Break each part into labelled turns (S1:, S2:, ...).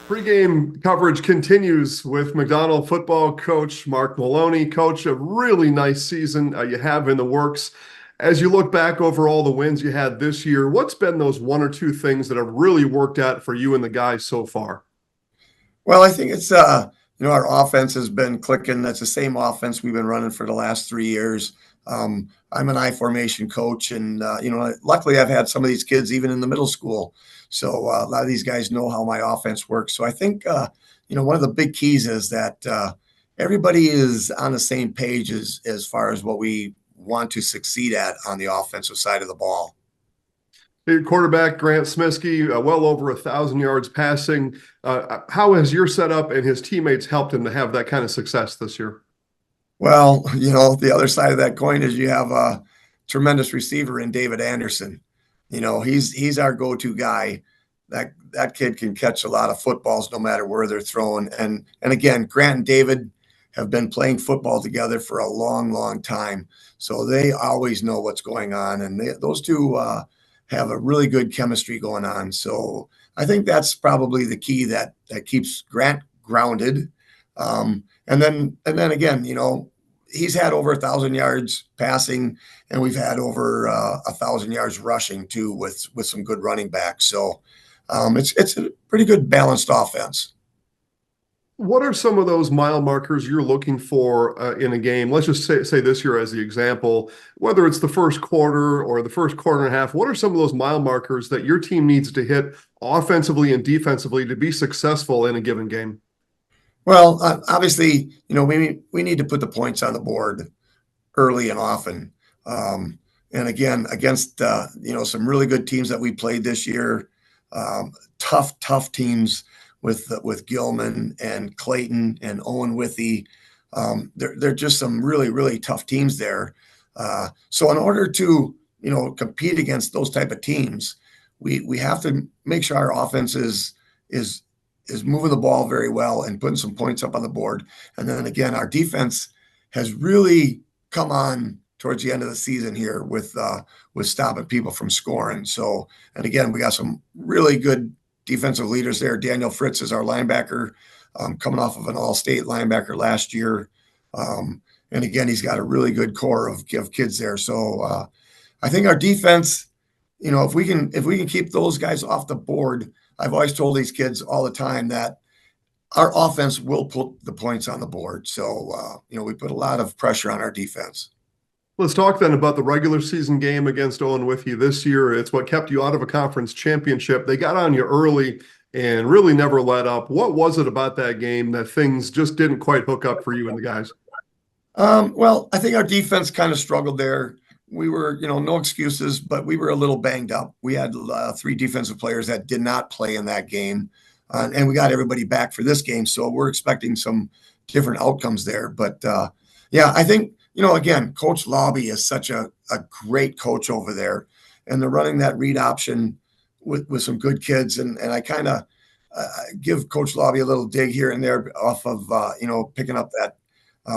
S1: Pregame coverage continues with McDonald football coach Mark Maloney. Coach, a really nice season you have in the works. As you look back over all the wins you had this year, what's been those one or two things that have really worked out for you and the guys so far?
S2: Well, I think it's our offense has been clicking. That's the same offense we've been running for the last 3 years. I'm an I formation coach, and luckily I've had some of these kids even in the middle school, so a lot of these guys know how my offense works. So I think one of the big keys is that everybody is on the same page as far as what we want to succeed at on the offensive side of the ball.
S1: Your quarterback, Grant Smiskey, well over 1,000 yards passing. How has your setup and his teammates helped him to have that kind of success this year?
S2: Well, the other side of that coin is you have a tremendous receiver in David Anderson. He's our go-to guy. That kid can catch a lot of footballs no matter where they're thrown. And again, Grant and David have been playing football together for a long, long time. So they always know what's going on. And those two have a really good chemistry going on. So I think that's probably the key that keeps Grant grounded. And then again, he's had over 1,000 yards passing, and we've had over 1,000 yards rushing too, with some good running backs. So it's a pretty good balanced offense.
S1: What are some of those mile markers you're looking for in a game? Let's just say this year as the example, whether it's the first quarter or the first quarter and a half, what are some of those mile markers that your team needs to hit offensively and defensively to be successful in a given game?
S2: Well, obviously, we need to put the points on the board early and often. And again, against, some really good teams that we played this year, tough teams with Gilman and Clayton and Owen-Withee. They're just some really, really tough teams there. So in order to, compete against those type of teams, we have to make sure our offense is moving the ball very well and putting some points up on the board. And then again, our defense has really come on towards the end of the season here with stopping people from scoring. So, and again, we got some really good defensive leaders there. Daniel Fritz is our linebacker, coming off of an all-state linebacker last year. And again, he's got a really good core of kids there. So I think our defense, if we can keep those guys off the board, I've always told these kids all the time that our offense will put the points on the board. So, we put a lot of pressure on our defense.
S1: Let's talk then about the regular season game against Owen-Withee this year. It's what kept you out of a conference championship. They got on you early and really never let up. What was it about that game that things just didn't quite hook up for you and the guys?
S2: Well, I think our defense kind of struggled there. We were, no excuses, but we were a little banged up. We had 3 defensive players that did not play in that game, and we got everybody back for this game. So we're expecting some different outcomes there. But I think, again, Coach Lobby is such a great coach over there, and they're running that read option with some good kids. And I kind of give Coach Lobby a little dig here and there off of, picking up that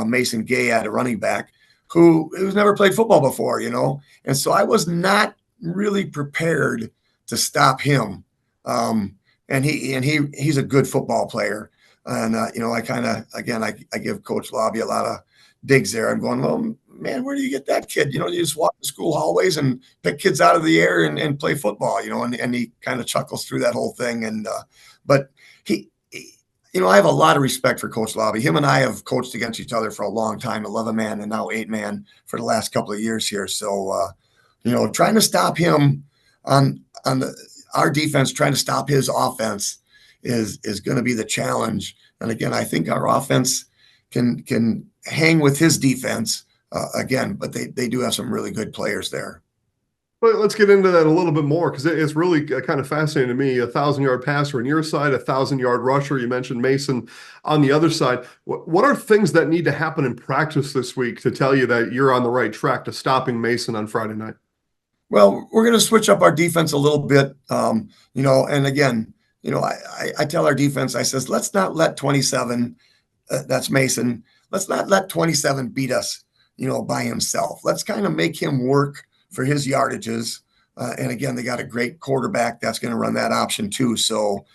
S2: Mason Gay at a running back who's never played football before, And so I was not really prepared to stop him. And he's a good football player. And, I kind of, again, I give Coach Lobby a lot of digs there. I'm going, well, man, where do you get that kid? You just walk the school hallways and pick kids out of the air and play football, and he kind of chuckles through that whole thing. And, but he I have a lot of respect for Coach Lobby. Him and I have coached against each other for a long time, 11-man and now 8-man for the last couple of years here. So, trying to stop him on our defense, trying to stop his offense is going to be the challenge. And again, I think our offense can hang with his defense again, but they do have some really good players there.
S1: Well, let's get into that a little bit more because it's really kind of fascinating to me. 1,000-yard passer on your side, 1,000-yard rusher. You mentioned Mason on the other side. What are things that need to happen in practice this week to tell you that you're on the right track to stopping Mason on Friday night?
S2: Well, we're going to switch up our defense a little bit, and again, I tell our defense, I says, let's not let 27, that's Mason, let's not let 27 beat us, by himself. Let's kind of make him work for his And again, they got a great quarterback that's going to run that option too. So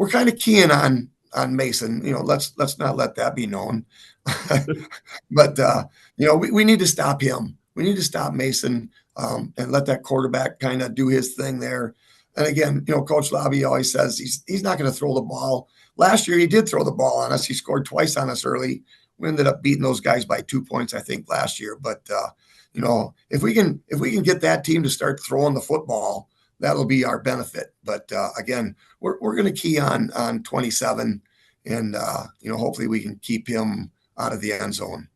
S2: we're kind of keying on Mason. Let's not let that be known. But we need to stop him. We need to stop Mason and let that quarterback kind of do his thing there. And again, Coach Lobby always says he's not going to throw the ball. Last year he did throw the ball on us. He scored twice on us early. We ended up beating those guys by 2 points, I think, last year. But if we can get that team to start throwing the football, that'll be our benefit. But again, we're going to key on 27, and hopefully we can keep him out of the end zone.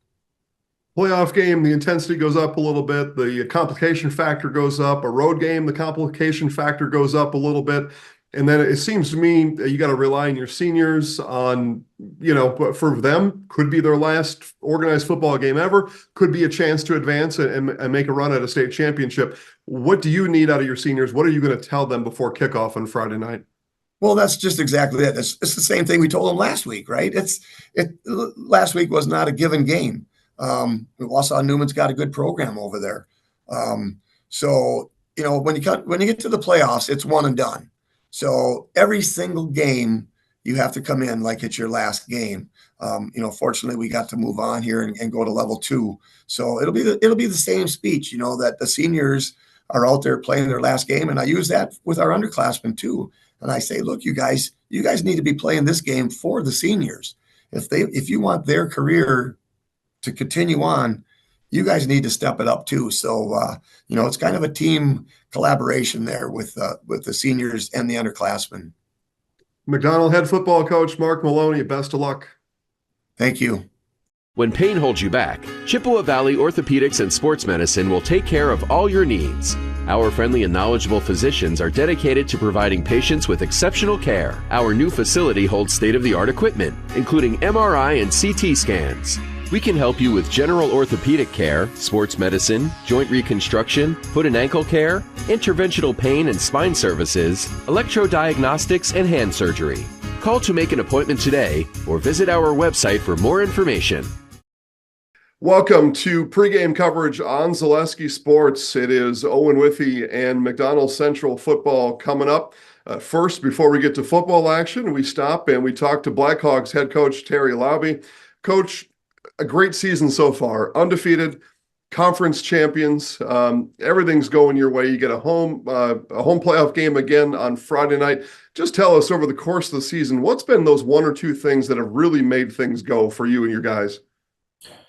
S1: Playoff game, the intensity goes up a little bit. The complication factor goes up. A road game, the complication factor goes up a little bit. And then it seems to me you got to rely on your seniors on, but for them, could be their last organized football game ever, could be a chance to advance and make a run at a state championship. What do you need out of your seniors? What are you going to tell them before kickoff on Friday night?
S2: Well, that's just exactly it. It's the same thing we told them last week, right? Last week was not a given game. Wausau Newman's got a good program over there. So when you get to the playoffs, it's one and done. So every single game you have to come in like it's your last game. Fortunately we got to move on here and go to level 2. So it'll be the same speech, that the seniors are out there playing their last game. And I use that with our underclassmen too. And I say, look, you guys need to be playing this game for the seniors. If you want their career to continue on, you guys need to step it up too. So, it's kind of a team collaboration there with the seniors and the underclassmen.
S1: McDonald head football coach Mark Maloney, best of luck.
S2: Thank you.
S3: When pain holds you back, Chippewa Valley Orthopedics and Sports Medicine will take care of all your needs. Our friendly and knowledgeable physicians are dedicated to providing patients with exceptional care. Our new facility holds state-of-the-art equipment, including MRI and CT scans. We can help you with general orthopedic care, sports medicine, joint reconstruction, foot and ankle care, interventional pain and spine services, electrodiagnostics, and hand surgery. Call to make an appointment today or visit our website for more information.
S1: Welcome to pregame coverage on Zaleski Sports. It is Owen-Withee and McDonald Central football coming up. First, before we get to football action, we stop and we talk to Blackhawks head coach Terry Lobby. Coach, a great season so far, undefeated, conference champions. Everything's going your way. You get a home playoff game again on Friday night. Just tell us, over the course of the season, what's been those one or two things that have really made things go for you and your guys?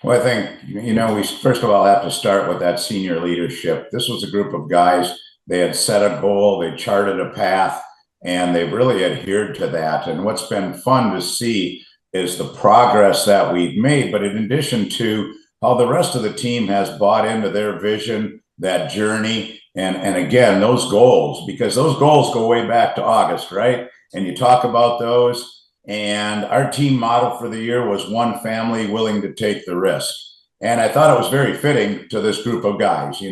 S4: Well, I think, we first of all have to start with that senior leadership. This was a group of guys. They had set a goal, they charted a path, and they've really adhered to that. And what's been fun to see is the progress that we've made, but in addition to how the rest of the team has bought into their vision, that journey, and again, those goals, because those goals go way back to August, right? And you talk about those. And our team motto for the year was one family willing to take the risk. And I thought it was very fitting to this group of guys.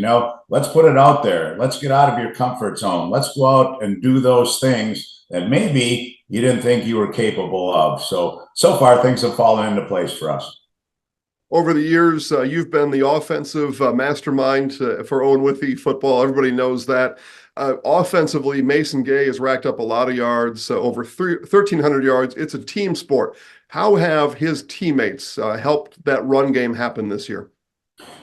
S4: Let's put it out there. Let's get out of your comfort zone. Let's go out and do those things that maybe you didn't think you were capable of. So far, things have fallen into place for us.
S1: Over the years, you've been the offensive mastermind for Owen-Withee football. Everybody knows that. Offensively, Mason Gay has racked up a lot of yards, over 1,300 yards. It's a team sport. How have his teammates helped that run game happen this year?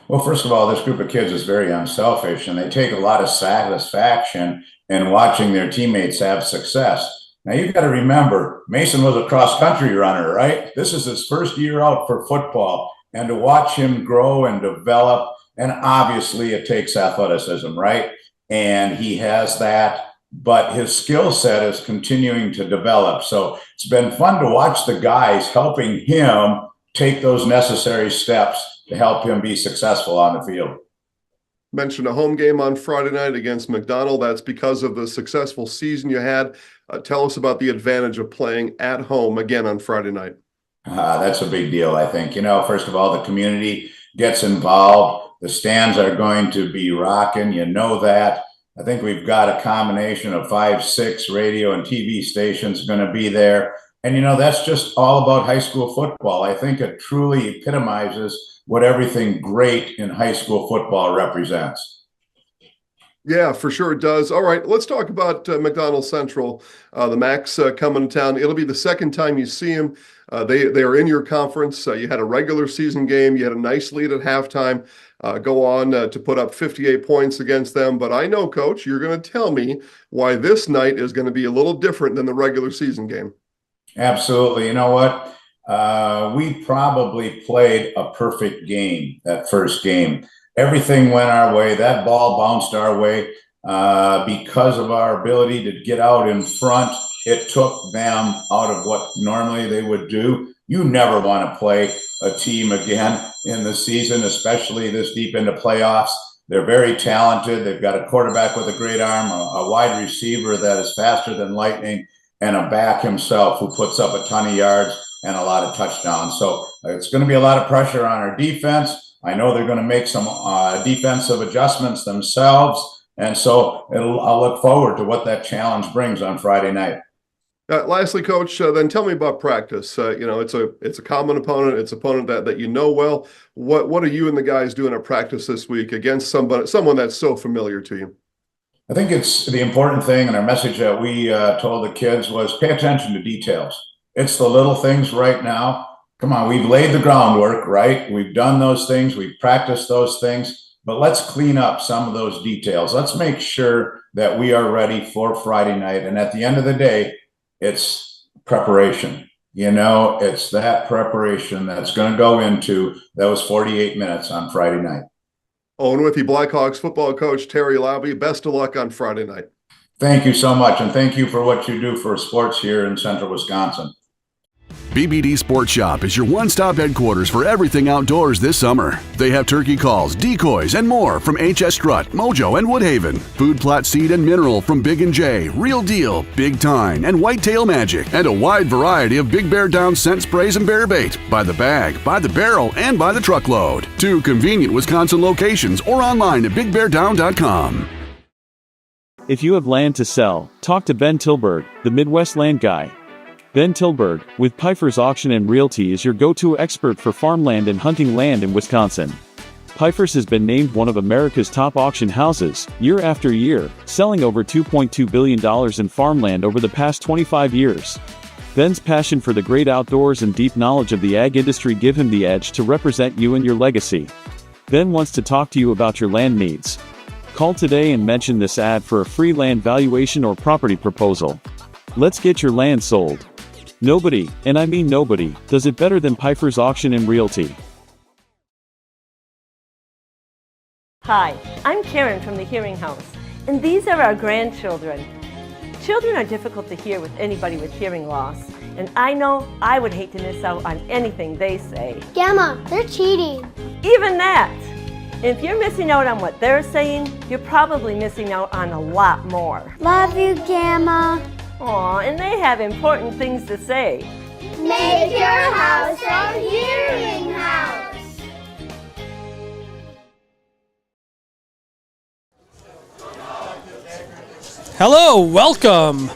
S4: Well, first of all, this group of kids is very unselfish, and they take a lot of satisfaction in watching their teammates have success. Now, you've got to remember, Mason was a cross-country runner, right? This is his first year out for football, and to watch him grow and develop, and obviously it takes athleticism, right? And he has that, but his skill set is continuing to develop. So it's been fun to watch the guys helping him take those necessary steps to help him be successful on the field.
S1: Mentioned a home game on Friday night against McDonald. That's because of the successful season you had. Tell us about the advantage of playing at home again on Friday night.
S4: That's a big deal, I think. First of all, the community gets involved. The stands are going to be rocking. That. I think we've got a combination of 5, 6 radio and TV stations going to be there. And, that's just all about high school football. I think it truly epitomizes what everything great in high school football represents.
S1: Yeah, for sure it does. All right, let's talk about McDonald Central. The Macs coming to town. It'll be the second time you see them. They are in your conference. You had a regular season game. You had a nice lead at halftime. Go on to put up 58 points against them. But I know, Coach, you're going to tell me why this night is going to be a little different than the regular season game.
S4: Absolutely. You know what? We probably played a perfect game, that first game. Everything went our way. That ball bounced our way because of our ability to get out in front. It took them out of what normally they would do. You never want to play a team again in the season, especially this deep into playoffs. They're very talented. They've got a quarterback with a great arm, a wide receiver that is faster than lightning, and a back himself who puts up a ton of yards and a lot of touchdowns. So it's going to be a lot of pressure on our defense. I know they're going to make some defensive adjustments themselves. And so I'll look forward to what that challenge brings on Friday night.
S1: Lastly, Coach, then tell me about practice. It's a common opponent. It's an opponent that you know well. What are you and the guys doing at practice this week against someone that's so familiar to you?
S4: I think it's the important thing, and our message that we told the kids was pay attention to details. It's the little things right now. Come on, we've laid the groundwork, right? We've done those things. We've practiced those things. But let's clean up some of those details. Let's make sure that we are ready for Friday night. And at the end of the day, it's preparation. It's that preparation that's going to go into those 48 minutes on Friday night.
S1: Owen-Withee Blackhawks football coach Terry Lauby, best of luck on Friday night.
S4: Thank you so much, and thank you for what you do for sports here in Central Wisconsin.
S5: BBD Sports Shop is your one-stop headquarters for everything outdoors this summer. They have turkey calls, decoys, and more from HS Strut, Mojo, and Woodhaven. Food plot seed and mineral from Big & J, Real Deal, Big Time, and Whitetail Magic. And a wide variety of Big Bear Down scent sprays and bear bait. By the bag, by the barrel, and by the truckload. 2 convenient Wisconsin locations or online at BigBearDown.com.
S6: If you have land to sell, talk to Ben Tilburg, the Midwest Land Guy. Ben Tilburg, with Pfeiffer's Auction and Realty, is your go-to expert for farmland and hunting land in Wisconsin. Pfeiffer's has been named one of America's top auction houses, year after year, selling over $2.2 billion in farmland over the past 25 years. Ben's passion for the great outdoors and deep knowledge of the ag industry give him the edge to represent you and your legacy. Ben wants to talk to you about your land needs. Call today and mention this ad for a free land valuation or property proposal. Let's get your land sold. Nobody, and I mean nobody, does it better than Pfeiffer's Auction and Realty.
S7: Hi, I'm Karen from the Hearing House, and these are our grandchildren. Children are difficult to hear with anybody with hearing loss, and I know I would hate to miss out on anything they say.
S8: Gamma, they're cheating.
S7: Even that! If you're missing out on what they're saying, you're probably missing out on a lot more.
S8: Love you, Gamma.
S7: Aw, and they have important things to say.
S8: Make your house a hearing house.
S9: Hello, welcome.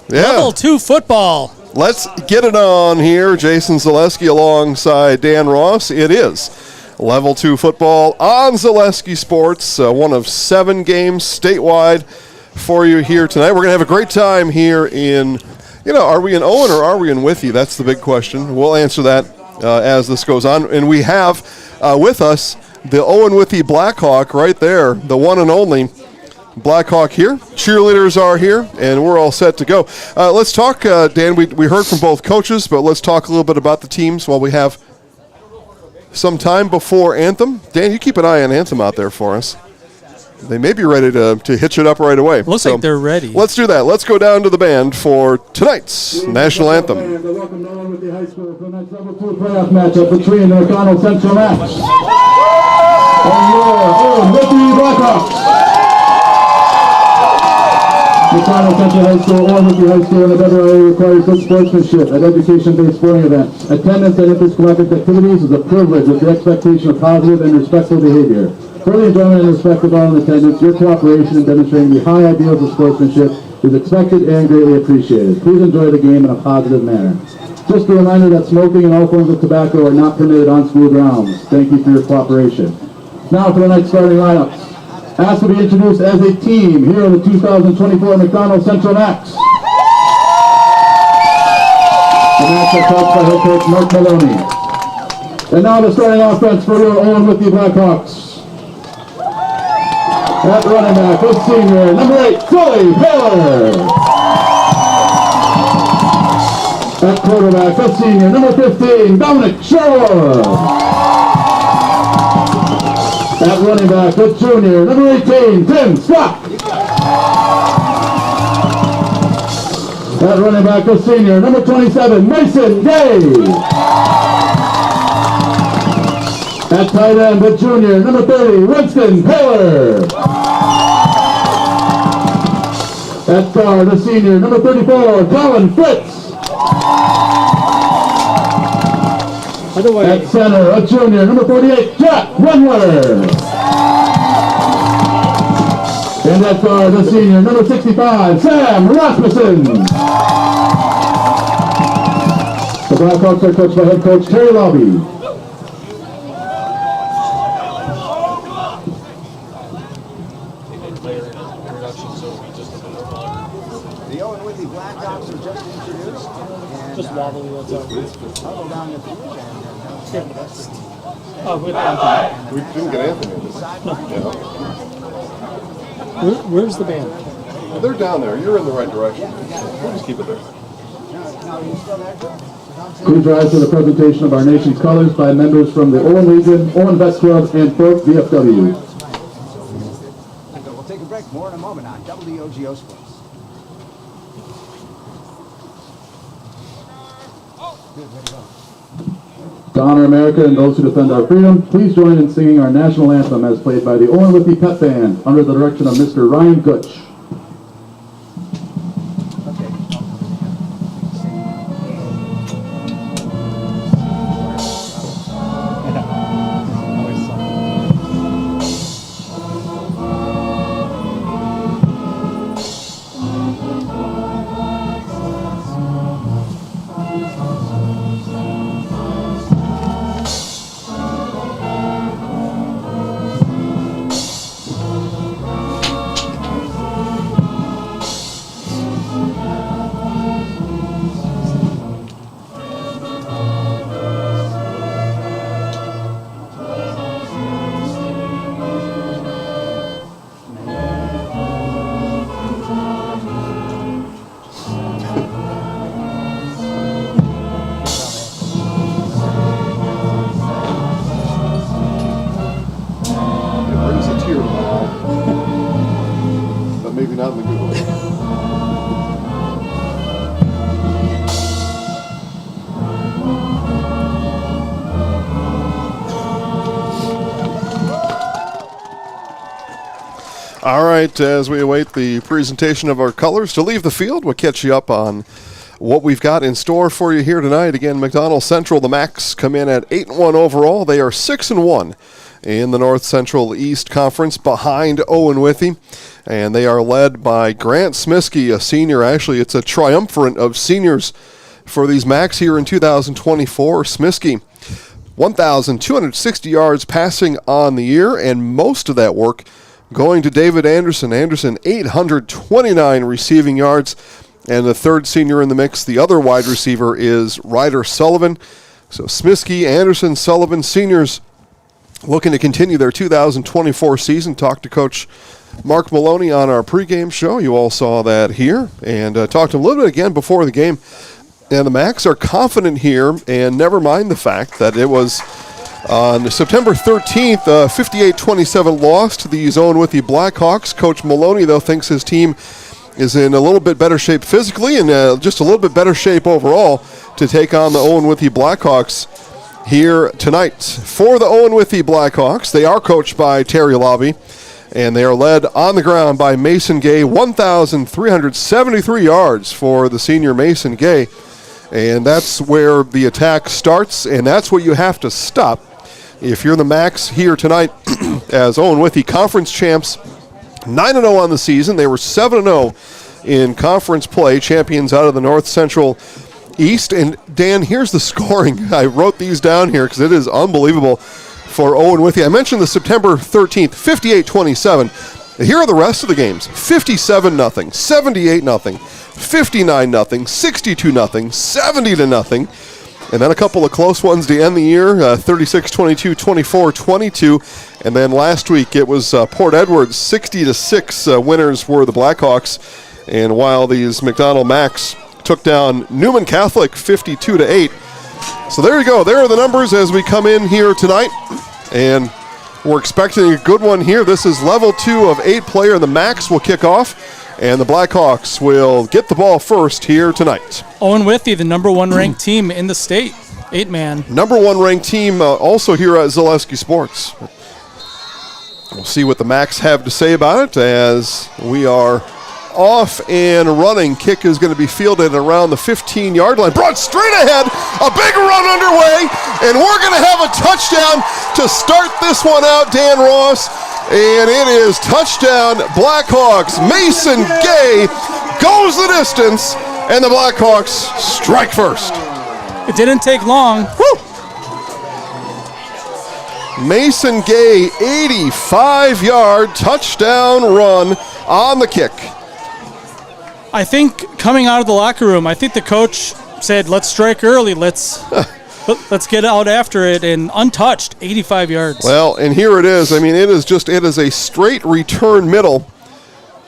S1: Yeah.
S9: Level 2 football.
S1: Let's get it on here. Jason Zaleski alongside Dan Ross. It is Level 2 football on Zaleski Sports, one of 7 games statewide for you here tonight. We're going to have a great time here in, are we in Owen or are we in Withee? That's the big question. We'll answer that as this goes on. And we have with us the Owen-Withee Blackhawk right there, the one and only Blackhawk here. Cheerleaders are here, and we're all set to go. Let's talk, Dan, we heard from both coaches, but let's talk a little bit about the teams while we have some time before Anthem. Dan, you keep an eye on Anthem out there for us. They may be ready to hitch it up right away.
S9: Looks like they're ready.
S1: Let's do that. Let's go down to the band for tonight's national anthem.
S10: Welcome to Owen-Withee High School for tonight's Level 2 playoff matchup between the McDonald Central Macs and your Owen-Withee Blackhawks. McDonald Central High School, Owen-Withee High School, and the WIAA requires good sportsmanship at education-based sporting events. Attendance at interscholastic activities is a privilege with the expectation of positive and respectful behavior. For the enjoyment and respect of all in attendance, your cooperation in demonstrating the high ideals of sportsmanship is expected and greatly appreciated. Please enjoy the game in a positive manner. Just a reminder that smoking and all forms of tobacco are not permitted on school grounds. Thank you for your cooperation. Now for the night's starting lineups. asked to be introduced as a team here in the 2024 McDonald Central Max. The Max are coached by head coach Mark Maloney. And now the starting offense for your Owen-Withee Blackhawks. At running back, the senior, number 8, Sully Taylor. At quarterback, the senior, number 15, Dominic Sherwood. At running back, the junior, number 18, Tim Scott. At running back, the senior, number 27, Mason Gay. At tight end, the junior, number 30, Winston Taylor. At guard, the senior, number 34, Colin Fritz. At center, a junior, number 48, Jack Wendler. And at guard, the senior, number 65, Sam Rasmussen. The Blackhawks are coached by head coach Terry Lobby.
S11: The Owen-Withee Blackhawks are just introduced. And,
S9: Just wobbly, that's all.
S11: I'll go down the field and
S9: Oh, with
S1: We didn't get Anthony.
S9: Where's the band?
S1: They're down there. You're in the right direction. We'll just keep it there.
S10: Please rise for the presentation of our nation's colors by members from the Owen Legion, Owen Vest Club, and Fort VFW.
S11: we'll take a break. More in a moment on WOGO Sports.
S10: To honor America and those who defend our freedom, please join in singing our national anthem as played by the Owen-Withee Pep Band under the direction of Mr. Ryan Gutsch.
S1: Not in the good way. All right, as we await the presentation of our colors to leave the field, we'll catch you up on what we've got in store for you here tonight. Again, McDonald Central, the Macs come in at 8-1 overall. They are 6-1 in the North Central East Conference behind Owen-Withee. And they are led by Grant Smiskey, a senior. Actually, it's a triumvirate of seniors for these Macs here in 2024. Smiskey, 1,260 yards passing on the year, and most of that work going to David Anderson. Anderson, 829 receiving yards. And the third senior in the mix, the other wide receiver, is Ryder Sullivan. So Smiskey, Anderson, Sullivan, seniors looking to continue their 2024 season. Talked to Coach Mark Maloney on our pregame show. You all saw that here. And talked to him a little bit again before the game. And the Macs are confident here, and never mind the fact that it was on September 13th, 58-27 loss to these Owen-Withee Blackhawks. Coach Maloney, though, thinks his team is in a little bit better shape physically and just a little bit better shape overall to take on the Owen-Withee Blackhawks here tonight. For the Owen-Withee Blackhawks, they are coached by Terry Lobby, and they are led on the ground by Mason Gay, 1,373 yards for the senior Mason Gay. And that's where the attack starts, and that's what you have to stop if you're the Macs here tonight as Owen-Withee conference champs. 9-0 on the season. They were 7-0 in conference play, champions out of the North Central East. And Dan, here's the scoring. I wrote these down here because it is unbelievable. for Owen-Withee. I mentioned the September 13th, 58-27. Here are the rest of the games. 57-0, 78-0, 59-0, 62-0, 70-0. And then a couple of close ones to end the year, 36-22, 24-22. And then last week it was Port Edwards, 60-6 winners were the Blackhawks. And while these McDonald Macs took down Newman Catholic 52-8. So there you go. There are the numbers as we come in here tonight. And we're expecting a good one here. This is level 2 of 8-player. The Macs will kick off, and the Blackhawks will get the ball first here tonight.
S12: Owen-Withee, the number 1 ranked team in the state. 8-man.
S1: Number 1 ranked team also here at Zaleski Sports. We'll see what the Macs have to say about it as we are off and running. Kick is going to be fielded around the 15-yard line. Brought straight ahead. A big run underway. And we're going to have a touchdown to start this one out, Dan Ross. And it is touchdown Blackhawks. Mason Gay goes the distance. And the Blackhawks strike first.
S12: It didn't take long.
S1: Woo! Mason Gay, 85-yard touchdown run on the kick.
S12: I think coming out of the locker room, I think the coach said, let's strike early. Let's get out after it. And untouched, 85 yards.
S1: Well, and here it is. I mean, it is a straight return middle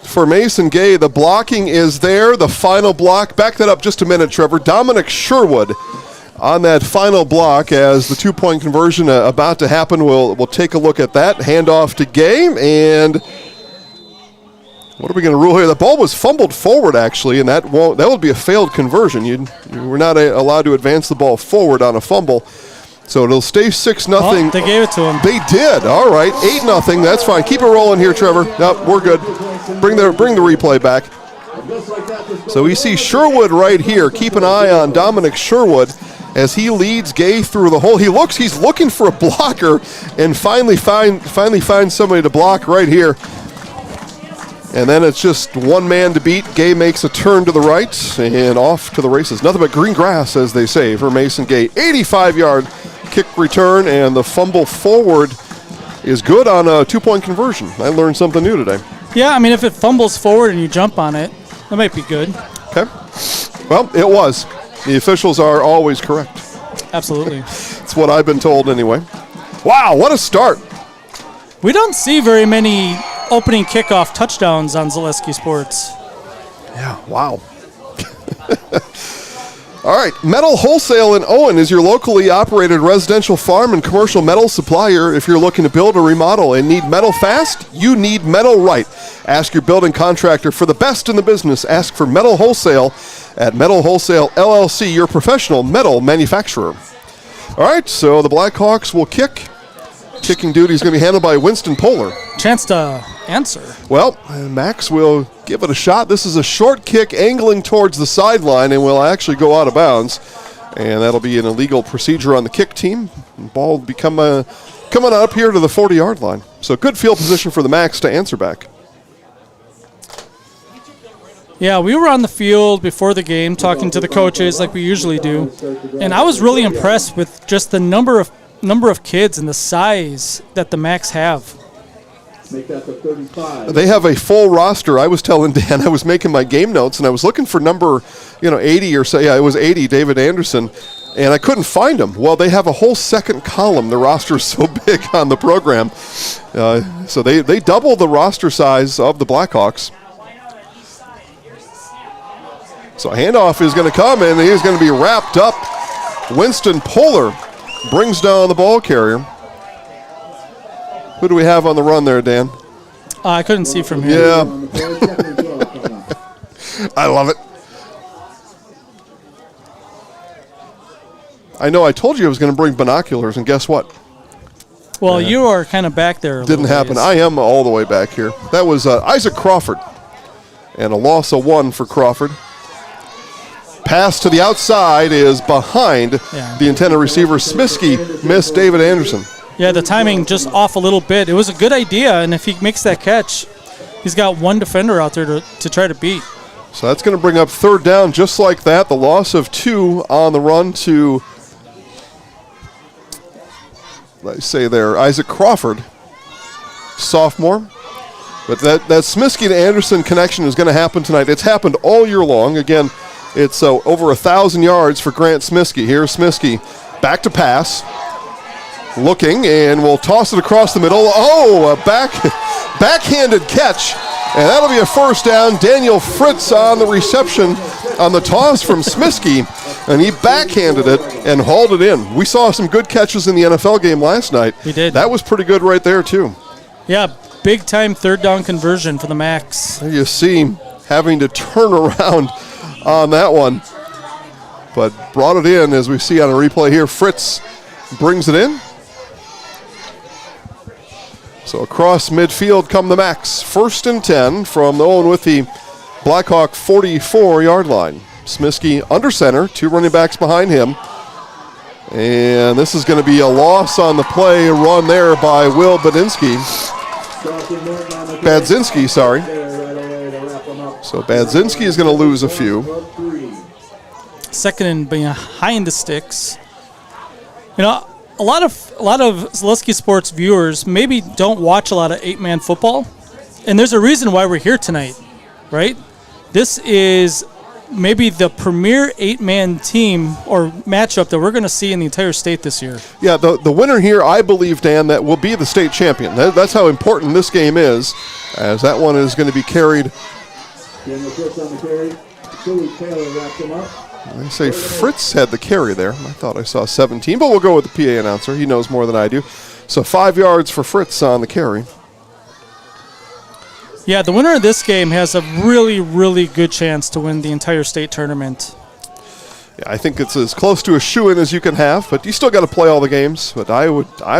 S1: for Mason Gay. The blocking is there. The final block. Back that up just a minute, Trevor. Dominic Sherwood on that final block as the 2-point conversion about to happen. We'll take a look at that. Handoff to Gay, and what are we going to rule here? The ball was fumbled forward, actually, and that would be a failed conversion. You were not allowed to advance the ball forward on a fumble. So it'll stay 6-0.
S12: Oh, they gave it to him.
S1: They did. All right, 8-0. That's fine. Keep it rolling here, Trevor. Nope, we're good. Bring the replay back. So we see Sherwood right here. Keep an eye on Dominic Sherwood as he leads Gay through the hole. He's looking for a blocker and finally finds somebody to block right here. And then it's just one man to beat. Gay makes a turn to the right and off to the races. Nothing but green grass, as they say, for Mason Gay. 85-yard kick return, and the fumble forward is good on a 2-point conversion. I learned something new today.
S12: Yeah, I mean, if it fumbles forward and you jump on it, that might be good.
S1: Okay. Well, it was. The officials are always correct.
S12: Absolutely.
S1: That's what I've been told anyway. Wow, what a start.
S12: We don't see very many opening kickoff touchdowns on Zaleski Sports.
S1: Yeah, wow. All right, Metal Wholesale in Owen is your locally operated residential farm and commercial metal supplier. If you're looking to build or remodel and need metal fast, you need metal right. Ask your building contractor for the best in the business. Ask for Metal Wholesale at Metal Wholesale LLC, your professional metal manufacturer. All right, so the Blackhawks will kick. Kicking duty is going to be handled by Winston Poehler.
S12: Chance to answer.
S1: Well, Max will give it a shot. This is a short kick angling towards the sideline and will actually go out of bounds. And that'll be an illegal procedure on the kick team. Ball will be coming up here to the 40-yard line. So good field position for the Max to answer back.
S12: Yeah, we were on the field before the game talking to the coaches like we usually do. And I was really impressed with just the number of kids and the size that the Macs have.
S1: They have a full roster. I was telling Dan, I was making my game notes, and I was looking for number 80 or so. Yeah, it was 80, David Anderson, and I couldn't find him. Well, they have a whole second column. The roster is so big on the program. So they double the roster size of the Blackhawks. So a handoff is going to come, and he's going to be wrapped up. Winston Poehler brings down the ball carrier. Who do we have on the run there, Dan?
S12: I couldn't see from here.
S1: Yeah. I love it. I know I told you I was going to bring binoculars, and guess what?
S12: Well, you are kind of back there.
S1: Didn't happen. I am all the way back here. That was Isaac Crawford. And a loss of 1 for Crawford. Pass to the outside is behind the intended receiver. Smiskey missed David Anderson.
S12: Yeah, the timing just off a little bit. It was a good idea, and if he makes that catch, he's got one defender out there to try to beat.
S1: So that's going to bring up third down just like that. The loss of 2 on the run to I say there, Isaac Crawford, sophomore. But that Smiskey to Anderson connection is going to happen tonight. It's happened all year long. Again, it's over 1,000 yards for Grant Smiskey. Here's Smiskey, back to pass, looking, and will toss it across the middle. Oh, a backhanded catch, and that'll be a first down. Daniel Fritz on the reception on the toss from Smiskey, and he backhanded it and hauled it in. We saw some good catches in the NFL game last night.
S12: We did.
S1: That was pretty good right there, too.
S12: Yeah, big-time third down conversion for the Macs.
S1: You see him having to turn around on that one, but brought it in, as we see on a replay here. Fritz brings it in. So across midfield come the Macs. 1st and 10 from the Owen-Withee Blackhawk 44-yard line. Smiskey under center, 2 running backs behind him. And this is going to be a loss on the play, a run there by Will Badzinski, sorry. So Badzinski is going to lose a few.
S12: 2nd and behind the sticks. You know, a lot of Zaleski Sports viewers maybe don't watch a lot of 8-man football, and there's a reason why we're here tonight, right? This is maybe the premier 8-man team or matchup that we're going to see in the entire state this year.
S1: Yeah, the winner here, I believe, Dan, that will be the state champion. That's how important this game is, as that one is going to be carried. I say Fritz had the carry there. I thought I saw 17, but we'll go with the PA announcer. He knows more than I do. So 5 yards for Fritz on the carry.
S12: Yeah, the winner of this game has a really, really good chance to win the entire state tournament.
S1: Yeah, I think it's as close to a shoo-in as you can have, but you still got to play all the games. But I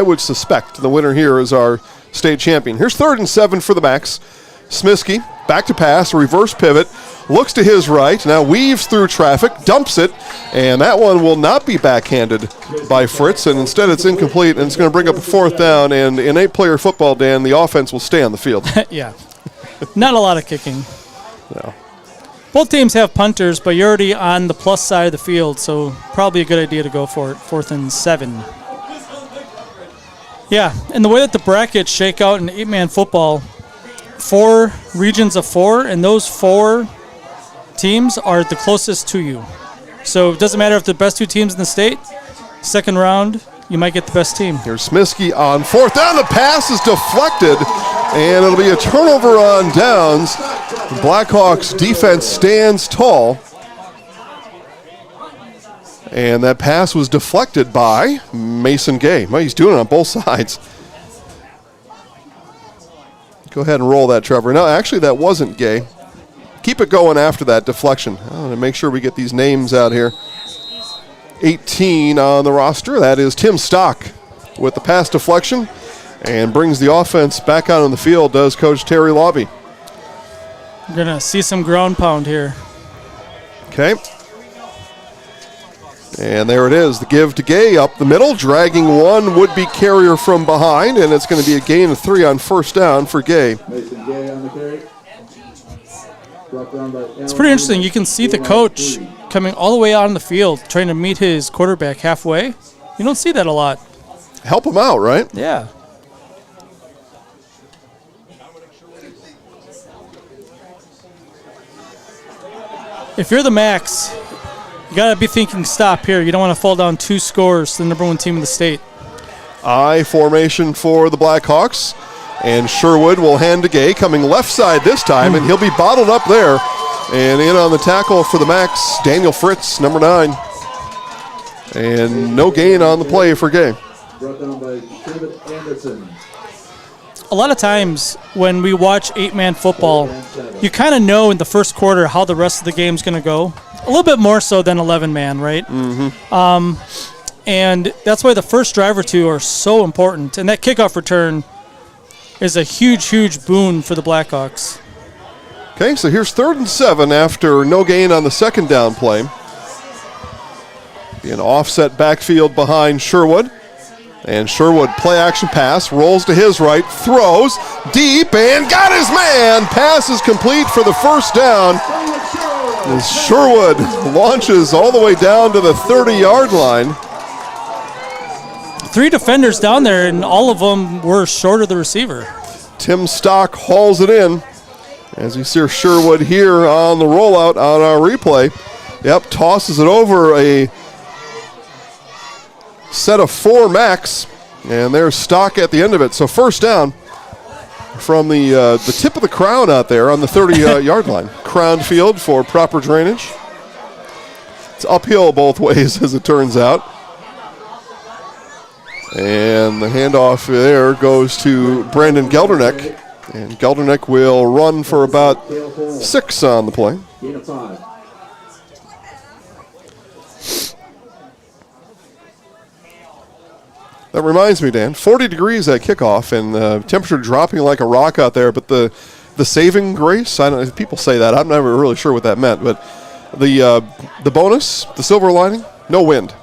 S1: would suspect the winner here is our state champion. Here's 3rd and 7 for the Macs. Smiskey, back to pass, reverse pivot, looks to his right, now weaves through traffic, dumps it, and that one will not be backhanded by Fritz, and instead it's incomplete, and it's going to bring up a 4th down, and in 8-player football, Dan, the offense will stay on the field.
S12: Yeah. Not a lot of kicking.
S1: No.
S12: Both teams have punters, but you're already on the plus side of the field, so probably a good idea to go for it. 4th and 7. Yeah, and the way that the brackets shake out in 8-man football, 4 regions of 4, and those 4 teams are the closest to you. So it doesn't matter if the best 2 teams in the state, second round, you might get the best team.
S1: Here's Smiskey on 4th down. The pass is deflected, and it'll be a turnover on downs. The Blackhawks defense stands tall. And that pass was deflected by Mason Gay. Well, he's doing it on both sides. Go ahead and roll that, Trevor. No, actually, that wasn't Gay. Keep it going after that deflection. I want to make sure we get these names out here. 18 on the roster. That is Tim Stock with the pass deflection and brings the offense back out on the field, does Coach Terry Lobby.
S12: We're going to see some ground pound here.
S1: Okay. And there it is, the give to Gay up the middle, dragging one would-be carrier from behind, and it's going to be a gain of 3 on 1st down for Gay.
S12: It's pretty interesting. You can see the coach coming all the way out on the field, trying to meet his quarterback halfway. You don't see that a lot.
S1: Help him out, right?
S12: Yeah. If you're the Macs, you got to be thinking stop here. You don't want to fall down 2 scores to the #1 team in the state.
S1: I formation for the Blackhawks, and Sherwood will hand to Gay, coming left side this time, and he'll be bottled up there. And in on the tackle for the Macs, Daniel Fritz, number 9. And no gain on the play for Gay.
S10: Brought down by David Anderson.
S12: A lot of times when we watch 8-man football, you kind of know in the first quarter how the rest of the game's going to go. A little bit more so than 11-man, right?
S1: Mm-hmm.
S12: And that's why the first drive or 2 are so important. And that kickoff return is a huge, huge boon for the Blackhawks.
S1: Okay, so here's 3rd and 7 after no gain on the 2nd down play. Be an offset backfield behind Sherwood. And Sherwood play action pass, rolls to his right, throws deep, and got his man. Pass is complete for the 1st down. As Sherwood launches all the way down to the 30-yard line.
S12: 3 defenders down there, and all of them were short of the receiver.
S1: Tim Stock hauls it in. As you see Sherwood here on the rollout on our replay. Yep, tosses it over a set of 4 Macs, and there's Stock at the end of it. So first down from the tip of the crown out there on the 30-yard line. Crowned field for proper drainage. It's uphill both ways, as it turns out. And the handoff there goes to Brandon Gelderneck. And Gelderneck will run for about 6 on the play. That reminds me, Dan, 40 degrees at kickoff, and temperature dropping like a rock out there. But the saving grace, I don't know, people say that. I'm never really sure what that meant. But the bonus, the silver lining, no wind.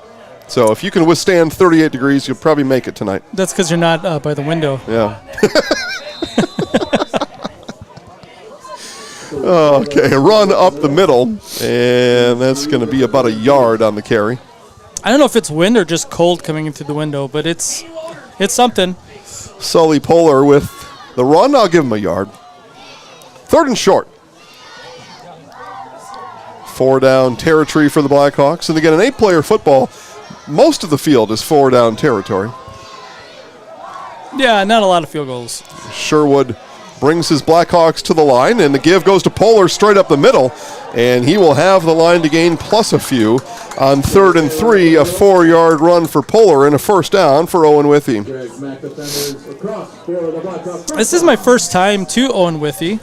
S1: So if you can withstand 38 degrees, you'll probably make it tonight.
S12: That's because you're not by the window.
S1: Yeah. Okay, a run up the middle, and that's going to be about a yard on the carry.
S12: I don't know if it's wind or just cold coming into the window, but it's something.
S1: Sully Polar with the run. I'll give him a yard. 3rd and short. 4 down territory for the Blackhawks. And again, an 8-player football, most of the field is 4 down territory.
S12: Yeah, not a lot of field goals.
S1: Sherwood brings his Blackhawks to the line, and the give goes to Polar straight up the middle, and he will have the line to gain plus a few on 3rd and 3, a 4-yard run for Polar and a first down for Owen-Withee.
S12: This is my first time to Owen-Withee.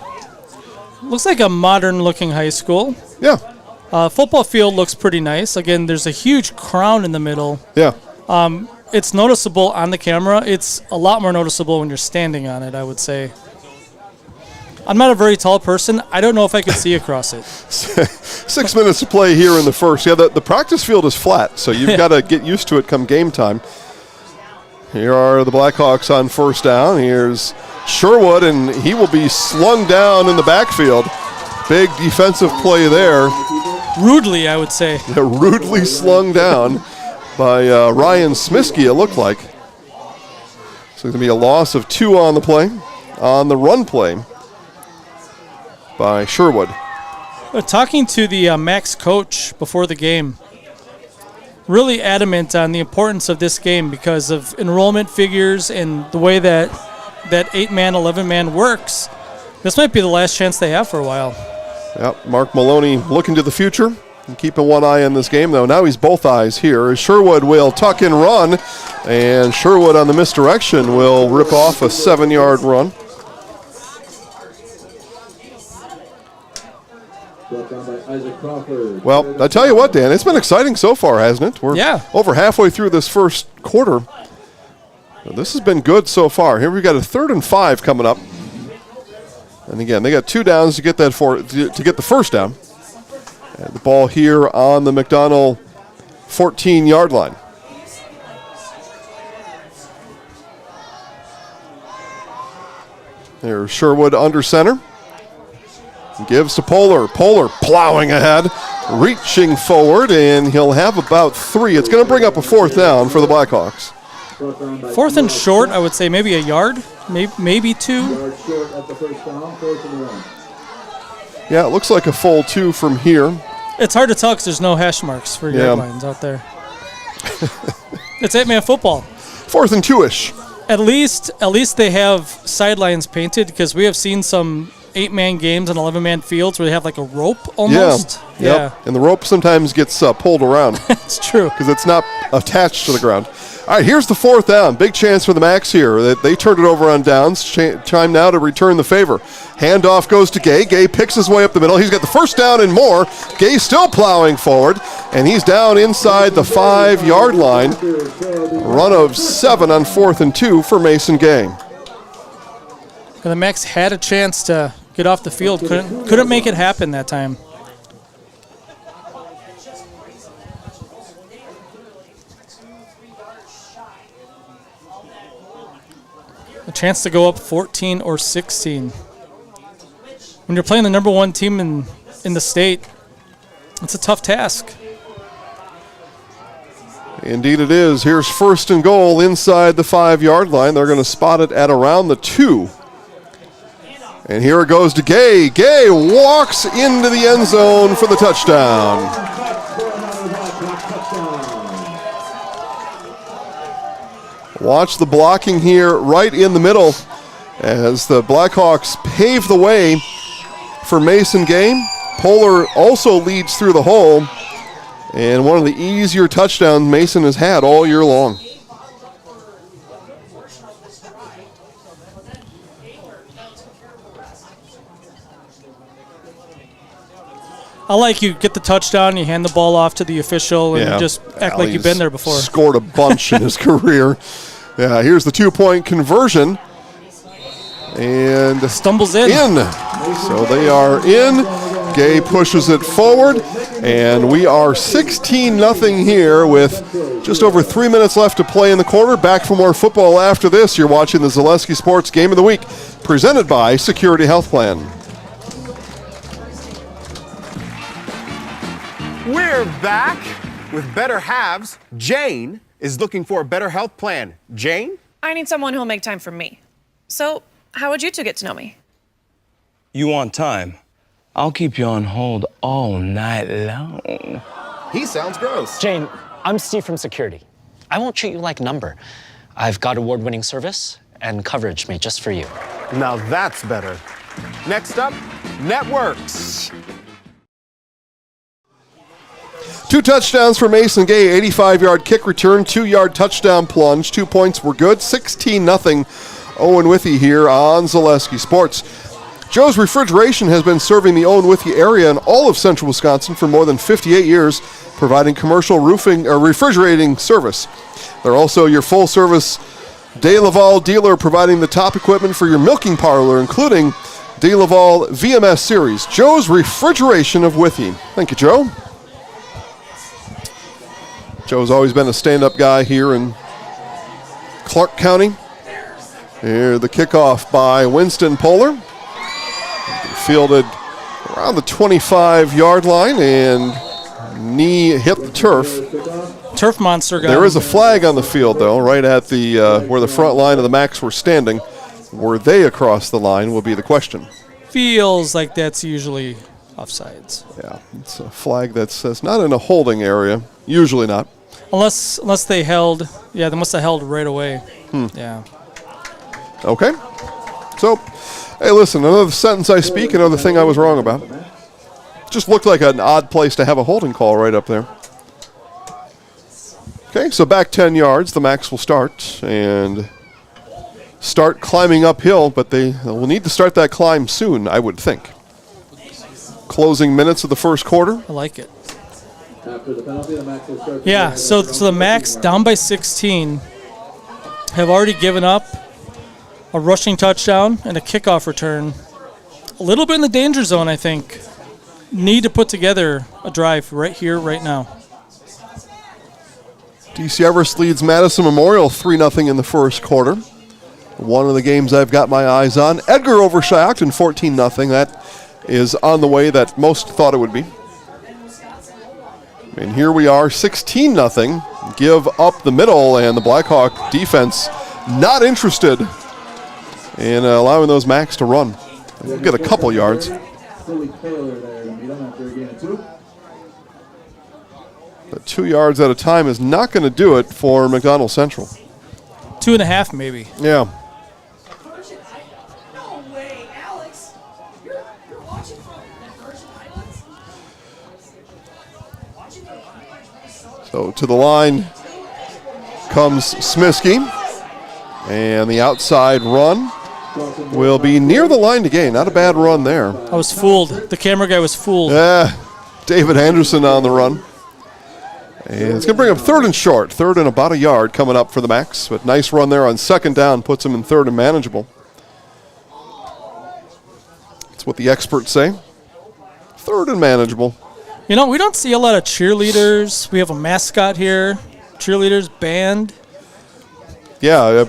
S12: Looks like a modern-looking high school.
S1: Yeah.
S12: Football field looks pretty nice. Again, there's a huge crown in the middle.
S1: Yeah.
S12: It's noticeable on the camera. It's a lot more noticeable when you're standing on it, I would say. I'm not a very tall person. I don't know if I could see across it.
S1: 6 minutes to play here in the first. Yeah, the practice field is flat, so you've got to get used to it come game time. Here are the Blackhawks on first down. Here's Sherwood, and he will be slung down in the backfield. Big defensive play there.
S12: Rudely, I would say.
S1: Yeah, rudely slung down by Ryan Smiskey, it looked like. So it's going to be a loss of 2 on the play, on the run play by Sherwood.
S12: Talking to the Max coach before the game, really adamant on the importance of this game because of enrollment figures and the way that 8-man, 11-man works. This might be the last chance they have for a while.
S1: Yep, Mark Maloney looking to the future and keeping one eye on this game, though. Now he's both eyes here. Sherwood will tuck and run, and Sherwood on the misdirection will rip off a 7-yard run. Well, I tell you what, Dan, it's been exciting so far, hasn't it? We're over halfway through this first quarter. This has been good so far. Here we've got a 3rd and 5 coming up. And again, they got 2 downs to get that to get the first down. And the ball here on the McDonald 14-yard line. There's Sherwood under center. Gives to Polar. Polar plowing ahead, reaching forward, and he'll have about 3. It's going to bring up a 4th down for the Blackhawks.
S12: 4th and short, I would say maybe a yard, maybe 2.
S1: Yeah, it looks like a full 2 from here.
S12: It's hard to tell because there's no hash marks for yard lines out there. It's 8-man football.
S1: 4th and 2-ish.
S12: At least they have sidelines painted because we have seen some 8-man games and 11-man fields where they have like a rope almost.
S1: Yeah. And the rope sometimes gets pulled around.
S12: It's true.
S1: Because it's not attached to the ground. All right, here's the 4th down. Big chance for the Macs here. They turned it over on downs. Time now to return the favor. Handoff goes to Gay. Gay picks his way up the middle. He's got the first down and more. Gay still plowing forward, and he's down inside the 5-yard line. Run of 7 on 4th and 2 for Mason Gay.
S12: And the Macs had a chance to get off the field. Couldn't make it happen that time. A chance to go up 14 or 16. When you're playing the number 1 team in the state, it's a tough task.
S1: Indeed it is. Here's first and goal inside the 5-yard line. They're going to spot it at around the 2. And here it goes to Gay. Gay walks into the end zone for the touchdown. Watch the blocking here right in the middle as the Blackhawks pave the way for Mason Gay. Polar also leads through the hole, and one of the easier touchdowns Mason has had all year long.
S12: I like you get the touchdown, you hand the ball off to the official, and you just act like you've been there before.
S1: Scored a bunch in his career. Yeah, here's the 2-point conversion. And
S12: stumbles in.
S1: So they are in. Gay pushes it forward. And we are 16-0 here with just over 3 minutes left to play in the quarter. Back for more football after this. You're watching the Zaleski Sports Game of the Week, presented by Security Health Plan.
S11: We're back with Better Halves. Jane is looking for a better health plan. Jane?
S13: I need someone who'll make time for me. So, how would you two get to know me?
S14: You want time? I'll keep you on hold all night long.
S11: He sounds gross.
S15: Jane, I'm Steve from Security. I won't treat you like a number. I've got award-winning service and coverage made just for you.
S11: Now that's better. Next up, networks.
S1: 2 touchdowns for Mason Gay, 85-yard kick return, 2-yard touchdown plunge. 2 points were good, 16-0. Owen-Withee here on Zaleski Sports. Joe's Refrigeration has been serving the Owen-Withee area and all of central Wisconsin for more than 58 years, providing commercial roofing or refrigerating service. They're also your full-service De Laval dealer, providing the top equipment for your milking parlor, including De Laval VMS series. Joe's Refrigeration of Withee. Thank you, Joe. Joe's always been a stand-up guy here in Clark County. Here the kickoff by Winston Polar. Fielded around the 25-yard line, and knee hit the turf.
S12: Turf monster guy.
S1: There is a flag on the field, though, right at the where the front line of the Macs were standing. Were they across the line will be the question.
S12: Feels like that's usually offsides.
S1: Yeah, it's a flag that says not in a holding area. Usually not.
S12: Unless they held. Yeah, they must have held right away. Yeah.
S1: Okay. So, hey, listen, another sentence I speak, another thing I was wrong about. Just looked like an odd place to have a holding call right up there. Okay, so back 10 yards, the Macs will start and start climbing uphill, but they will need to start that climb soon, I would think. Closing minutes of the first quarter.
S12: I like it. Yeah, so the Macs down by 16 have already given up a rushing touchdown and a kickoff return. A little bit in the danger zone, I think. Need to put together a drive right here, right now.
S1: DC Everest leads Madison Memorial 3-0 in the first quarter. One of the games I've got my eyes on. Edgar over Shiocton 14-0. That is on the way that most thought it would be. And here we are, 16-0. Give up the middle, and the Blackhawk defense not interested in allowing those Macs to run. We'll get a couple yards. But 2 yards at a time is not going to do it for McDonald Central.
S12: 2.5 maybe.
S1: Yeah. So to the line comes Smiskey, and the outside run will be near the line to gain. Not a bad run there.
S12: I was fooled. The camera guy was fooled.
S1: Yeah, David Anderson on the run. And it's going to bring up third and short. Third and about a yard coming up for the Macs. But nice run there on second down. Puts them in third and manageable. That's what the experts say. Third and manageable.
S12: You know, we don't see a lot of cheerleaders. We have a mascot here. Cheerleaders, band.
S1: Yeah,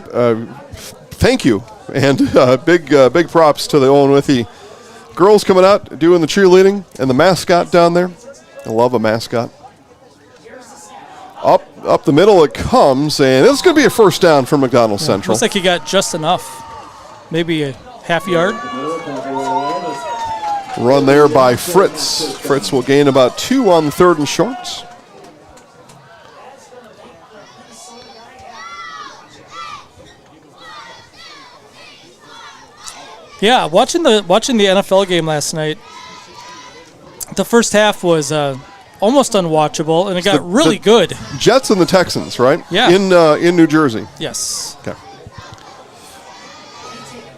S1: thank you. And big props to the Owen-Withee girls coming out, doing the cheerleading, and the mascot down there. I love a mascot. Up the middle it comes, and it's going to be a first down for McDonald Central.
S12: Looks like he got just enough. Maybe a half yard.
S1: Run there by Fritz. Fritz will gain about 2 on 3rd and shorts.
S12: Yeah, watching the NFL game last night, the first half was almost unwatchable, and it got really good.
S1: Jets and the Texans, right?
S12: Yeah.
S1: In New Jersey.
S12: Yes.
S1: Okay.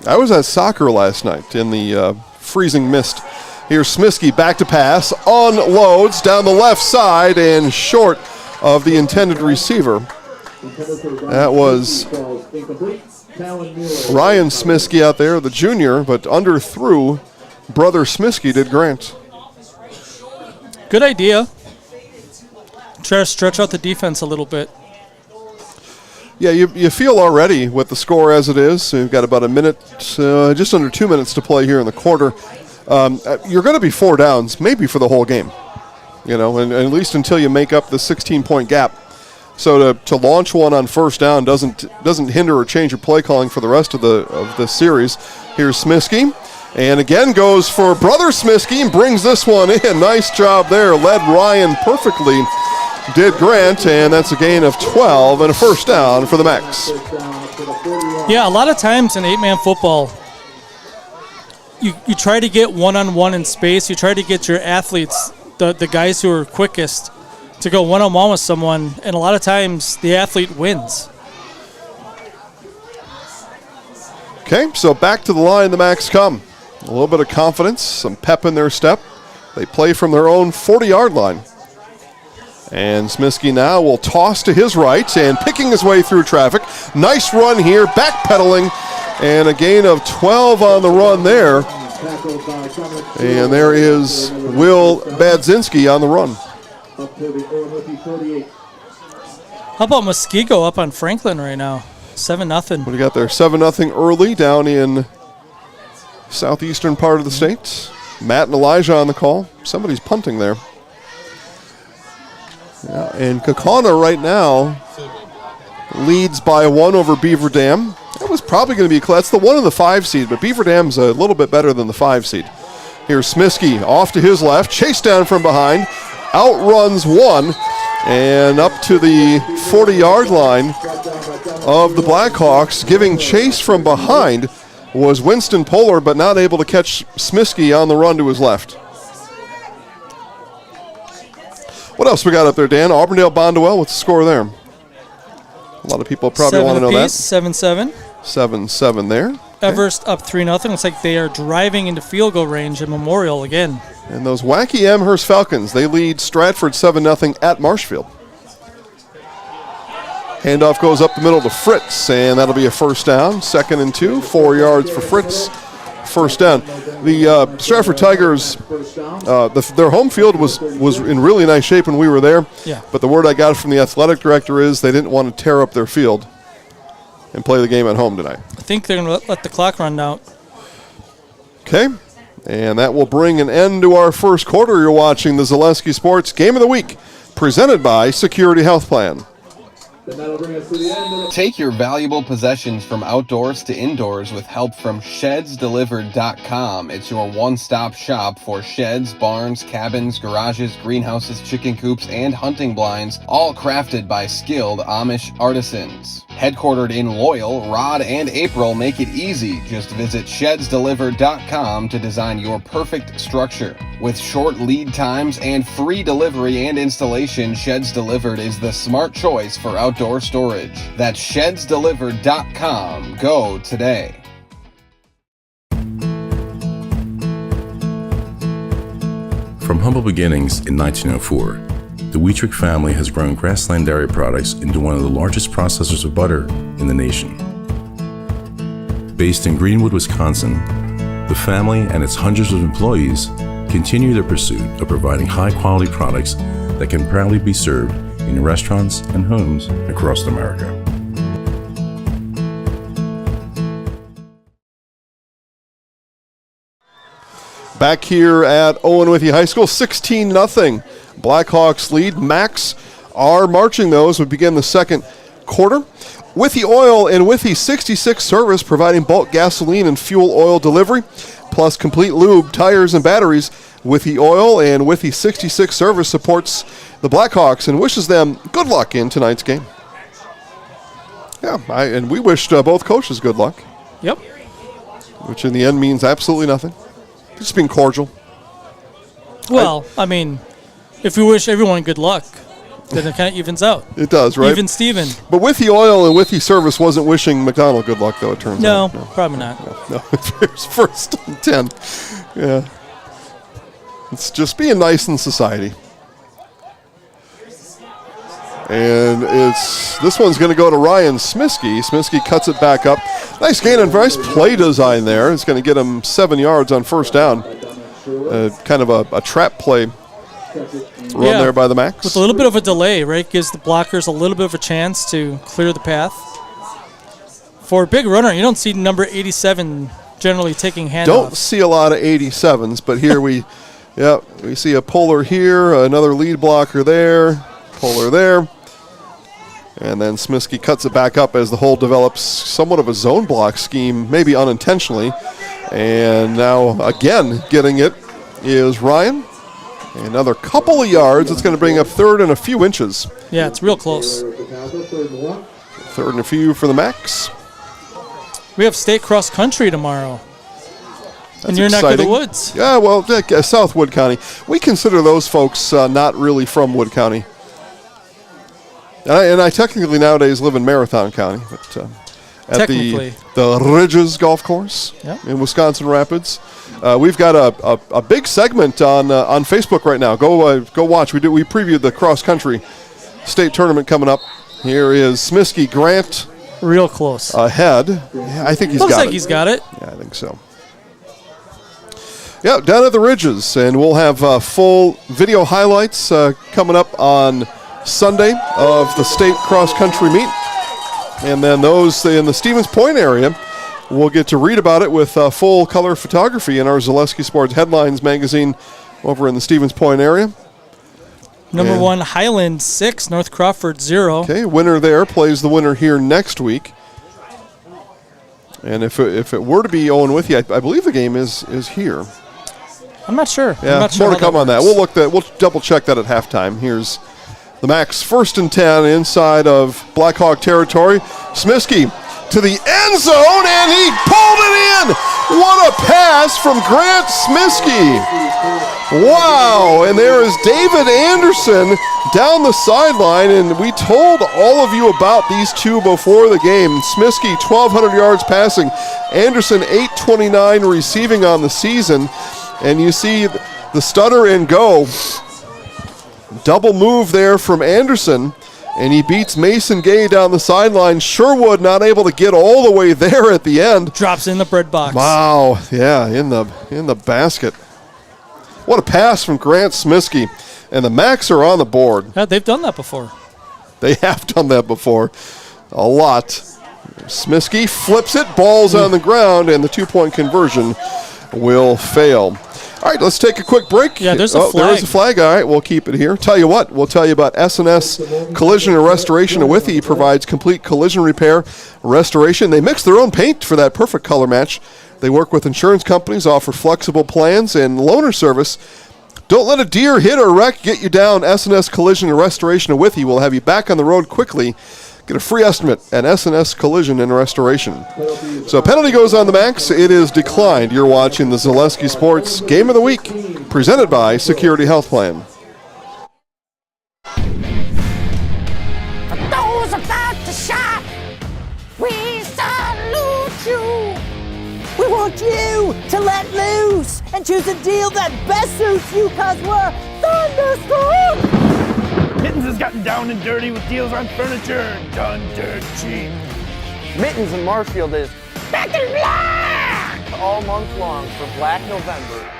S1: I was at soccer last night in the freezing mist. Here's Smiskey back to pass, unloads down the left side and short of the intended receiver. That was Ryan Smiskey out there, the junior, but underthrew brother Smiskey did Grant.
S12: Good idea. Try to stretch out the defense a little bit.
S1: Yeah, you feel already with the score as it is. So you've got about a minute, just under 2 minutes to play here in the quarter. You're going to be 4 downs, maybe for the whole game, and at least until you make up the 16-point gap. So to launch one on first down doesn't hinder or change your play calling for the rest of the series. Here's Smiskey, and again goes for brother Smiskey and brings this one in. Nice job there, led Ryan perfectly. Did Grant, and that's a gain of 12 and a first down for the Mex.
S12: Yeah, a lot of times in 8-man football, you try to get one-on-one in space. You try to get your athletes, the guys who are quickest, to go one-on-one with someone, and a lot of times the athlete wins.
S1: Okay, so back to the line the Max come. A little bit of confidence, some pep in their step. They play from their own 40-yard line. And Smiskey now will toss to his right and picking his way through traffic. Nice run here, backpedaling, and a gain of 12 on the run there. And there is Will Badzinski on the run.
S12: How about Muskego up on Franklin right now? 7-0.
S1: What do you got there? 7-0 early down in southeastern part of the state. Matt and Elijah on the call. Somebody's punting there. Yeah, and Kaukauna right now leads by 1 over Beaver Dam. That was probably going to be that's the 1 and the 5 seed, but Beaver Dam's a little bit better than the 5 seed. Here's Smiskey off to his left, chased down from behind, outruns one, and up to the 40-yard line of the Blackhawks. Giving chase from behind was Winston Polar, but not able to catch Smiskey on the run to his left. What else we got up there, Dan? Auburndale Bonduel, what's the score there? A lot of people probably want to know that.
S12: 7-7.
S1: 7-7 there.
S12: Everest up 3-0. Looks like they are driving into field goal range at Memorial again.
S1: And those wacky Amherst Falcons, they lead Stratford 7-0 at Marshfield. Handoff goes up the middle to Fritz, and that'll be a first down. 2nd and 2, 4 yards for Fritz. First down. The Stratford Tigers, their home field was in really nice shape when we were there.
S12: Yeah.
S1: But the word I got from the athletic director is they didn't want to tear up their field and play the game at home tonight.
S12: I think they're going to let the clock run out.
S1: Okay. And that will bring an end to our first quarter. You're watching the Zaleski Sports Game of the Week, presented by Security Health Plan.
S16: Take your valuable possessions from outdoors to indoors with help from ShedsDelivered.com. It's your one-stop shop for sheds, barns, cabins, garages, greenhouses, chicken coops, and hunting blinds, all crafted by skilled Amish artisans. Headquartered in Loyal, Rod and April make it easy. Just visit ShedsDelivered.com to design your perfect structure. With short lead times and free delivery and installation, Sheds Delivered is the smart choice for outdoor storage. That's ShedsDelivered.com. Go today.
S17: From humble beginnings in 1904, the Wheatrick family has grown Grassland Dairy Products into one of the largest processors of butter in the nation. Based in Greenwood, Wisconsin, the family and its hundreds of employees continue their pursuit of providing high-quality products that can proudly be served in restaurants and homes across America.
S1: Back here at Owen-Withee High School, 16-0. Blackhawks lead. Max are marching those. We begin the second quarter. Withee Oil and Withee 66 Service, providing bulk gasoline and fuel oil delivery, plus complete lube, tires, and batteries. Withee Oil and Withee 66 Service supports the Blackhawks and wishes them good luck in tonight's game. Yeah, and we wished both coaches good luck.
S12: Yep.
S1: Which in the end means absolutely nothing. Just being cordial.
S12: Well, I mean, if we wish everyone good luck, then it kind of evens out.
S1: It does, right?
S12: Even Steven.
S1: But Withee Oil and Withee Service wasn't wishing McDonald good luck, though, it turns out.
S12: No, probably not.
S1: No, it's first and 10. Yeah. It's just being nice in society. And this one's going to go to Ryan Smiskey. Smiskey cuts it back up. Nice gain and nice play design there. It's going to get him 7 yards on first down. Kind of a trap play run there by the Max.
S12: With a little bit of a delay, right? Gives the blockers a little bit of a chance to clear the path. For a big runner, you don't see number 87 generally taking handoffs.
S1: Don't see a lot of 87s, but here we see a puller here, another lead blocker there, puller there. And then Smiskey cuts it back up as the hole develops somewhat of a zone block scheme, maybe unintentionally. And now again getting it is Ryan. Another couple of yards. It's going to bring up third and a few inches.
S12: Yeah, it's real close.
S1: Third and a few for the Max.
S12: We have state cross country tomorrow. In your neck of the woods.
S1: Yeah, well, South Wood County. We consider those folks not really from Wood County. And I technically nowadays live in Marathon County, but at the Ridges Golf Course in Wisconsin Rapids. We've got a big segment on Facebook right now. Go watch. We previewed the cross country state tournament coming up. Here is Smiskey Grant.
S12: Real close.
S1: Ahead. Yeah, I think he's got it.
S12: Looks like he's got it.
S1: Yeah, I think so. Yeah, down at the Ridges, and we'll have full video highlights coming up on Sunday of the state cross-country meet. And then those in the Stevens Point area, we'll get to read about it with full-color photography in our Zaleski Sports Headlines magazine over in the Stevens Point area.
S12: Number 1, Highland 6, North Crawford 0.
S1: Okay, winner there plays the winner here next week. And if it were to be Owen-Withee, I believe the game is here.
S12: I'm not sure.
S1: Yeah,
S12: I'm not sure
S1: more to come on that. We'll double check that at halftime. Here's the Max, 1st and 10 inside of Blackhawk territory. Smiskey to the end zone, and he pulled it in. What a pass from Grant Smiskey. Wow, and there is David Anderson down the sideline, and we told all of you about these two before the game. Smiskey, 1,200 yards passing. Anderson, 829 receiving on the season. And you see the stutter and go. Double move there from Anderson, and he beats Mason Gay down the sideline. Sherwood not able to get all the way there at the end.
S12: Drops in the bread box.
S1: Wow, yeah, in the basket. What a pass from Grant Smiskey. And the Macs are on the board.
S12: Yeah, they've done that before.
S1: They have done that before. A lot. Smiskey flips it, ball's on the ground, and the 2-point conversion will fail. All right, let's take a quick break.
S12: Yeah, there's a flag.
S1: There is a flag. All right, we'll keep it here. Tell you what, we'll tell you about S&S Collision and Restoration. Withee provides complete collision repair, restoration. They mix their own paint for that perfect color match. They work with insurance companies, offer flexible plans, and loaner service. Don't let a deer hit or wreck get you down. S&S Collision and Restoration of Withee will have you back on the road quickly. Get a free estimate at S&S Collision and Restoration. So penalty goes on the Max. It is declined. You're watching the Zaleski Sports Game of the Week, presented by Security Health Plan.
S8: Those about to shop, we salute you.
S18: We want you to let loose and choose a deal that best suits you, cause we're thunderstorm.
S19: Mittens has gotten down and dirty with deals on furniture done dirt cheap.
S20: Mittens in Marshfield is
S8: back in black
S20: all month long for Black November.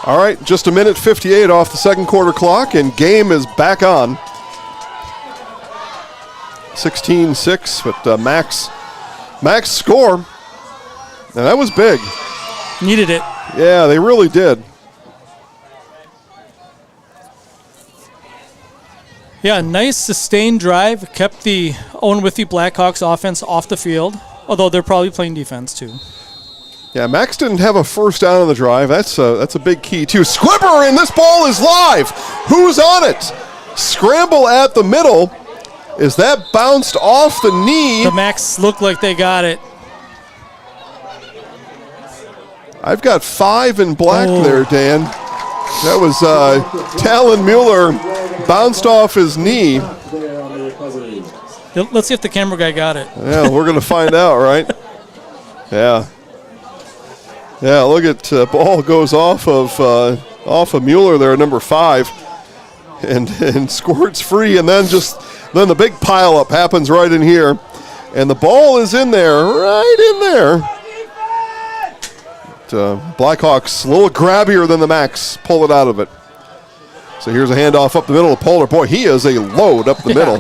S1: All right, just a minute 58 off the second quarter clock, and game is back on. 16-6, but Max score, and that was big.
S12: Needed it.
S1: Yeah, they really did.
S12: Yeah, nice sustained drive. Kept the Owen-Withee Blackhawks offense off the field, although they're probably playing defense too.
S1: Yeah, Max didn't have a first down on the drive. That's a big key too. Squibber, and this ball is live. Who's on it? Scramble at the middle. Is that bounced off the knee?
S12: The Max looked like they got it.
S1: I've got 5 in black there, Dan. That was Talon Mueller bounced off his knee.
S12: Let's see if the camera guy got it.
S1: Yeah, we're going to find out, right? Yeah. Yeah, look at ball goes off of Mueller there, number 5, and squirts free, and then the big pile up happens right in here, and the ball is in there, right in there. Blackhawks a little grabbier than the Max, pull it out of it. So here's a handoff up the middle of Polar. Boy, he is a load up the middle.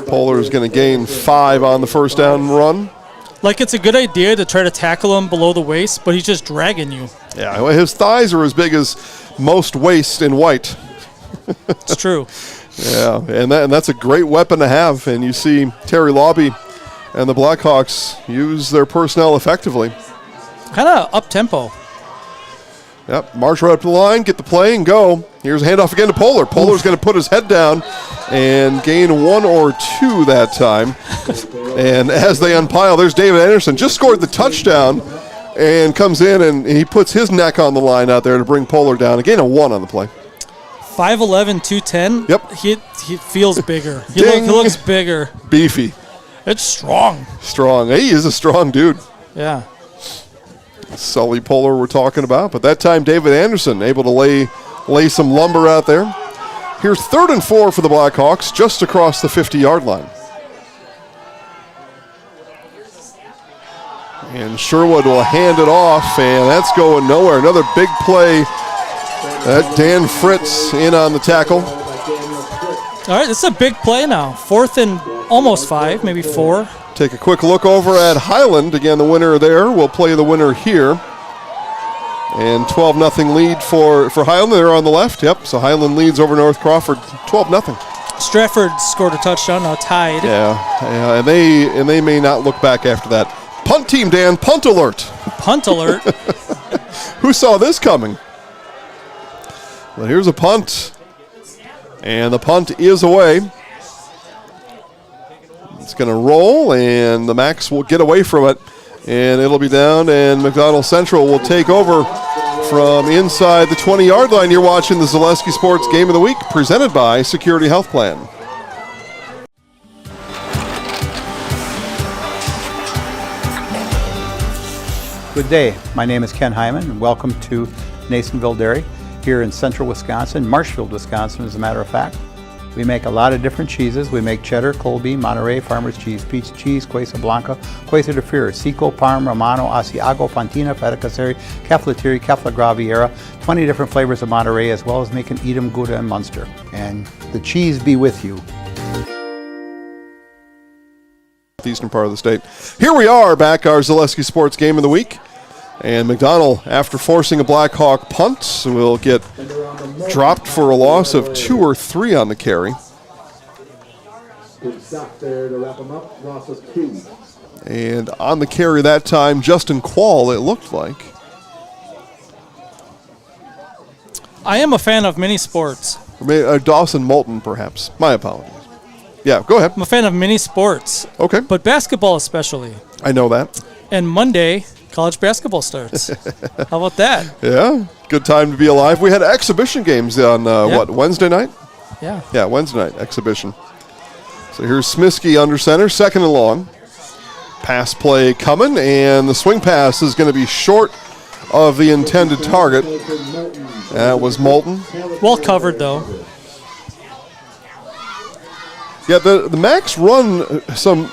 S1: Polar is going to gain 5 on the first down run.
S12: Like it's a good idea to try to tackle him below the waist, but he's just dragging you.
S1: Yeah, well, his thighs are as big as most waist in white.
S12: It's true.
S1: Yeah, and that's a great weapon to have. And you see Terry Lobby and the Blackhawks use their personnel effectively.
S12: Kind of up-tempo.
S1: Yep, march right up the line, get the play, and go. Here's a handoff again to Polar. Polar's going to put his head down and gain 1 or 2 that time. And as they unpile, there's David Anderson. Just scored the touchdown and comes in, and he puts his neck on the line out there to bring Polar down. A gain of 1 on the play.
S12: 5'11", 210.
S1: Yep.
S12: He feels bigger. He looks bigger.
S1: Beefy.
S12: It's strong.
S1: Strong. He is a strong dude.
S12: Yeah.
S1: Sully Polar we're talking about, but that time David Anderson able to lay some lumber out there. Here's 3rd and 4 for the Blackhawks, just across the 50-yard line. And Sherwood will hand it off, and that's going nowhere. Another big play. Dan Fritz in on the tackle.
S12: All right, this is a big play now. 4th and almost 5, maybe 4.
S1: Take a quick look over at Highland. Again, the winner there. We'll play the winner here. And 12-0 lead for Highland. They're on the left. Yep, so Highland leads over North Crawford 12-0.
S12: Stratford scored a touchdown, now tied.
S1: Yeah, and they may not look back after that. Punt team, Dan, punt alert.
S12: Punt alert.
S1: Who saw this coming? Well, here's a punt. And the punt is away. It's going to roll, and the Max will get away from it, and it'll be down, and McDonald Central will take over from inside the 20-yard line. You're watching the Zaleski Sports Game of the Week, presented by Security Health Plan.
S21: Good day. My name is Ken Hyman, and welcome to Nasonville Dairy here in central Wisconsin, Marshfield, Wisconsin, as a matter of fact. We make a lot of different cheeses. We make cheddar, Colby, Monterey, Farmer's Cheese, Peach Cheese, Quesa Blanca, Quesa de Fear, Seco, Parm, Romano, Asiago, Fontina, Feta Caseri, Caflatiri, Cafla Graviera, 20 different flavors of Monterey, as well as making Edam, Gouda, and Munster. And the cheese be with you.
S1: Eastern part of the state. Here we are back, our Zaleski Sports Game of the Week. And McDonald, after forcing a Blackhawk punt, will get dropped for a loss of 2 or 3 on the carry.
S10: Good stop there to wrap him up. Loss of 2.
S1: And on the carry that time, Justin Quall, it looked like.
S12: I am a fan of mini sports.
S1: Or maybe, Dawson Moulton, perhaps. My apologies. Yeah, go ahead.
S12: I'm a fan of mini sports.
S1: Okay.
S12: But basketball especially.
S1: I know that.
S12: And Monday, college basketball starts. How about that?
S1: Yeah, good time to be alive. We had exhibition games on, Wednesday night?
S12: Yeah.
S1: Yeah, Wednesday night, exhibition. So here's Smiskey under center, 2nd and long. Pass play coming, and the swing pass is going to be short of the intended target. That was Moulton.
S12: Well covered, though.
S1: Yeah, the Max run some,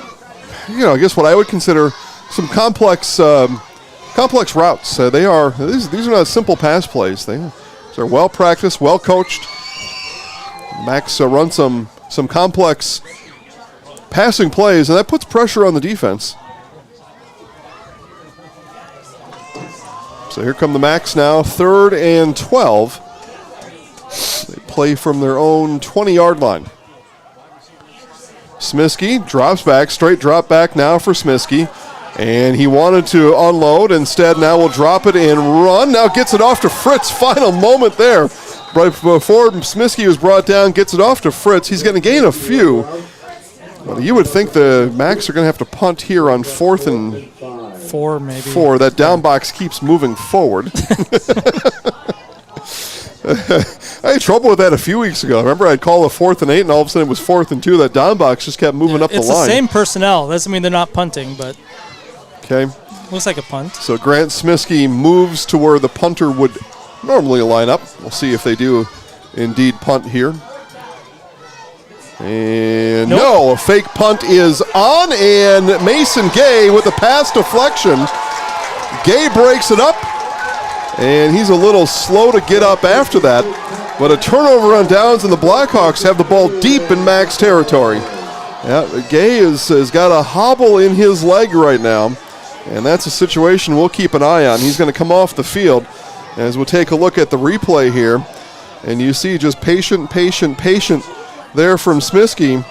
S1: I guess what I would consider some complex routes. These are not simple pass plays. They're well practiced, well coached. Max run some complex passing plays, and that puts pressure on the defense. So here come the Macs now, 3rd and 12. They play from their own 20-yard line. Smiskey drops back, straight drop back now for Smiskey. And he wanted to unload. Instead, now will drop it and run. Now gets it off to Fritz. Final moment there. Right before Smiskey was brought down, gets it off to Fritz. He's going to gain a few. Well, you would think the Macs are going to have to punt here on 4th and
S12: 4, maybe.
S1: 4. That down box keeps moving forward. I had trouble with that a few weeks ago. Remember, I'd call a 4th and 8, and all of a sudden it was 4th and 2. That down box just kept moving up the line.
S12: It's the same personnel. Doesn't mean they're not punting, but
S1: okay,
S12: looks like a punt.
S1: So Grant Smiskey moves to where the punter would normally line up. We'll see if they do indeed punt here. And no, a fake punt is on, and Mason Gay with a pass deflection. Gay breaks it up. And he's a little slow to get up after that. But a turnover on downs, and the Blackhawks have the ball deep in Max territory. Yeah, Gay has got a hobble in his leg right now. And that's a situation we'll keep an eye on. He's going to come off the field. As we'll take a look at the replay here. And you see just patient there from Smiskey.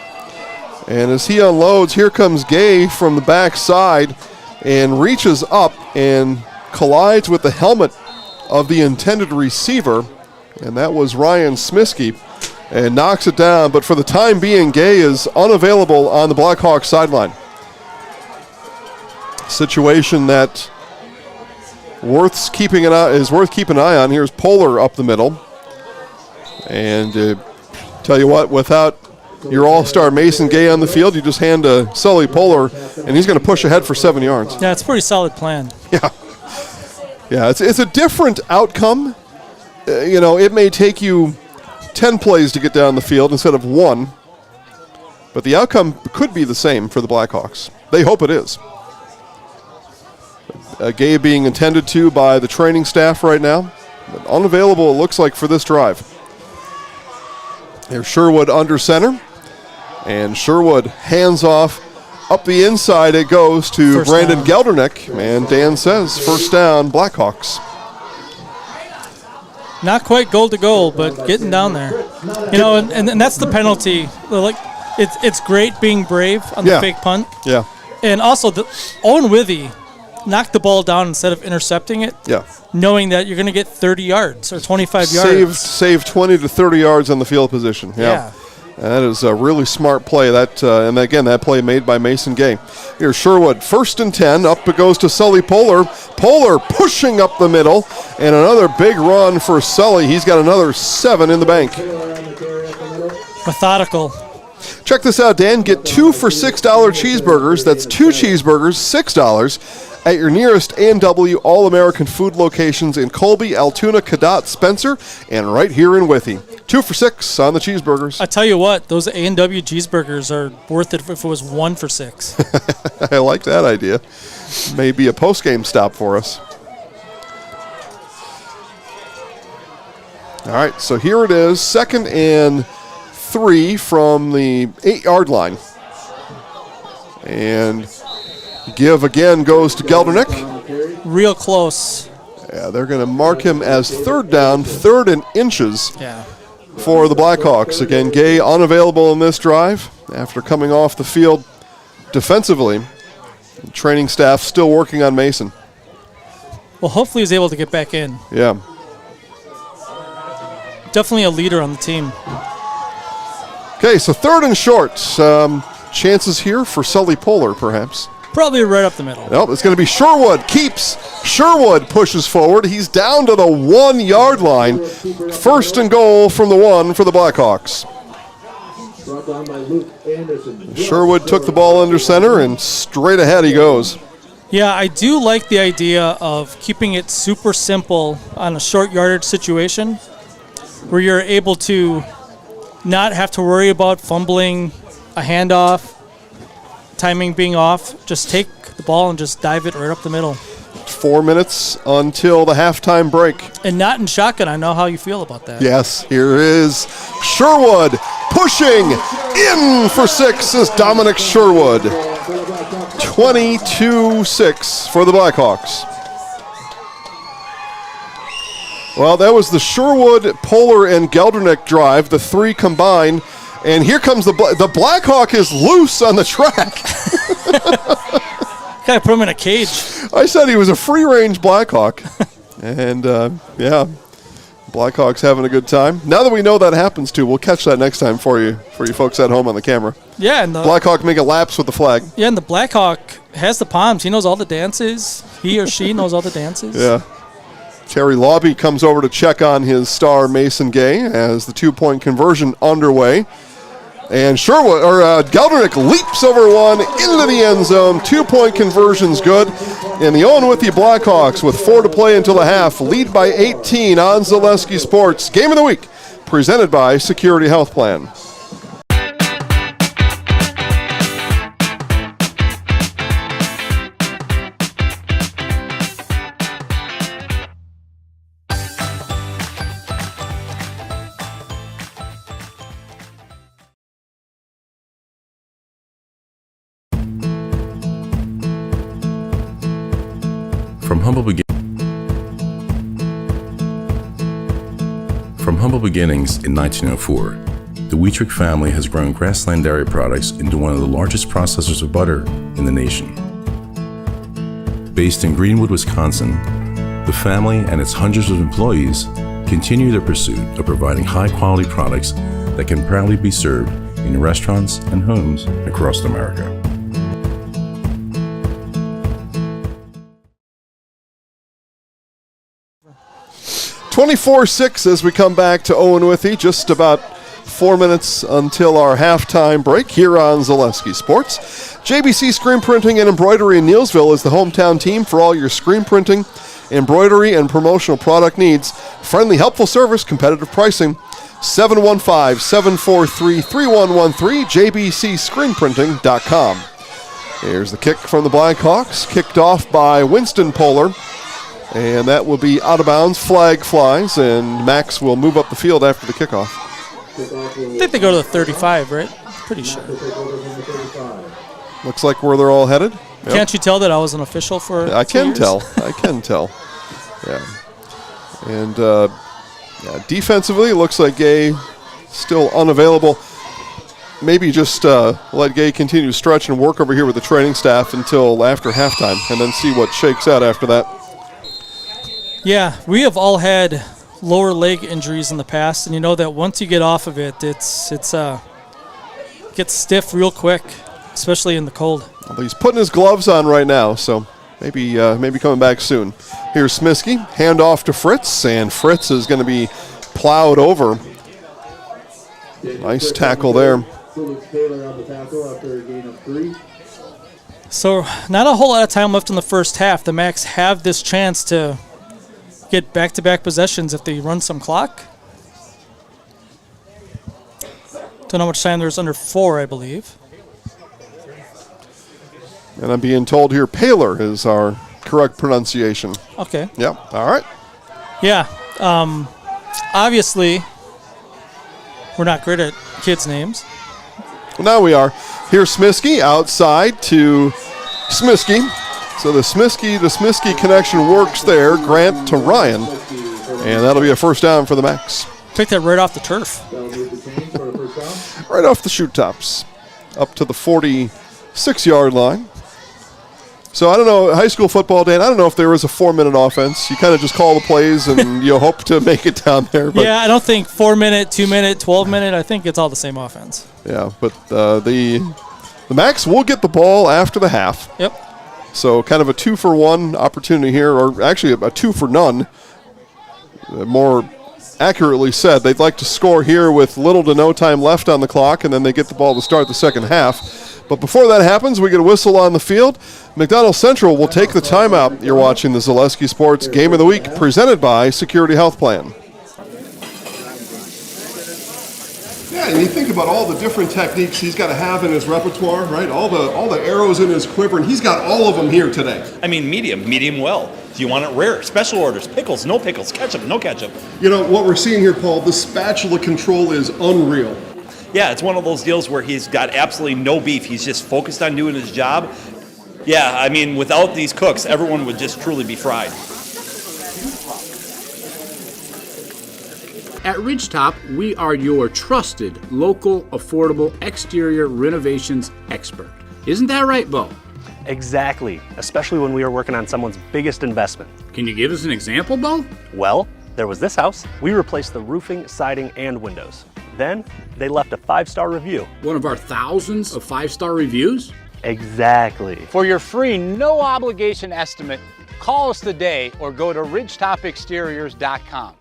S1: And as he unloads, here comes Gay from the backside and reaches up and collides with the helmet of the intended receiver, and that was Ryan Smiskey, and knocks it down. But for the time being, Gay is unavailable on the Blackhawks sideline. Situation that worth keeping an eye on. Here's Poehler up the middle, and tell you what, without your all-star Mason Gay on the field, you just hand to Sully Poehler, and he's going to push ahead for 7 yards.
S12: Yeah, it's a pretty solid plan.
S1: Yeah, it's a different outcome. It may take you 10 plays to get down the field instead of 1, but the outcome could be the same for the Blackhawks. They hope it is. Gay being attended to by the training staff right now, but unavailable, it looks like, for this drive. There's Sherwood under center, and Sherwood hands off. Up the inside it goes to
S12: First
S1: Brandon
S12: down.
S1: Geldernick, and Dan says first down, Blackhawks.
S12: Not quite goal to goal, but getting down there. And that's the penalty. Like, it's great being brave on the fake punt.
S1: Yeah.
S12: And also, Owen-Withee knocked the ball down instead of intercepting it.
S1: Yeah.
S12: Knowing that you're going to get 30 yards or 25 yards.
S1: Save 20 to 30 yards on the field position. Yeah. That is a really smart play. And again, that play made by Mason Gay. Here's Sherwood, 1st and 10. Up it goes to Sully Poehler. Poehler pushing up the middle, and another big run for Sully. He's got another 7 in the bank.
S12: Methodical.
S1: Check this out, Dan. Get 2 for $6 cheeseburgers. That's 2 cheeseburgers, $6 at your nearest A&W All-American Food locations in Colby, Altoona, Cadott, Spencer, and right here in Withee. 2 for $6 on the cheeseburgers.
S12: I tell you what, those A&W cheeseburgers are worth it if it was 1 for $6.
S1: I like that idea. Maybe a post-game stop for us. All right, so here it is, 2nd and 3 from the 8-yard line. And give again goes to Geldernick.
S12: Real close.
S1: Yeah, they're going to mark him as 3rd down, 3rd and inches for the Blackhawks. Again, Gay unavailable in this drive after coming off the field defensively. The training staff still working on Mason.
S12: Well, hopefully he's able to get back in.
S1: Yeah.
S12: Definitely a leader on the team.
S1: Okay, so 3rd and short. Chances here for Sully Poehler, perhaps.
S12: Probably right up the middle.
S1: Nope, it's going to be Sherwood. Sherwood pushes forward. He's down to the 1-yard line. 1st and goal from the 1 for the Blackhawks. Sherwood took the ball under center, and straight ahead he goes.
S12: Yeah, I do like the idea of keeping it super simple on a short yardage situation where you're able to not have to worry about fumbling a handoff, timing being off. Just take the ball and just dive it right up the middle.
S1: 4 minutes until the halftime break.
S12: And not in shotgun. I know how you feel about that.
S1: Yes, here is Sherwood pushing in for 6 is Dominic Sherwood. 22-6 for the Blackhawks. Well, that was the Sherwood, Polar, and Geldernick drive, the three combined. And here comes the Blackhawk is loose on the track.
S12: Gotta put him in a cage.
S1: I said he was a free-range Blackhawk. And, yeah, Blackhawk's having a good time. Now that we know that happens, too, we'll catch that next time for you folks at home on the camera.
S12: Yeah, and the
S1: Blackhawk making laps with the flag.
S12: Yeah, and the Blackhawk has the palms. He knows all the dances. He or she knows all the dances.
S1: Yeah. Terry Lobby comes over to check on his star Mason Gay as the 2-point conversion underway. And Sherwood or Geldernick leaps over one into the end zone. 2-point conversion's good. And the Owen-Withee Blackhawks with 4 to play until the half lead by 18 on Zaleski Sports. Game of the week presented by Security Health Plan.
S17: From humble beginnings in 1904, the Wheatrick family has grown Grassland Dairy Products into one of the largest processors of butter in the nation. Based in Greenwood, Wisconsin, the family and its hundreds of employees continue their pursuit of providing high-quality products that can proudly be served in restaurants and homes across America.
S1: 24-6 as we come back to Owen-Withee. Just about 4 minutes until our halftime break here on Zaleski Sports. JBC Screen Printing and Embroidery in Neillsville is the hometown team for all your screen printing, embroidery, and promotional product needs. Friendly, helpful service, competitive pricing. 715-743-3113, jbcscreenprinting.com. Here's the kick from the Blackhawks, kicked off by Winston Polar. And that will be out of bounds. Flag flies, and Max will move up the field after the kickoff.
S12: I think they go to the 35, right? Pretty sure.
S1: Looks like where they're all headed. Yep.
S12: Can't you tell that I was an official for
S1: I
S12: 2
S1: can
S12: years?
S1: tell. I can tell. Yeah. And defensively, it looks like Gay still unavailable. Maybe just let Gay continue to stretch and work over here with the training staff until after halftime, and then see what shakes out after that.
S12: Yeah, we have all had lower leg injuries in the past, and you know that once you get off of it, it gets stiff real quick, especially in the cold.
S1: Well, he's putting his gloves on right now, so maybe coming back soon. Here's Smiskey, hand off to Fritz, and Fritz is going to be plowed over. Nice tackle there.
S12: So not a whole lot of time left in the first half. The Macs have this chance to get back-to-back possessions if they run some clock. Don't know how much time there's, under 4, I believe.
S1: And I'm being told here Paler is our correct pronunciation.
S12: Okay.
S1: Yep. All right.
S12: Yeah. Obviously, we're not great at kids' names.
S1: Well, now we are. Here's Smiskey outside to Smiskey. So the Smiskey connection works there. Grant to Ryan. And that'll be a first down for the Macs.
S12: Pick that right off the turf.
S1: Right off the shoot tops. Up to the 46-yard line. So I don't know, high school football, Dan, I don't know if there was a 4-minute offense. You kind of just call the plays and you hope to make it down there. But
S12: yeah, I don't think 4-minute, 2-minute, 12-minute. I think it's all the same offense.
S1: Yeah, but the Macs will get the ball after the half.
S12: Yep.
S1: So kind of a 2-for-1 opportunity here, or actually a 2-for-none. More accurately said, they'd like to score here with little to no time left on the clock, and then they get the ball to start the second half. But before that happens, we get a whistle on the field. McDonald Central will take the timeout. You're watching the Zaleski Sports Game of the Week, presented by Security Health Plan. Yeah, and you think about all the different techniques he's got to have in his repertoire, right? All the arrows in his quiver, and he's got all of them here today.
S2: I mean, medium well. Do you want it rare? Special orders, pickles, no pickles, ketchup, no ketchup.
S1: You know, what we're seeing here, Paul, the spatula control is unreal.
S2: Yeah, it's one of those deals where he's got absolutely no beef. He's just focused on doing his job. Yeah, I mean, without these cooks, everyone would just truly be fried.
S3: At Ridgetop, we are your trusted, local, affordable exterior renovations expert. Isn't that right, Bo?
S22: Exactly, especially when we are working on someone's biggest investment.
S3: Can you give us an example, Bo?
S22: Well, there was this house. We replaced the roofing, siding, and windows. Then they left a 5-star review.
S3: One of our thousands of 5-star reviews?
S22: Exactly.
S23: For your free, no obligation estimate, call us today or go to ridgetopexteriors.com.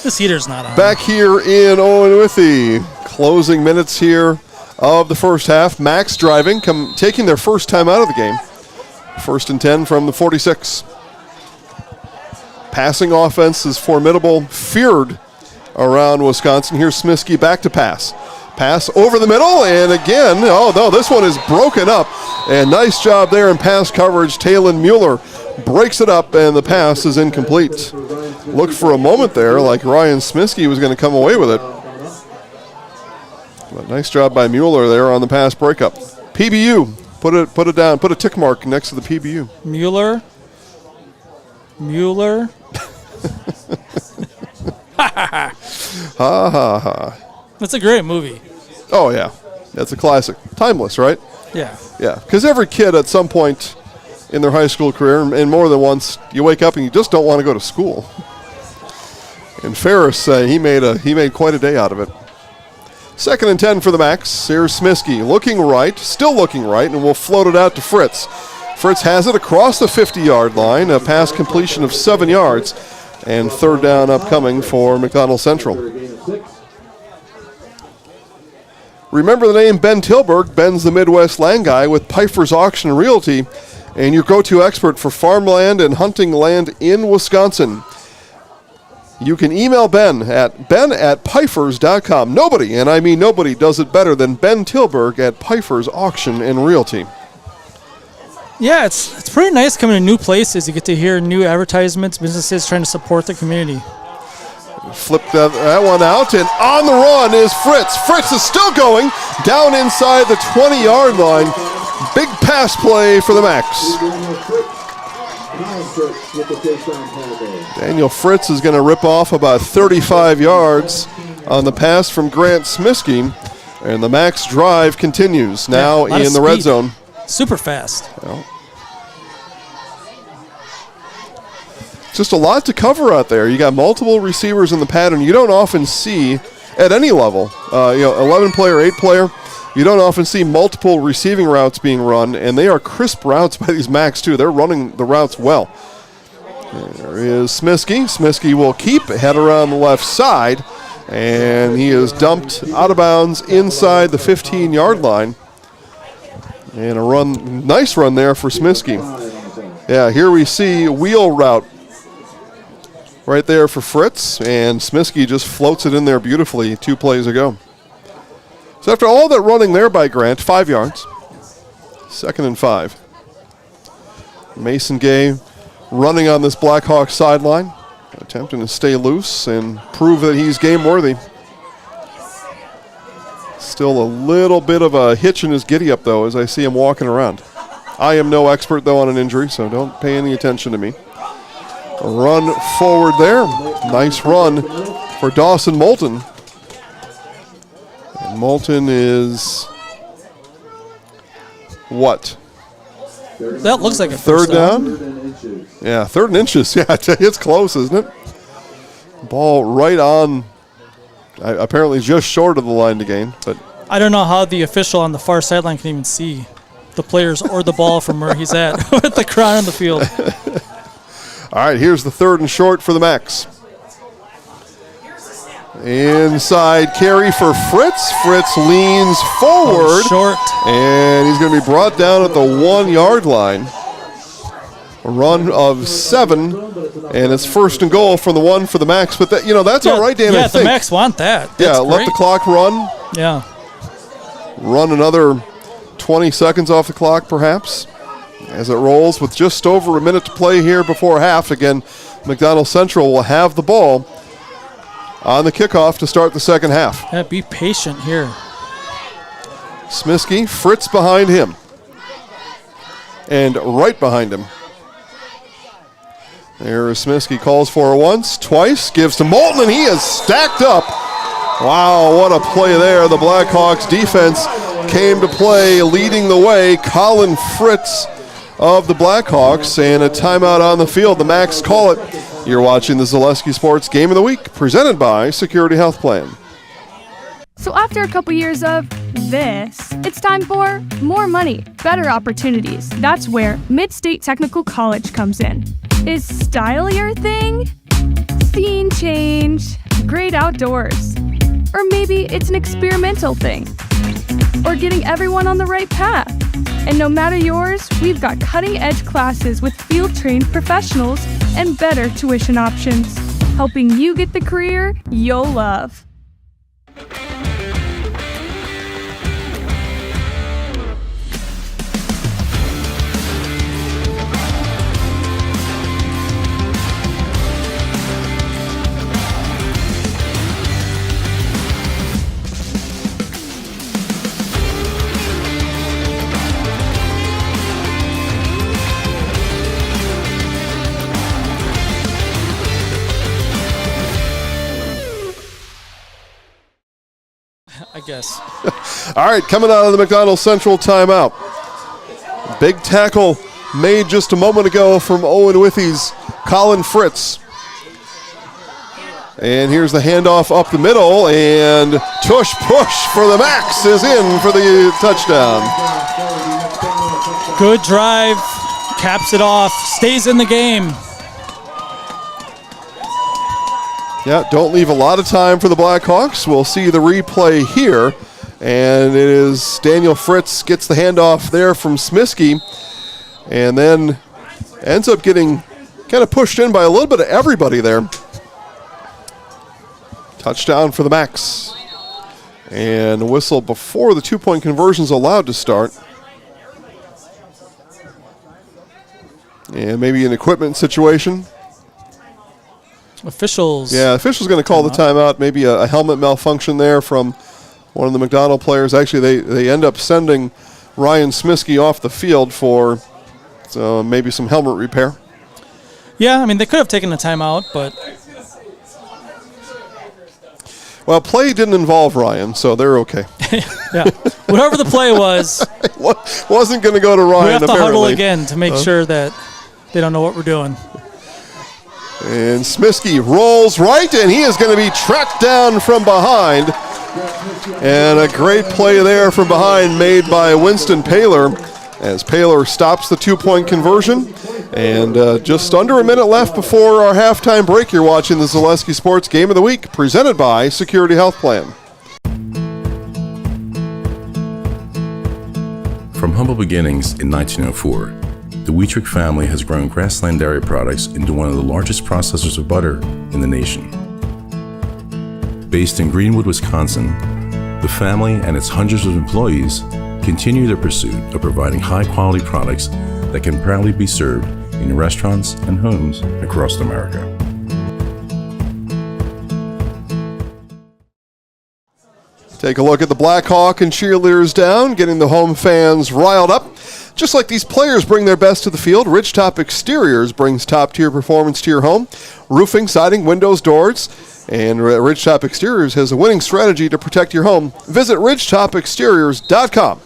S12: This heater's not on.
S1: Back here in Owen-Withee, closing minutes here of the first half. Max driving, taking their first time out of the game. 1st and 10 from the 46. Passing offense is formidable, feared around Wisconsin. Here's Smiskey back to pass. Pass over the middle, and again, oh no, this one is broken up. And nice job there in pass coverage. Talon Mueller breaks it up, and the pass is incomplete. Looked for a moment there like Ryan Smiskey was going to come away with it. But nice job by Mueller there on the pass breakup. PBU, put it down, put a tick mark next to the PBU.
S12: Mueller.
S1: Ha ha ha.
S12: That's a great movie.
S1: Oh yeah, that's a classic. Timeless, right?
S12: Yeah.
S1: Yeah, because every kid at some point in their high school career, and more than once, you wake up and you just don't want to go to school. And Ferris, he made quite a day out of it. 2nd and 10 for the Max. Here's Smiskey looking right, still looking right, and we'll float it out to Fritz. Fritz has it across the 50-yard line, a pass completion of 7 yards, and 3rd down upcoming for McDonald Central. Remember the name Ben Tilburg. Ben's the Midwest land guy with Pfeiffer's Auction and Realty, and your go-to expert for farmland and hunting land in Wisconsin. You can email Ben at pfeifers.com. Nobody, and I mean nobody, does it better than Ben Tilburg at Pfeiffer's Auction and Realty.
S12: Yeah, it's pretty nice coming to new places. You get to hear new advertisements, businesses trying to support the community.
S1: Flip that one out, and on the run is Fritz. Fritz is still going down inside the 20-yard line. Big pass play for the Max. Daniel Fritz is going to rip off about 35 yards on the pass from Grant Smiskey, and the Max drive continues now in the red zone.
S12: Super fast.
S1: Well, just a lot to cover out there. You got multiple receivers in the pattern you don't often see at any level. 11-player, 8-player. You don't often see multiple receiving routes being run, and they are crisp routes by these Macs, too. They're running the routes well. There is Smiskey. Smiskey will keep, head around the left side, and he is dumped out of bounds inside the 15-yard line. And a run, nice run there for Smiskey. Yeah, here we see wheel route right there for Fritz, and Smiskey just floats it in there beautifully 2 plays ago. So after all that running there by Grant, 5 yards, 2nd and 5. Mason Gay running on this Blackhawks sideline, attempting to stay loose and prove that he's game worthy. Still a little bit of a hitch in his giddy-up, though, as I see him walking around. I am no expert, though, on an injury, so don't pay any attention to me. A run forward there. Nice run for Dawson Moulton. And Moulton is what?
S12: That looks like a
S1: 3rd down. Yeah, 3rd and inches. Yeah, it's close, isn't it? Ball right on, apparently just short of the line to gain. But
S12: I don't know how the official on the far sideline can even see the players or the ball from where he's at with the crowd on the field.
S1: All right, here's the 3rd and short for the Max. Inside carry for Fritz. Fritz leans forward.
S12: Short.
S1: And he's going to be brought down at the 1-yard line. A run of 7, and it's 1st and goal from the 1 for the Max. But that's all right, Dan.
S12: Yeah,
S1: I think.
S12: the Max want that. That's
S1: let
S12: great.
S1: the clock run.
S12: Yeah.
S1: Run another 20 seconds off the clock, perhaps, as it rolls with just over a minute to play here before half. Again, McDonald Central will have the ball on the kickoff to start the second half.
S12: Yeah, be patient here.
S1: Smiskey, Fritz behind him. And right behind him. There Smiskey calls for it once, twice, gives to Moulton, and he is stacked up. Wow, what a play there. The Blackhawks defense came to play, leading the way. Colin Fritz of the Blackhawks, and a timeout on the field. The Macs call it. You're watching the Zaleski Sports Game of the Week, presented by Security Health Plan.
S4: So after a couple years of this, it's time for more money, better opportunities. That's where Mid-State Technical College comes in. Is style your thing? Scene change, great outdoors. Or maybe it's an experimental thing. Or getting everyone on the right path. And no matter yours, we've got cutting-edge classes with field-trained professionals and better tuition options, helping you get the career you'll love.
S12: I guess.
S1: All right, coming out of the McDonald Central timeout. Big tackle made just a moment ago from Owen-Withee's Colin Fritz. And here's the handoff up the middle, and tush push for the Max is in for the touchdown.
S12: Good drive, caps it off, stays in the game.
S1: Yeah, don't leave a lot of time for the Blackhawks. We'll see the replay here. And it is Daniel Fritz gets the handoff there from Smiskey, and then ends up getting kind of pushed in by a little bit of everybody there. Touchdown for the Macs. And a whistle before the two-point conversion is allowed to start. And maybe an equipment situation.
S12: Officials.
S1: Yeah, officials going to call the timeout. Maybe a helmet malfunction there from one of the McDonald players. Actually, they end up sending Ryan Smiskey off the field for maybe some helmet repair.
S12: Yeah, I mean, they could have taken a timeout, but...
S1: Well, play didn't involve Ryan, so they're okay.
S12: Yeah, whatever the play was...
S1: wasn't going to go to Ryan,
S12: we have to
S1: apparently.
S12: huddle again to make sure that they don't know what we're doing.
S1: And Smiskey rolls right, and he is going to be tracked down from behind. And a great play there from behind made by Winston Paler, as Paler stops the two-point conversion. And just under a minute left before our halftime break, you're watching the Zaleski Sports Game of the Week, presented by Security Health Plan.
S17: From humble beginnings in 1904, the Wheatrick family has grown Grassland Dairy Products into one of the largest processors of butter in the nation. Based in Greenwood, Wisconsin, the family and its hundreds of employees continue their pursuit of providing high-quality products that can proudly be served in restaurants and homes across America.
S1: Take a look at the Blackhawk and cheerleaders down, getting the home fans riled up. Just like these players bring their best to the field, Ridgetop Exteriors brings top-tier performance to your home. Roofing, siding, windows, doors. And Ridgetop Exteriors has a winning strategy to protect your home. Visit ridgetopexteriors.com.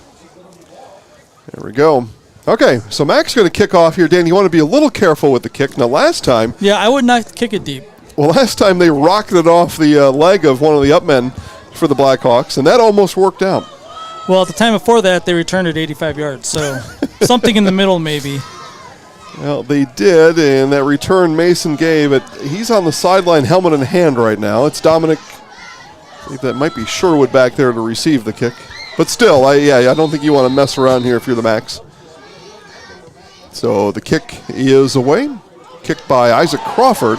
S1: There we go. Okay, so Mac's going to kick off here. Dan, you want to be a little careful with the kick. Now, last time...
S12: Yeah, I would not kick it deep.
S1: Well, last time they rocketed off the leg of one of the upmen for the Blackhawks, and that almost worked out.
S12: Well, at the time before that, they returned it 85 yards, so something in the middle maybe.
S1: Well, they did, and that return Mason gave it. He's on the sideline, helmet in hand right now. It's Dominic. I think that might be Sherwood back there to receive the kick. But still, I don't think you want to mess around here if you're the Macs. So the kick is away. Kicked by Isaac Crawford.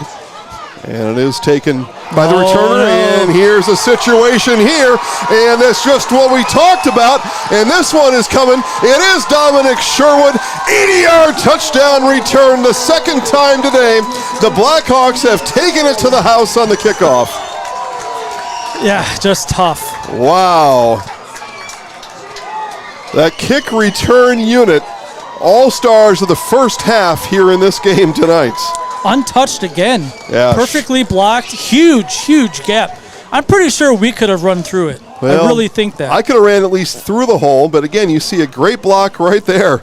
S1: And it is taken by the returner. No. And here's a situation here. And that's just what we talked about. And this one is coming. It is Dominic Sherwood. 80-yard touchdown return. The second time today. The Blackhawks have taken it to the house on the kickoff.
S12: Yeah, just tough.
S1: Wow. That kick return unit. All-stars of the first half here in this game tonight.
S12: untouched again.
S5: Yeah.
S12: Perfectly blocked. Huge gap. I'm pretty sure we could have run through it.
S5: Well,
S12: I really think that.
S5: I could have ran at least through the hole, but again, you see a great block right there.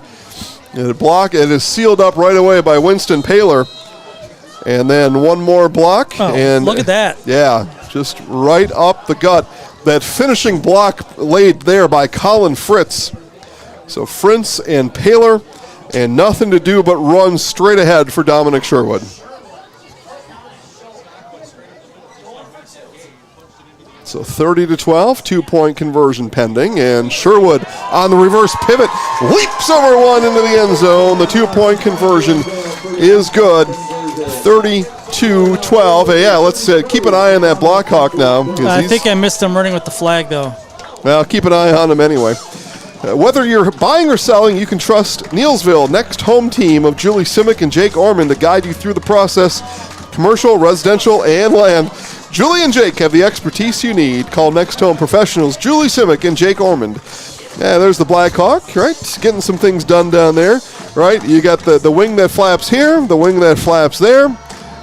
S5: And a block, it is sealed up right away by Winston Paler. And then one more block.
S12: Oh,
S5: and
S12: look at that.
S5: Yeah, just right up the gut. That finishing block laid there by Colin Fritz. So Fritz and Paler, and nothing to do but run straight ahead for Dominic Sherwood. So 30-12, 2-point conversion pending, and Sherwood on the reverse pivot leaps over one into the end zone. The 2-point conversion is good. 32-12. Yeah, let's keep an eye on that Blackhawk now.
S12: I think I missed him running with the flag, though.
S5: Well, keep an eye on him anyway. Whether you're buying or selling, you can trust Neelsville, next home team of Julie Simic and Jake Ormond, to guide you through the process, commercial, residential, and land. Julie and Jake have the expertise you need. Call Next Home professionals Julie Simic and Jake Ormond. Yeah, there's the Blackhawk, right? Getting some things done down there, right? You got the wing that flaps here, the wing that flaps there,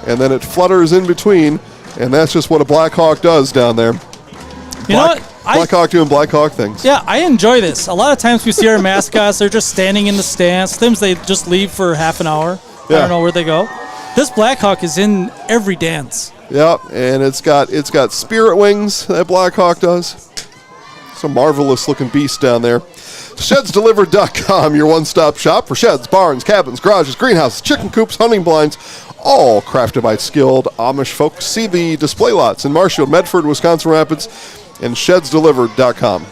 S5: and then it flutters in between, and that's just what a Blackhawk does down there.
S12: You know what?
S5: Blackhawk doing Blackhawk things.
S12: Yeah, I enjoy this. A lot of times we see our mascots, they're just standing in the stands. Sometimes they just leave for half an hour.
S5: Yeah.
S12: I don't know where they go. This Blackhawk is in every dance.
S5: Yep, and it's got spirit wings, that Blackhawk does. It's a marvelous looking beast down there. ShedsDelivered.com, your one-stop shop for sheds, barns, cabins, garages, greenhouses, chicken coops, hunting blinds, all crafted by skilled Amish folks. See the display lots in Marshfield, Medford, Wisconsin Rapids, and ShedsDelivered.com.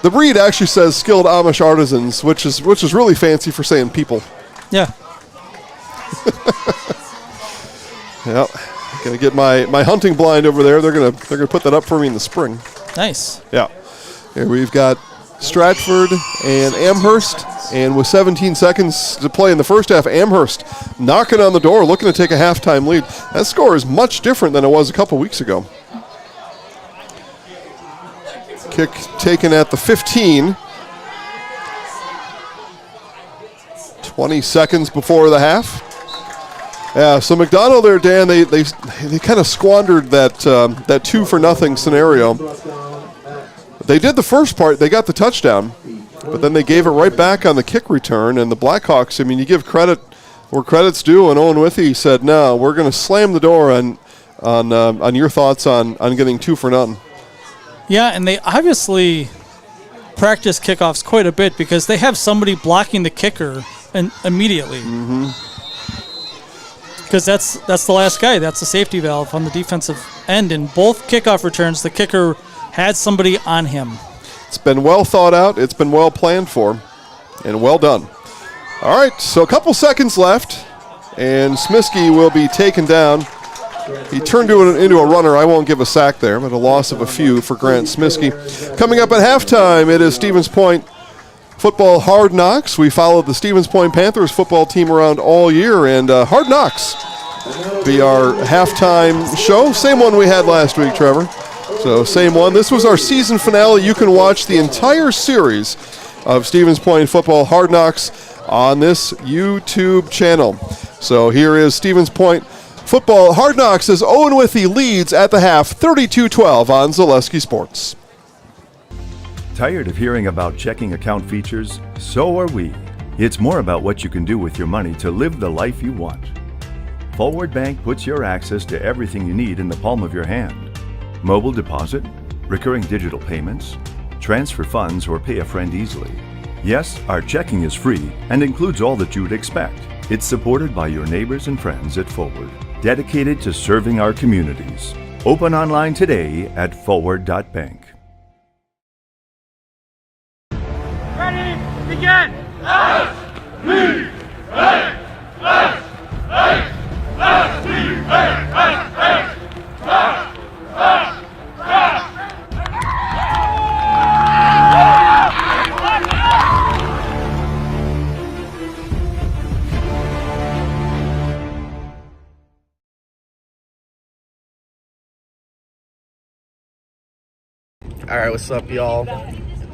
S5: The breed actually says skilled Amish artisans, which is really fancy for saying people.
S12: Yeah.
S5: Yep. Gonna get my hunting blind over there. They're gonna put that up for me in the spring.
S12: Nice.
S5: Yeah. Here we've got Stratford and Amherst, and with 17 seconds to play in the first half, Amherst knocking on the door, looking to take a halftime lead. That score is much different than it was a couple weeks ago. Kick taken at the 15. 20 seconds before the half. Yeah, so McDonald there, Dan, they kind of squandered that 2-for-0 scenario. They did the first part, they got the touchdown, but then they gave it right back on the kick return, and the Blackhawks, I mean, you give credit where credit's due, and Owen-Withee said, no, we're going to slam the door on your thoughts on getting 2-for-0.
S12: Yeah, and they obviously practice kickoffs quite a bit because they have somebody blocking the kicker immediately.
S5: Mm-hmm.
S12: Because that's the last guy. That's the safety valve on the defensive end. In both kickoff returns, the kicker had somebody on him.
S5: It's been well thought out. It's been well planned for, and well done. All right, so a couple seconds left, and Smiskey will be taken down. He turned into a runner. I won't give a sack there, but a loss of a few for Grant Smiskey. Coming up at halftime, it is Stevens Point Football Hard Knocks. We followed the Stevens Point Panthers football team around all year, and Hard Knocks be our halftime show. Same one we had last week, Trevor. So same one. This was our season finale. You can watch the entire series of Stevens Point Football Hard Knocks on this YouTube channel. So here is Stevens Point Football Hard Knocks as Owen-Withee leads at the half, 32-12 on Zaleski Sports.
S6: Tired of hearing about checking account features? So are we. It's more about what you can do with your money to live the life you want. Forward Bank puts your access to everything you need in the palm of your hand. Mobile deposit, recurring digital payments, transfer funds, or pay a friend easily. Yes, our checking is free and includes all that you would expect. It's supported by your neighbors and friends at Forward, dedicated to serving our communities. Open online today at forward.bank.
S19: Ready, begin! S-P-A-N-S, S-P-A-N-S,
S20: All right, what's up, y'all?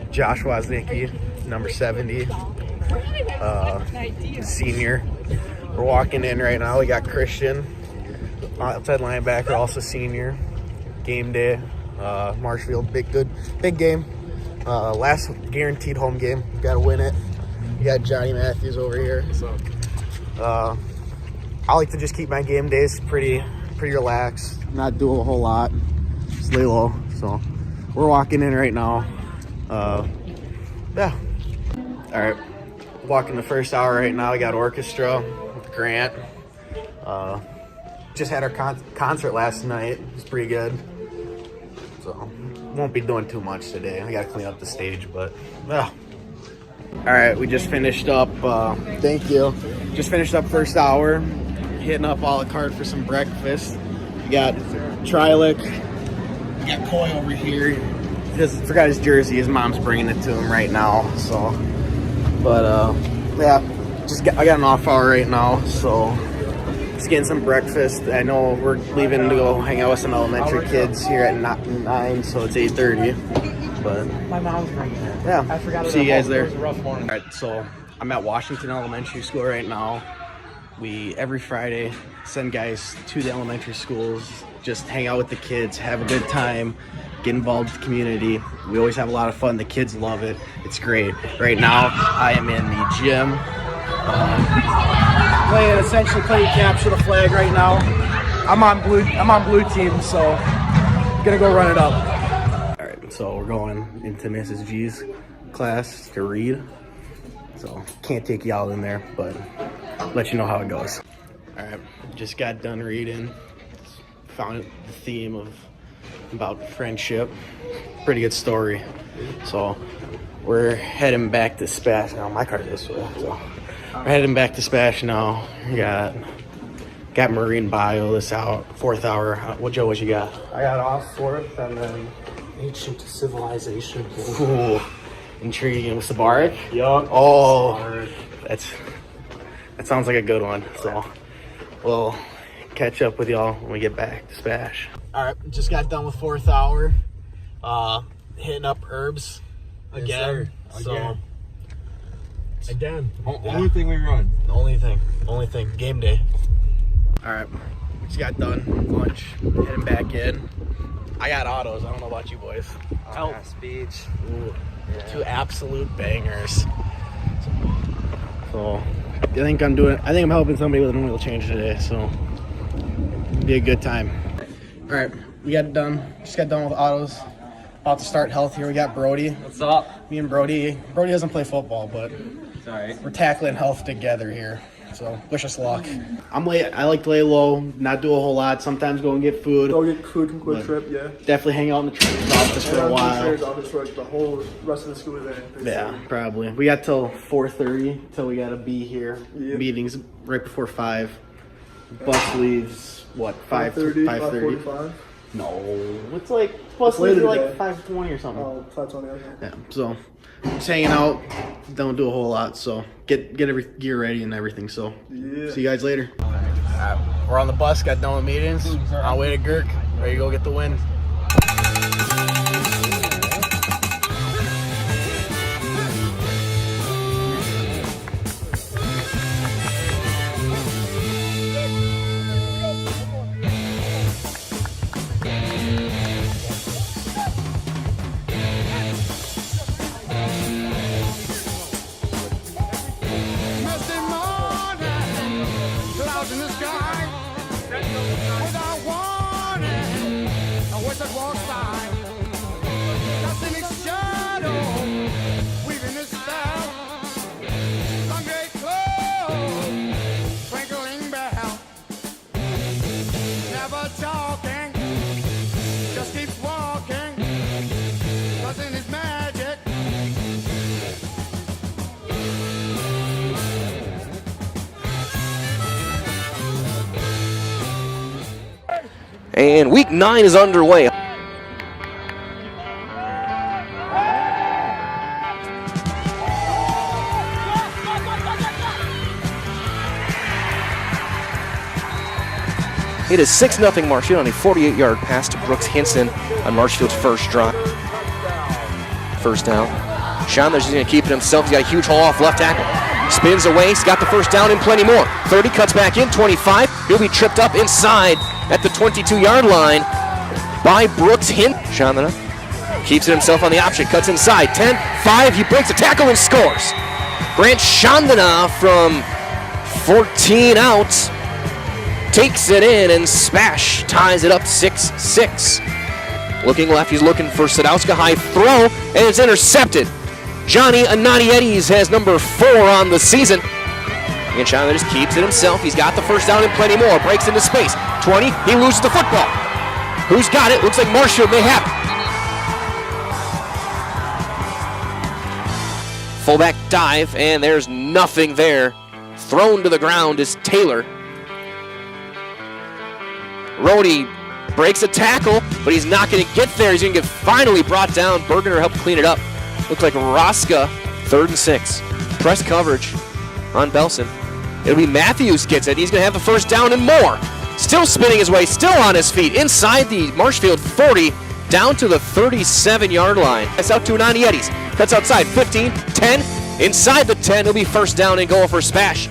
S20: Josh Woznicki, number 70.
S7: senior. We're walking in right now. We got Christian, outside linebacker, also senior. Game day, Marshfield, big game. Last guaranteed home game. Got to win it. We got Johnny Matthews over here. I like to just keep my game days pretty relaxed, not do a whole lot, just lay low. So we're walking in right now. Yeah. All right, walking the first hour right now. We got orchestra with Grant. Just had our concert last night. It was pretty good. So won't be doing too much today. I got to clean up the stage, but yeah. All right, we just finished up. Thank you. Just finished up first hour, hitting up a la carte for some breakfast. We got Trilek. We got Coy over here. He just forgot his jersey. His mom's bringing it to him right now. So, but yeah, I got an off hour right now, so just getting some breakfast. I know we're leaving to go hang out with some elementary kids here at 9, so it's 8:30. But
S9: my mom's bringing it.
S7: Yeah,
S9: I forgot.
S7: See you guys there.
S9: It was a rough morning.
S7: All right, so I'm at Washington Elementary School right now. We every Friday send guys to the elementary schools, just hang out with the kids, have a good time, get involved with the community. We always have a lot of fun. The kids love it. It's great. Right now, I am in the gym, playing capture the flag right now. I'm on blue team, so I'm gonna go run it up. All right, so we're going into Mrs. G's class to read. So can't take y'all in there, but let you know how it goes. All right, just got done reading. Found the theme about friendship. Pretty good story. So we're heading back to Spash now. My car's this way. So we're heading back to Spash now. We got marine bio this out, 4th hour. What you got?
S9: I got off 4th and then ancient civilization.
S7: Ooh, intriguing. With Sabaric?
S9: Yup.
S7: Oh, that sounds like a good one. So we'll catch up with y'all when we get back to Spash. All right, just got done with 4th hour. Hitting up herbs again.
S9: Yes,
S7: so
S9: again.
S7: only thing we run. The only thing. Game day. All right, just got done lunch. Heading back in. I got autos. I don't know about you boys.
S20: Oh, speech.
S7: Ooh, yeah. 2 absolute bangers. So I think I'm helping somebody with an oil change today. So it'll be a good time. All right, we got it done. Just got done with autos. About to start health here. We got Brody.
S20: What's up?
S7: Me and Brody. Brody doesn't play football, but
S20: It's all right.
S7: we're tackling health together here. So wish us luck. I'm late. I like to lay low, not do a whole lot. Sometimes go and get food.
S13: Go get food from Quick Trip, yeah.
S7: Definitely hang out in the trainer's office for a while.
S13: Office for like the whole rest of the school day.
S7: Yeah, probably. We got till 4:30 till we gotta be here.
S13: Yep.
S7: Meetings right before 5. Bus leaves what
S13: 5:30,
S7: 5:30.
S13: 5:45.
S7: No, it's like bus leaves at like 5:20 or something.
S13: Oh, 5:20. Okay.
S7: Yeah, so just hanging out. Don't do a whole lot. So get every gear ready and everything. So see you guys later. We're on the bus. Got done with meetings. On our way to Girk. Ready to go get the win.
S20: And week 9 is underway. It is 6-0 Marshfield on a 48-yard pass to Brooks Hinson on Marshfield's first drive. First down. Chandler's just going to keep it himself. He's got a huge haul off left tackle. Spins away. He's got the first down and plenty more. 30, cuts back in. 25. He'll be tripped up inside at the 22-yard line by Brooks Hint. Chandler keeps it himself on the option. Cuts inside. 10, 5. He breaks a tackle and scores. Grant Chandana from 14 out takes it in, and Spash ties it up 6-6. Looking left, he's looking for Sadowska. High throw, and it's intercepted. Johnny Ananiedis has number 4 on the season. And Chandler just keeps it himself. He's got the first down and plenty more. Breaks into space. 20, he loses the football. Who's got it? Looks like Marshfield may have it. Fullback dive, and there's nothing there. Thrown to the ground is Taylor. Rhodey breaks a tackle, but he's not going to get there. He's going to get finally brought down. Bergener helped clean it up. Looks like Roska, 3rd and 6. Press coverage on Belson. It'll be Matthews gets it. He's going to have the first down and more. Still spinning his way, still on his feet, inside the Marshfield 40, down to the 37-yard line. That's out to Ananiedis. Cuts outside, 15, 10, inside the 10. It'll be first down and goal for Spash.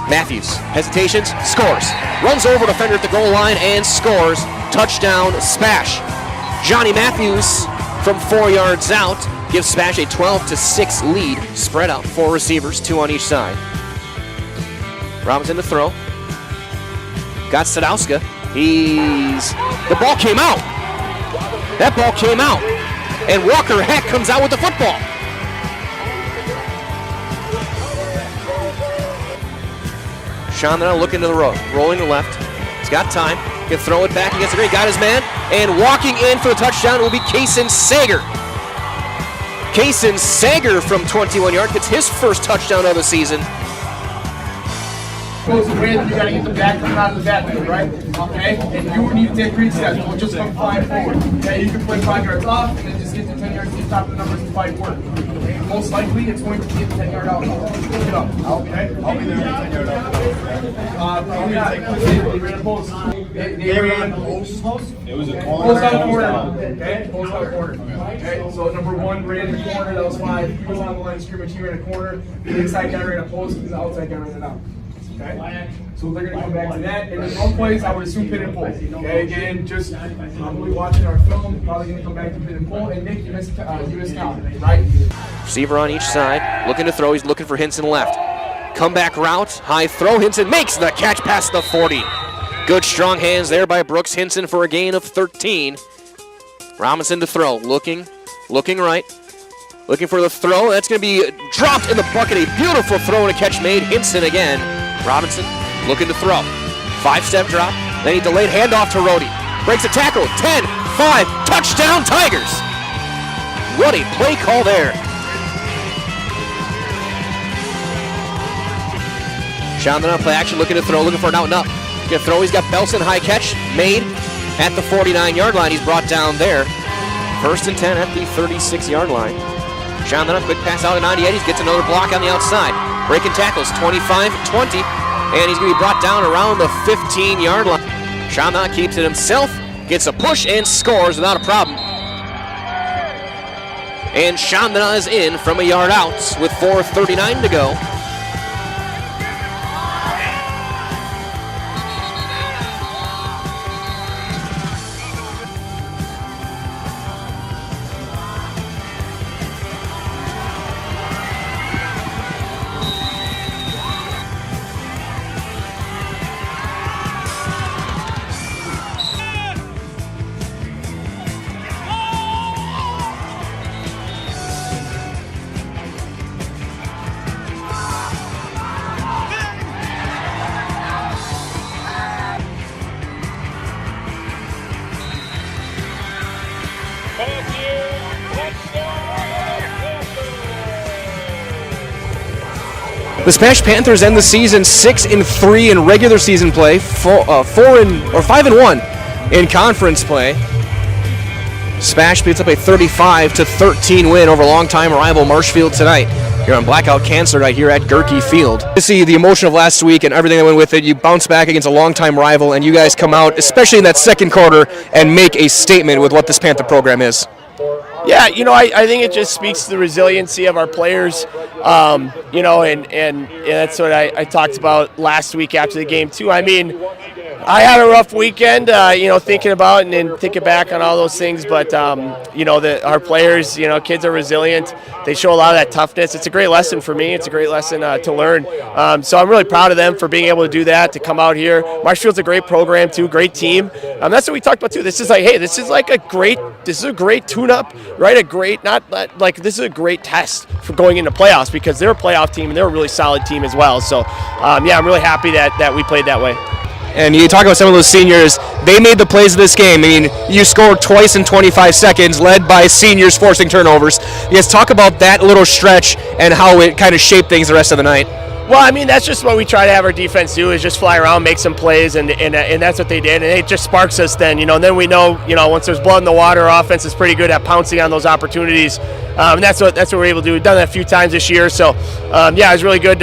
S20: Matthews, hesitations, scores. Runs over defender at the goal line and scores. Touchdown, Spash. Johnny Matthews from 4 yards out gives Spash a 12-6 lead. Spread out, 4 receivers, 2 on each side. Robinson to throw. Got Sadowska. The ball came out. That ball came out. And Walker Heck comes out with the football. Chandler looking to the road, rolling to the left. He's got time. He can throw it back. He gets the great, got his man. And walking in for the touchdown will be Kaysen Sager. Kaysen Sager from 21 yards gets his first touchdown of the season.
S11: Goes the way that you gotta get the back coming out of the backfield, right? Okay? And you need to take 3 steps. Don't just come flying forward. Okay? You can play 5 yards off and then just get to 10 yards to the top of the numbers and fight work. Okay? Most likely it's going to be a 10-yard out. Pick it up. Okay? I'll be there at 10-yard out. They ran a post. They ran a post. It was a corner. Post out corner. Okay? Post out corner. Okay? So number 1 ran a corner. That was 5. He was on the line of scrimmage. He ran a corner. The inside guy ran a post. The outside guy ran it out. Okay, so they're going to come back to that. And in one place, I would assume pin and pull. Okay, again, just probably watching our film, probably going to come back to pin and pull. And Nick, you missed count, right?
S20: Receiver on each side, looking to throw. He's looking for Hinson left. Comeback route, high throw. Hinson makes the catch past the 40. Good strong hands there by Brooks Hinson for a gain of 13. Robinson to throw, looking right. Looking for the throw. That's going to be dropped in the bucket. A beautiful throw and a catch made. Hinson again. Robinson looking to throw. 5-step drop. Then he delayed handoff to Rhodey. Breaks a tackle. 10, 5, touchdown Tigers. What a play call there. Chandler on play action, looking to throw, looking for an out and up. Gonna throw. He's got Belson, high catch made at the 49-yard line. He's brought down there. 1st and 10 at the 36-yard line. Chandler, quick pass out to Ananiedis, gets another block on the outside. Breaking tackles, 25, 20, and he's going to be brought down around the 15-yard line. Chandler keeps it himself, gets a push, and scores without a problem. And Chandler is in from a yard out with 4:39 to go. The Smash Panthers end the season 6-3 in regular season play, 5-1 in conference play. Smash beats up a 35-13 win over longtime rival Marshfield tonight. Here on Blackout Cancer right here at Gerke Field. To see the emotion of last week and everything that went with it, you bounce back against a longtime rival, and you guys come out, especially in that second quarter, and make a statement with what this Panther program is.
S14: Yeah, I think it just speaks to the resiliency of our players, and that's what I talked about last week after the game too. I mean, I had a rough weekend, thinking about and thinking back on all those things, but our players, kids are resilient. They show a lot of that toughness. It's a great lesson for me. It's a great lesson to learn. So I'm really proud of them for being able to do that, to come out here. Marshfield's a great program too, great team. That's what we talked about too. This is a great tune-up, right? This is a great test for going into playoffs because they're a playoff team and they're a really solid team as well. So I'm really happy that we played that way.
S20: And you talk about some of those seniors, they made the plays of this game. I mean, you scored twice in 25 seconds, led by seniors forcing turnovers. You guys talk about that little stretch and how it kind of shaped things the rest of the night.
S14: Well, I mean, that's just what we try to have our defense do, is just fly around, make some plays, and that's what they did. And it just sparks us then, and then we know, once there's blood in the water, our offense is pretty good at pouncing on those opportunities. And that's what we're able to do. We've done that a few times this year. So, it was really good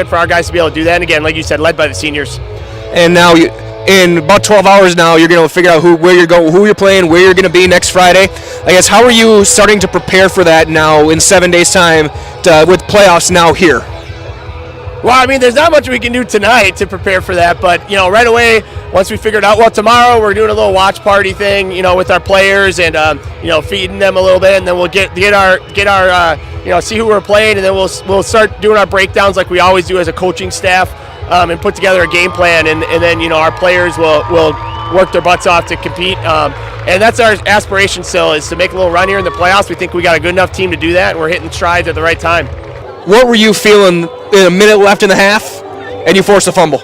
S14: for our guys to be able to do that. And again, like you said, led by the seniors.
S20: And now, in about 12 hours now, you're going to figure out where you're going, who you're playing, where you're going to be next Friday. I guess, how are you starting to prepare for that now in 7 days' time with playoffs now here?
S14: Well, I mean, there's not much we can do tonight to prepare for that, but, right away, once we figured out, tomorrow we're doing a little watch party thing, with our players and, feeding them a little bit, and then we'll get our see who we're playing, and then we'll start doing our breakdowns like we always do as a coaching staff. And put together a game plan, and then our players will work their butts off to compete, and that's our aspiration still, is to make a little run here in the playoffs. We think we got a good enough team to do that, and we're hitting strides at the right time.
S20: What were you feeling in a minute left in the half, and you forced a fumble?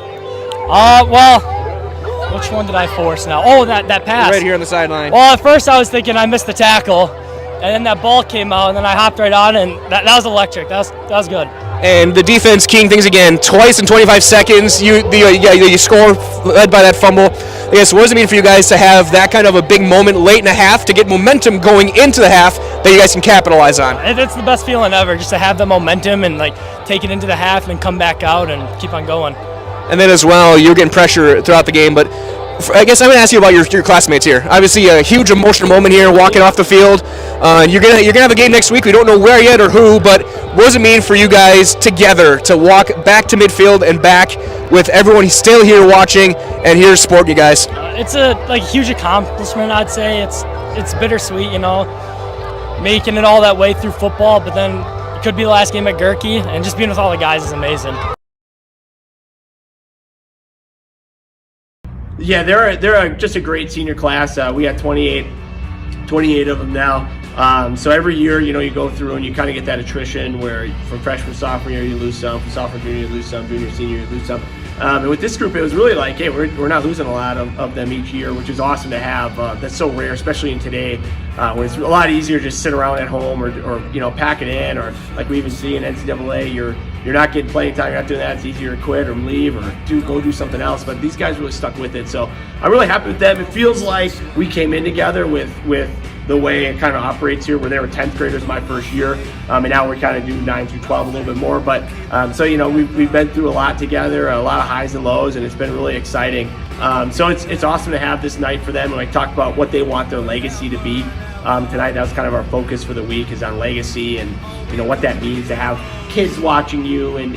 S15: Which one did I force now? Oh, that pass.
S20: Right here on the sideline.
S15: Well, at first I was thinking I missed the tackle, and then that ball came out, and then I hopped right on, and that was electric. That was good.
S20: And the defense keying things again, twice in 25 seconds. You score led by that fumble. I guess, what does it mean for you guys to have that kind of a big moment late in the half to get momentum going into the half that you guys can capitalize on?
S15: It's the best feeling ever, just to have the momentum and take it into the half and then come back out and keep on going.
S20: And then as well, you're getting pressure throughout the game, but I guess I'm going to ask you about your classmates here. Obviously, a huge emotional moment here, walking off the field. You're gonna have a game next week. We don't know where yet or who, but what does it mean for you guys together to walk back to midfield and back with everyone still here watching and here supporting you guys?
S15: It's a huge accomplishment, I'd say. It's bittersweet, making it all that way through football, but then it could be the last game at Gerke, and just being with all the guys is amazing.
S14: Yeah, they're just a great senior class. We got 28 of them now. So every year, you go through and you kind of get that attrition where from freshman, sophomore year, you lose some, from sophomore, junior, you lose some, junior, senior, you lose some. And with this group, it was really like, hey, we're not losing a lot of them each year, which is awesome to have. That's so rare, especially in today, when it's a lot easier to just sit around at home or pack it in, or like we even see in NCAA, you're not getting playing time, you're not doing that. It's easier to quit or leave or go do something else. But these guys really stuck with it, so I'm really happy with them. It feels like we came in together with the way it kind of operates here, where they were 10th graders my first year, and now we kind of do 9 through 12 a little bit more. But so we've been through a lot together, a lot of highs and lows, and it's been really exciting. So it's awesome to have this night for them, and I talk about what they want their legacy to be. Tonight, that was kind of our focus for the week, is on legacy and what that means to have kids watching you, and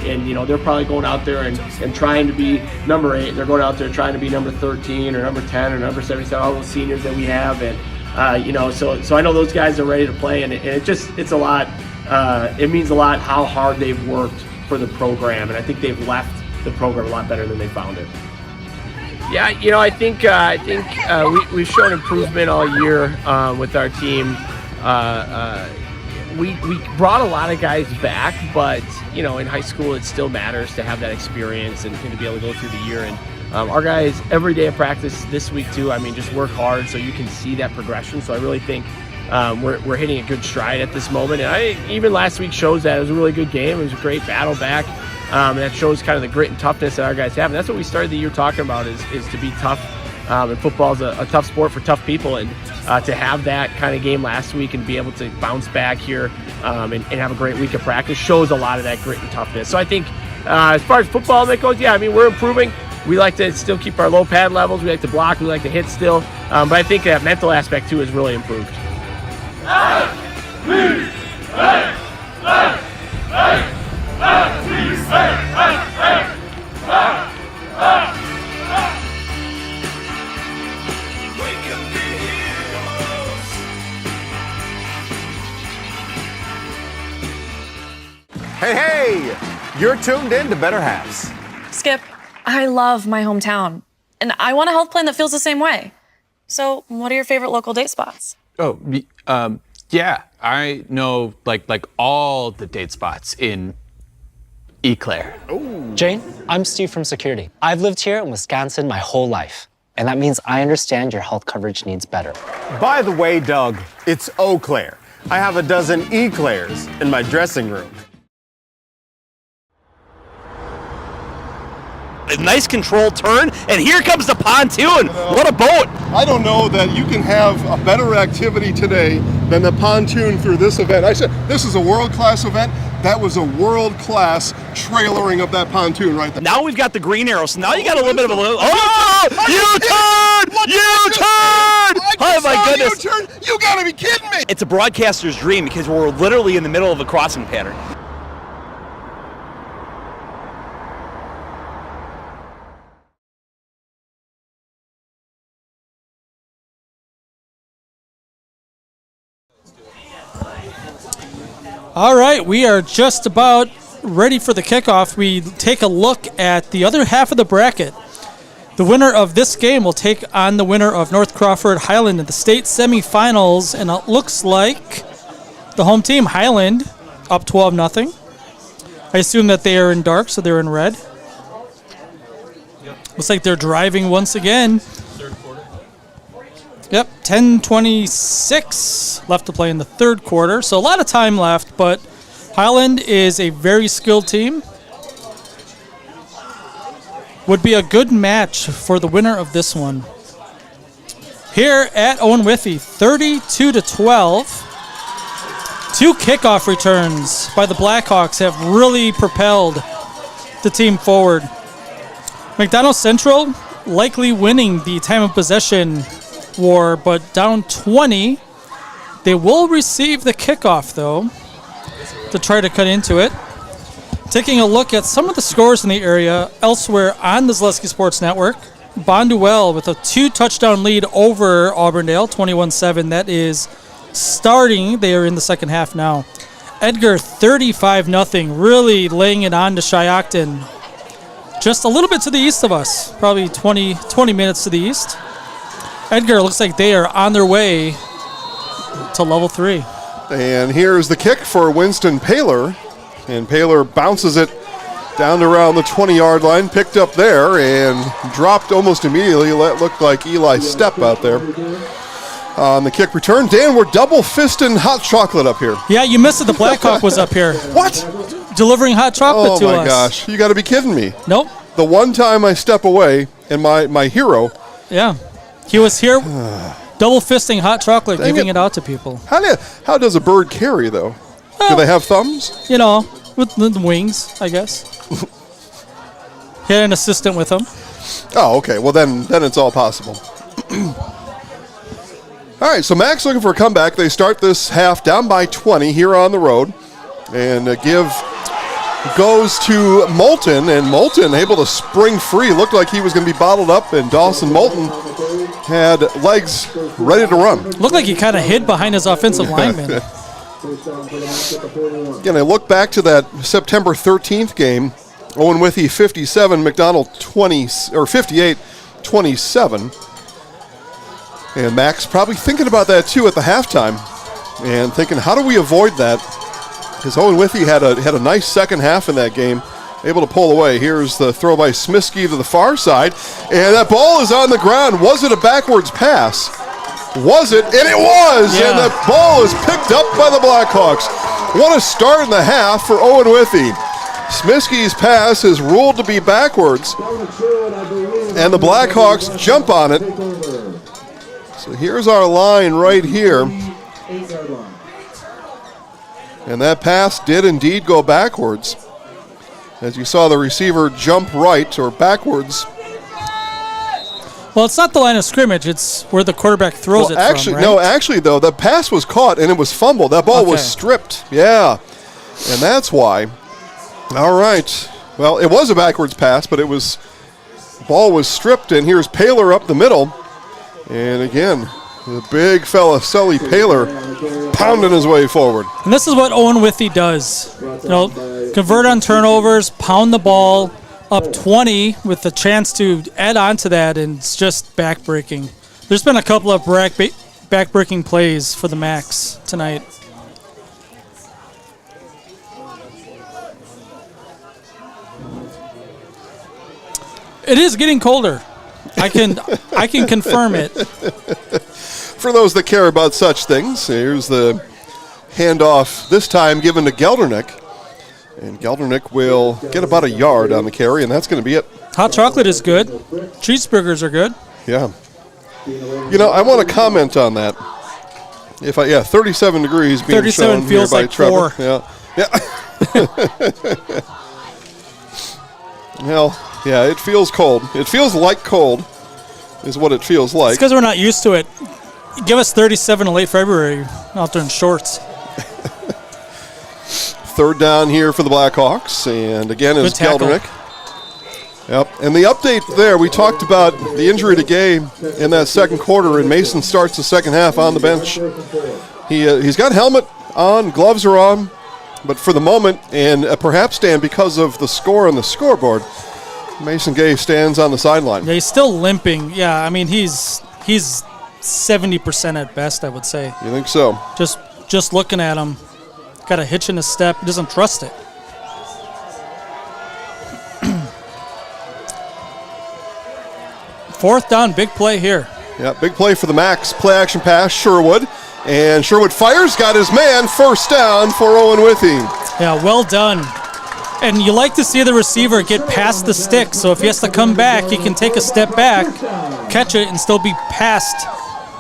S14: they're probably going out there and trying to be number 8. They're going out there trying to be number 13 or number 10 or number 77, all those seniors that we have, and so I know those guys are ready to play, and it's a lot. It means a lot how hard they've worked for the program, and I think they've left the program a lot better than they found it. Yeah, I think we've shown improvement all year with our team. We brought a lot of guys back, but in high school it still matters to have that experience and to be able to go through the year. And our guys every day of practice this week too. Just work hard so you can see that progression. So I really think we're hitting a good stride at this moment. And even last week shows that. It was a really good game. It was a great battle back. And that shows kind of the grit and toughness that our guys have. And that's what we started the year talking about, is to be tough. And football is a tough sport for tough people. And to have that kind of game last week and be able to bounce back here and have a great week of practice shows a lot of that grit and toughness. So I think as far as football that goes, we're improving. We like to still keep our low pad levels. We like to block. We like to hit still. But I think that mental aspect, too, has really improved.
S8: Hey, you're tuned in to Better Halves.
S16: Skip, I love my hometown, and I want a health plan that feels the same way. So, what are your favorite local date spots?
S18: Oh, yeah, I know like all the date spots in Eau Claire.
S24: Jane, I'm Steve from Security. I've lived here in Wisconsin my whole life, and that means I understand your health coverage needs better.
S8: By the way, Doug, it's Eau Claire. I have a dozen Eclairs in my dressing room.
S2: A nice controlled turn, and here comes the pontoon. What a boat.
S5: I don't know that you can have a better activity today than the pontoon through this event. I said this is a world-class event. That was a world-class trailering of that pontoon right there.
S2: Now we've got the green arrow, so now you got a little bit of a... Oh! U-turn! U-turn! Oh my goodness.
S5: U-turn? You gotta be kidding me!
S2: It's a broadcaster's dream because we're literally in the middle of a crossing pattern.
S12: All right, we are just about ready for the kickoff. We take a look at the other half of the bracket. The winner of this game will take on the winner of North Crawford Highland in the state semifinals, and it looks like the home team, Highland, up 12-0. I assume that they are in dark, so they're in red. Looks like they're driving once again. Yep, 10:26 left to play in the third quarter, so a lot of time left, but Highland is a very skilled team. Would be a good match for the winner of this one. Here at Owen-Withee, 32-12. Two kickoff returns by the Blackhawks have really propelled the team forward. McDonell Central likely winning the time of possession war, but down 20. They will receive the kickoff, though, to try to cut into it. Taking a look at some of the scores in the area elsewhere on the Zaleski Sports Network. Bonduel with a 2-touchdown lead over Auburndale, 21-7. That is starting. They are in the second half now. Edgar, 35-0, really laying it on to Shiocton. Just a little bit to the east of us, probably 20 minutes to the east. Edgar looks like they are on their way to level 3.
S5: And here's the kick for Winston Paler. And Paler bounces it down to around the 20-yard line, picked up there and dropped almost immediately. That looked like Eli's step out there. On the kick return, Dan, we're double-fisting hot chocolate up here.
S12: Yeah, you missed it. The Blackhawk was up here.
S5: What?
S12: Delivering hot chocolate to us.
S5: Oh, my gosh. You got to be kidding me.
S12: Nope.
S5: The one time I step away, and my hero...
S12: Yeah. He was here double-fisting hot chocolate, giving it out to people.
S5: How does a bird carry, though? Do they have thumbs?
S12: You know, with the wings, I guess. He had an assistant with him.
S5: Oh, okay. Well, then it's all possible. All right, so Max looking for a comeback. They start this half down by 20 here on the road. And give goes to Moulton, and Moulton able to spring free. Looked like he was going to be bottled up, and Dawson Moulton had legs ready to run.
S12: Looked like he kind of hid behind his offensive lineman.
S5: Again, I look back to that September 13th game. Owen-Withee 57, McDonald 58-27. And Max probably thinking about that too at the halftime, and thinking, how do we avoid that? Because Owen-Withee had a nice second half in that game, able to pull away. Here's the throw by Smisky to the far side, and that ball is on the ground. Was it a backwards pass? Was it? And it was! Yeah. And the ball is picked up by the Blackhawks. What a start in the half for Owen-Withee. Smisky's pass is ruled to be backwards, and the Blackhawks jump on it. So here's our line right here. And that pass did indeed go backwards. As you saw the receiver jump right or backwards.
S12: Well, it's not the line of scrimmage. It's where the quarterback throws it
S5: actually,
S12: from, right?
S5: No, actually, though, the pass was caught and it was fumbled. That ball was stripped. Yeah, and that's why. All right. Well, it was a backwards pass, but ball was stripped, and here's Paler up the middle. And again, the big fella, Sully Paler, pounding his way forward.
S12: And this is what Owen-Withee does. Convert on turnovers, pound the ball, up 20 with the chance to add on to that, and it's just backbreaking. There's been a couple of backbreaking plays for the Macs tonight. It is getting colder. I can confirm it.
S5: For those that care about such things, here's the handoff, this time given to Geldernick. And Geldernick will get about a yard on the carry, and that's going to be it.
S12: Hot chocolate is good. Cheeseburgers are good.
S5: Yeah. I want to comment on that. 37 degrees being
S12: 37
S5: shown
S12: feels
S5: here by
S12: like
S5: Trevor.
S12: 4.
S5: Yeah. Well, yeah, it feels cold. It feels like cold is what it feels like.
S12: It's because we're not used to it. Give us 37 in late February out there in shorts.
S5: Third down here for the Blackhawks, and again is Geldernick. Yep, and the update there, we talked about the injury to Gay in that second quarter, and Mason starts the second half on the bench. He's got helmet on, gloves are on, but for the moment, and perhaps, Dan, because of the score on the scoreboard, Mason Gay stands on the sideline.
S12: Yeah, he's still limping. Yeah, I mean, he's 70% at best, I would say.
S5: You think so?
S12: Just looking at him. Got a hitch in his step. He doesn't trust it. Fourth down, big play here.
S5: Yeah, big play for the Macs. Play action pass, Sherwood. And Sherwood fires, got his man. First down for Owen-Withee.
S12: Yeah, well done. And you like to see the receiver get past the stick, so if he has to come back, he can take a step back, catch it, and still be past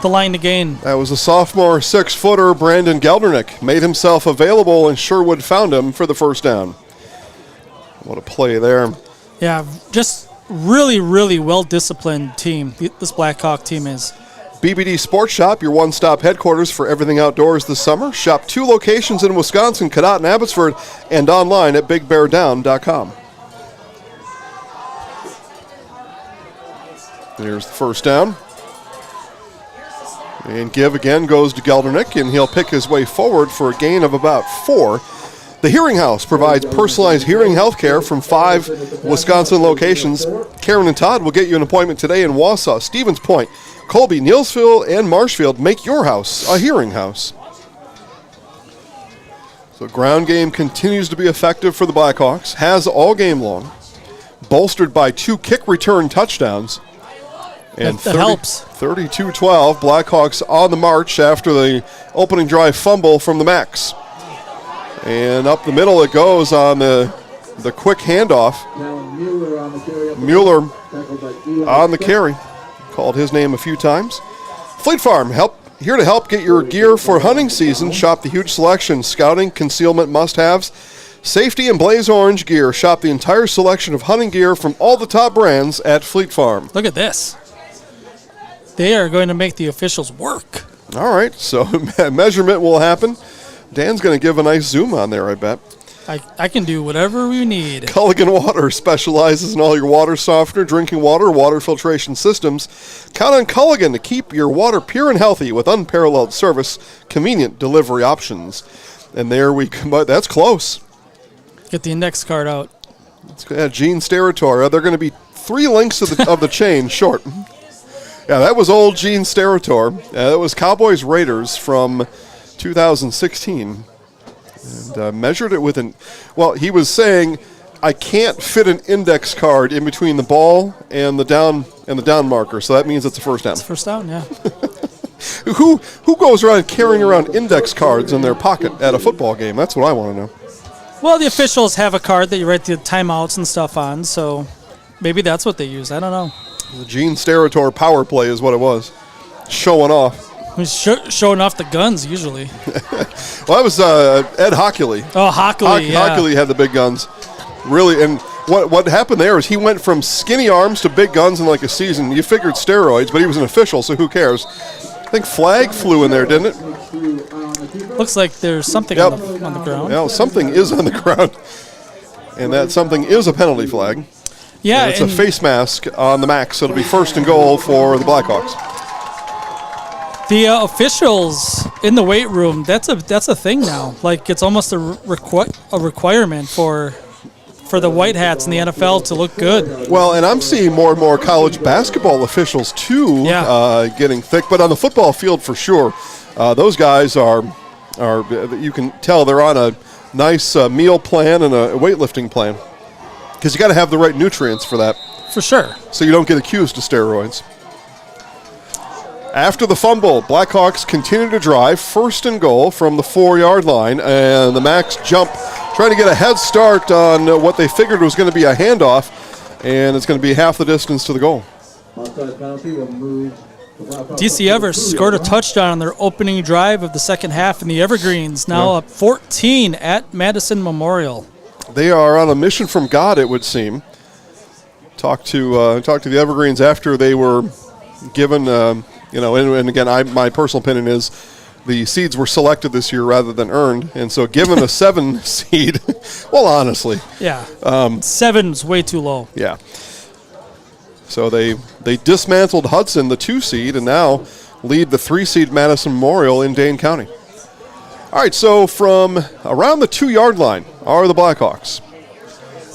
S12: the line to gain.
S5: That was a sophomore 6-footer, Brandon Geldernick. Made himself available, and Sherwood found him for the first down. What a play there.
S12: Yeah, just really, really well-disciplined team, this Blackhawk team is.
S5: BBD Sports Shop, your one-stop headquarters for everything outdoors this summer. Shop 2 locations in Wisconsin, Cadott and Abbotsford, and online at BigBearDown.com. Here's the first down. And give again goes to Geldernick, and he'll pick his way forward for a gain of about 4. The Hearing House provides personalized hearing health care from 5 Wisconsin locations. Karen and Todd will get you an appointment today in Wausau, Stevens Point, Colby, Neilsville, and Marshfield. Make your house a hearing house. So ground game continues to be effective for the Blackhawks, has all game long, bolstered by 2 kick return touchdowns. And
S12: that helps.
S5: 32-12, Blackhawks on the march after the opening drive fumble from the Macs. And up the middle it goes on the quick handoff. Mueller on the carry. Called his name a few times. Fleet Farm, here to help get your gear for hunting season. Shop the huge selection, scouting, concealment must-haves, safety, and blaze orange gear. Shop the entire selection of hunting gear from all the top brands at Fleet Farm.
S12: Look at this. They are going to make the officials work.
S5: All right, so measurement will happen. Dan's going to give a nice zoom on there, I bet.
S12: I can do whatever we need.
S5: Culligan Water specializes in all your water softener, drinking water, water filtration systems. Count on Culligan to keep your water pure and healthy with unparalleled service, convenient delivery options. And there we come. That's close.
S12: Get the index card out.
S5: Gene Steratore. They're going to be 3 links of the chain short. Yeah, that was old Gene Steratore. That was Cowboys Raiders from 2016. And measured it with he was saying, I can't fit an index card in between the ball and the down marker, so that means it's a first down.
S12: It's a first down, yeah.
S5: Who goes around carrying around index cards in their pocket at a football game? That's what I want to know.
S12: Well, the officials have a card that you write the timeouts and stuff on, so maybe that's what they use. I don't know.
S5: The Gene Steratore power play is what it was. Showing off.
S12: He's showing off the guns, usually.
S5: Well, that was Ed Hockley.
S12: Oh, Hockley, yeah.
S5: Hockley had the big guns. Really, and what happened there is he went from skinny arms to big guns in like a season. You figured steroids, but he was an official, so who cares? I think flag flew in there, didn't it?
S12: Looks like there's something on the ground.
S5: Yeah, something is on the ground. And that something is a penalty flag.
S12: Yeah,
S5: and it's a face mask on the max, so it'll be 1st and goal for the Blackhawks.
S12: The officials in the weight room, that's a thing now. Like, it's almost a requirement for the white hats in the NFL to look good.
S5: Well, and I'm seeing more and more college basketball officials, too, getting thick. But on the football field, for sure, those guys are you can tell they're on a nice meal plan and a weightlifting plan. Because you got to have the right nutrients for that.
S12: For sure.
S5: So you don't get accused of steroids. After the fumble, Blackhawks continue to drive. 1st and goal from the 4-yard line. And the max jump, trying to get a head start on what they figured was going to be a handoff. And it's going to be half the distance to the goal.
S12: DC Everest scored a touchdown on their opening drive of the second half in the Evergreens. Now up 14 at Madison Memorial.
S5: They are on a mission from God, it would seem. Talked to the Evergreens after they were given, and again, my personal opinion is the seeds were selected this year rather than earned, and so given a 7 seed, well, honestly.
S12: Yeah, 7's way too low.
S5: Yeah. So they dismantled Hudson, the 2 seed, and now lead the 3 seed Madison Memorial in Dane County. All right, so from around the 2-yard line are the Blackhawks.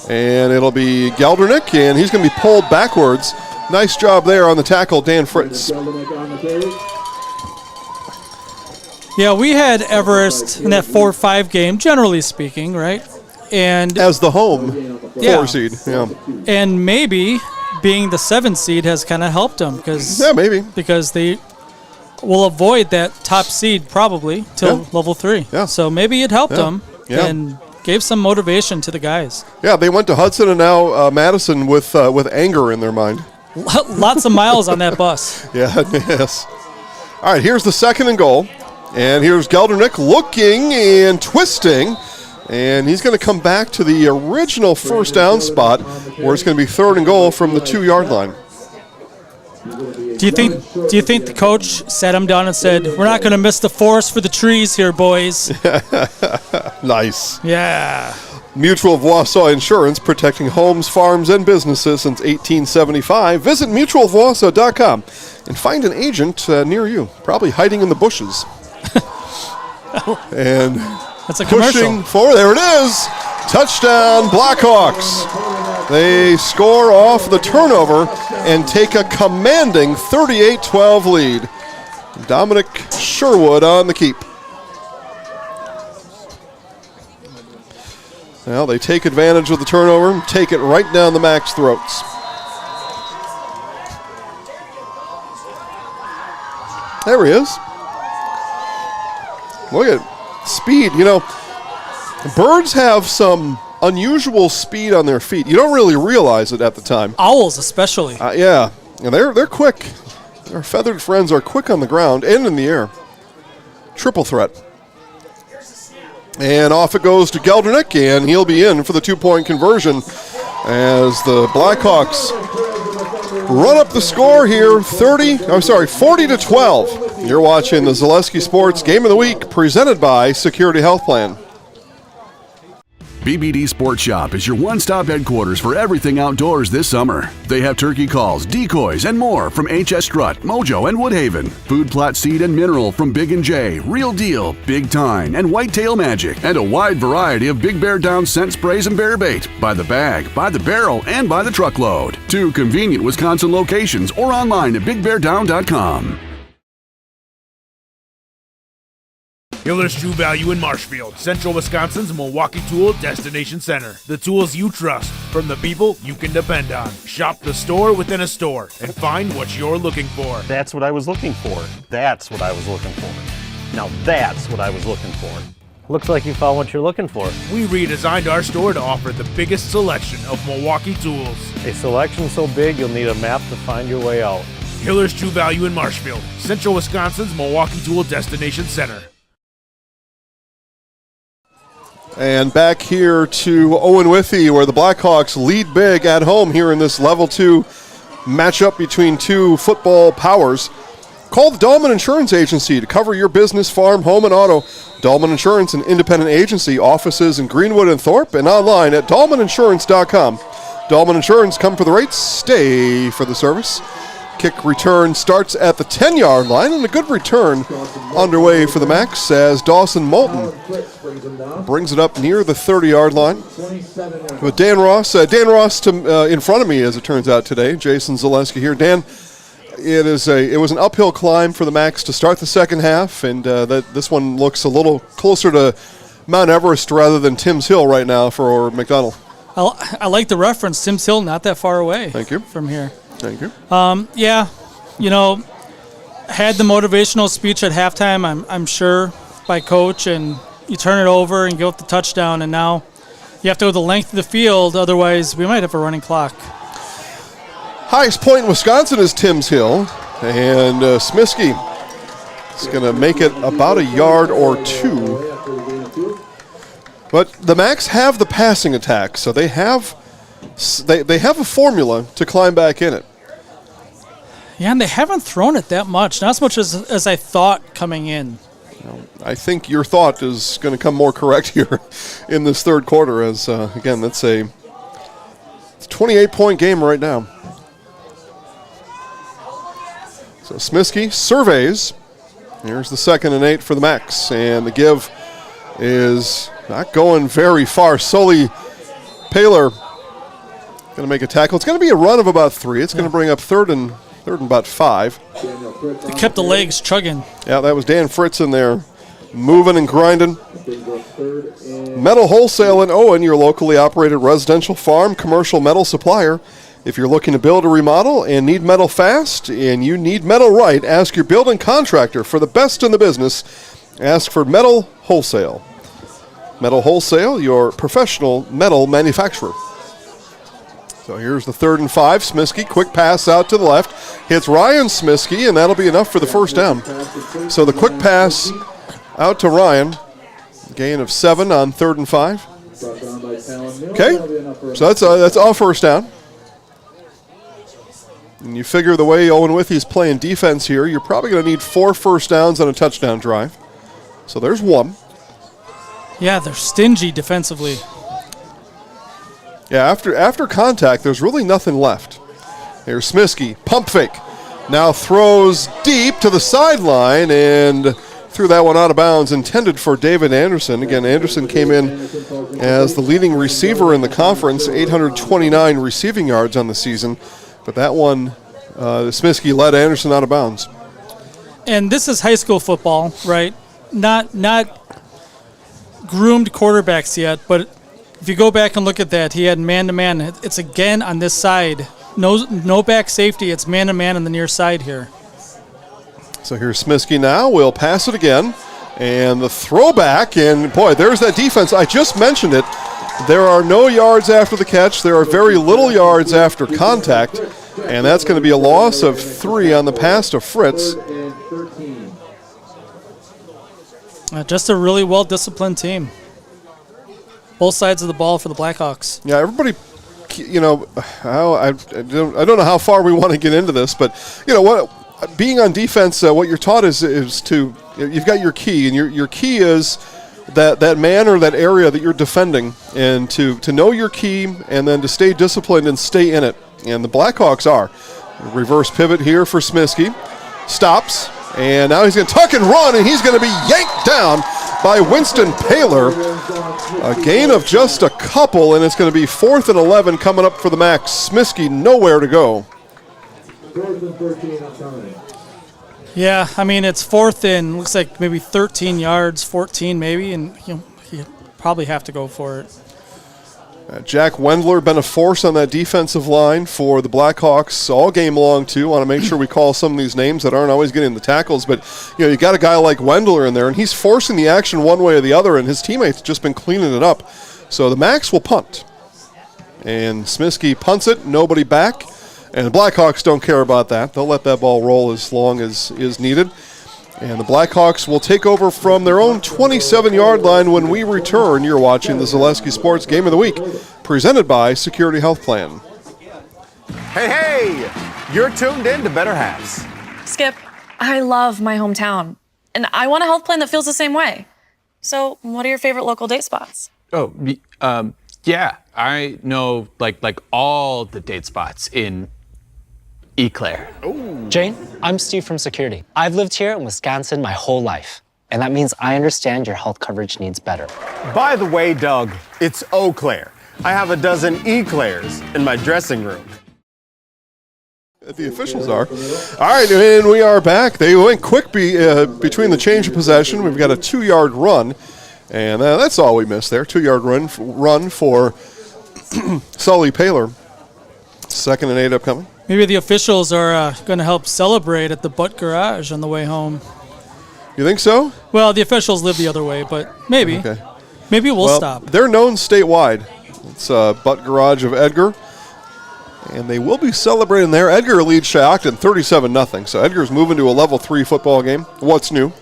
S5: And it'll be Geldernick, and he's going to be pulled backwards. Nice job there on the tackle, Dan Fritz.
S12: Yeah, we had Everest in that 4-5 game, generally speaking, right? And
S5: as the home 4 seed, yeah.
S12: And maybe being the 7 seed has kind of helped them because because they will avoid that top seed probably till level 3. Yeah. So maybe it helped them and gave some motivation to the guys.
S5: Yeah, they went to Hudson and now Madison with anger in their mind.
S12: Lots of miles on that bus.
S5: Yeah, yes. All right, here's the 2nd and goal. And here's Geldernick looking and twisting. And he's going to come back to the original 1st down spot where it's going to be 3rd and goal from the 2-yard line.
S12: Do you think the coach sat him down and said, "We're not going to miss the forest for the trees here, boys"?
S5: Nice.
S12: Yeah.
S5: Mutual of Wausau Insurance, protecting homes, farms, and businesses since 1875. Visit mutualofwausau.com and find an agent near you, probably hiding in the bushes. And
S12: that's a commercial.
S5: Pushing forward. There it is. Touchdown, Blackhawks. They score off the turnover and take a commanding 38-12 lead. Dominic Sherwood on the keep. Well, they take advantage of the turnover and take it right down the Mac's throats. There he is. Look at speed. You know, birds have some unusual speed on their feet. You don't really realize it at the time.
S12: Owls especially.
S5: Yeah, and they're quick. Our feathered friends are quick on the ground and in the air. Triple threat. And off it goes to Geldernick, and he'll be in for the 2-point conversion as the Blackhawks run up the score here, 40-12. You're watching the Zaleski Sports Game of the Week, presented by Security Health Plan.
S3: BBD Sports Shop is your one-stop headquarters for everything outdoors this summer. They have turkey calls, decoys, and more from HS Strut, Mojo, and Woodhaven. Food plot seed and mineral from Big & J, Real Deal, Big Tine, and Whitetail Magic. And a wide variety of Big Bear Down scent sprays and bear bait. By the bag, by the barrel, and by the truckload. 2 convenient Wisconsin locations or online at BigBearDown.com.
S19: Hiller's True Value in Marshfield, Central Wisconsin's Milwaukee Tool Destination Center. The tools you trust from the people you can depend on. Shop the store within a store and find what you're looking for.
S10: That's what I was looking for. That's what I was looking for. Now that's what I was looking for. Looks like you found what you're looking for.
S19: We redesigned our store to offer the biggest selection of Milwaukee tools.
S10: A selection so big you'll need a map to find your way out.
S19: Hiller's True Value in Marshfield, Central Wisconsin's Milwaukee Tool Destination Center.
S5: And back here to Owen-Withee, where the Blackhawks lead big at home here in this level 2 matchup between two football powers. Call the Dahlman Insurance Agency to cover your business, farm, home, and auto. Dahlman Insurance, an independent agency, offices in Greenwood and Thorpe, and online at dahlmaninsurance.com. Dahlman Insurance, come for the rates, stay for the service. Kick return starts at the 10-yard line, and a good return underway for the Max as Dawson Moulton brings it up near the 30-yard line. With Dan Ross in front of me, as it turns out today. Jason Zaleski here. Dan, it was an uphill climb for the Max to start the second half, and this one looks a little closer to Mount Everest rather than Timms Hill right now for McDonald.
S12: I like the reference. Timms Hill, not that far away.
S5: Thank you.
S12: From here.
S5: Thank you.
S12: Yeah, had the motivational speech at halftime, I'm sure, by coach, and you turn it over and go with the touchdown, and now you have to go the length of the field, otherwise we might have a running clock.
S5: Highest point in Wisconsin is Timms Hill, and Smisky is going to make it about a yard or two. But the Max have the passing attack, so they have a formula to climb back in it.
S12: Yeah, and they haven't thrown it that much, not as much as I thought coming in.
S5: I think your thought is going to come more correct here in this third quarter, as, again, it's a 28-point game right now. So Smisky surveys. Here's the 2nd and 8 for the Max, and the give is not going very far. Sully Paler going to make a tackle. It's going to be a run of about 3. It's going to bring up third and about 5.
S12: They kept the legs chugging.
S5: Yeah, that was Dan Fritz in there, moving and grinding. Metal Wholesale in Owen, your locally operated residential farm commercial metal supplier. If you're looking to build or remodel and need metal fast and you need metal right, ask your building contractor for the best in the business. Ask for Metal Wholesale. Metal Wholesale, your professional metal manufacturer. So here's the 3rd and 5. Smisky, quick pass out to the left. Hits Ryan Smisky, and that'll be enough for the first down. So the quick pass out to Ryan. Gain of 7 on 3rd and 5. Okay, so that's all first down. And you figure the way Owen-Withee's playing defense here, you're probably going to need 4 first downs on a touchdown drive. So there's 1.
S12: Yeah, they're stingy defensively.
S5: Yeah, after contact, there's really nothing left. Here's Smisky, pump fake. Now throws deep to the sideline and threw that one out of bounds, intended for David Anderson. Again, Anderson came in as the leading receiver in the conference, 829 receiving yards on the season. But that one, Smisky led Anderson out of bounds.
S12: And this is high school football, right? Not groomed quarterbacks yet, but if you go back and look at that, he had man-to-man. It's again on this side. No back safety. It's man-to-man on the near side here.
S5: So here's Smisky now. We'll pass it again. And the throwback, and boy, there's that defense. I just mentioned it. There are no yards after the catch. There are very little yards after contact. And that's going to be a loss of 3 on the pass to Fritz.
S12: Just a really well-disciplined team. Both sides of the ball for the Blackhawks.
S5: Yeah, everybody, I don't know how far we want to get into this, but, being on defense, what you're taught is you've got your key, and your key is that man or that area that you're defending, and to know your key and then to stay disciplined and stay in it. And the Blackhawks are. Reverse pivot here for Smisky. Stops. And now he's going to tuck and run, and he's going to be yanked down by Winston Paler. A gain of just a couple, and it's going to be 4th and 11 coming up for the Max. Smisky nowhere to go.
S12: Yeah, I mean, it's 4th and looks like maybe 13 yards, 14 maybe, and you probably have to go for it.
S5: Jack Wendler been a force on that defensive line for the Blackhawks all game long, too. Want to make sure we call some of these names that aren't always getting the tackles. But, you got a guy like Wendler in there, and he's forcing the action one way or the other, and his teammates just been cleaning it up. So the Max will punt. And Smisky punts it, nobody back. And the Blackhawks don't care about that. They'll let that ball roll as long as is needed. And the Blackhawks will take over from their own 27-yard line when we return. You're watching the Zaleski Sports Game of the Week, presented by Security Health Plan.
S8: Hey, you're tuned in to Better Halves.
S16: Skip, I love my hometown, and I want a health plan that feels the same way. So, what are your favorite local date spots?
S18: Oh, yeah, I know like all the date spots in Eclair.
S24: Jane, I'm Steve from Security. I've lived here in Wisconsin my whole life, and that means I understand your health coverage needs better.
S8: By the way, Doug, it's Eau Claire. I have a dozen Eclairs in my dressing room.
S5: The officials are. All right, and we are back. They went quick between the change of possession. We've got a 2-yard run, and that's all we missed there. 2-yard run for Sully Paler. 2nd and 8 upcoming.
S12: Maybe the officials are going to help celebrate at the Butt Garage on the way home.
S5: You think so?
S12: Well, the officials live the other way, but maybe.
S5: Okay.
S12: Maybe we'll stop.
S5: They're known statewide. It's Butt Garage of Edgar. And they will be celebrating there. Edgar leads Shiocton 37-0. So Edgar's moving to a level 3 football game. What's new?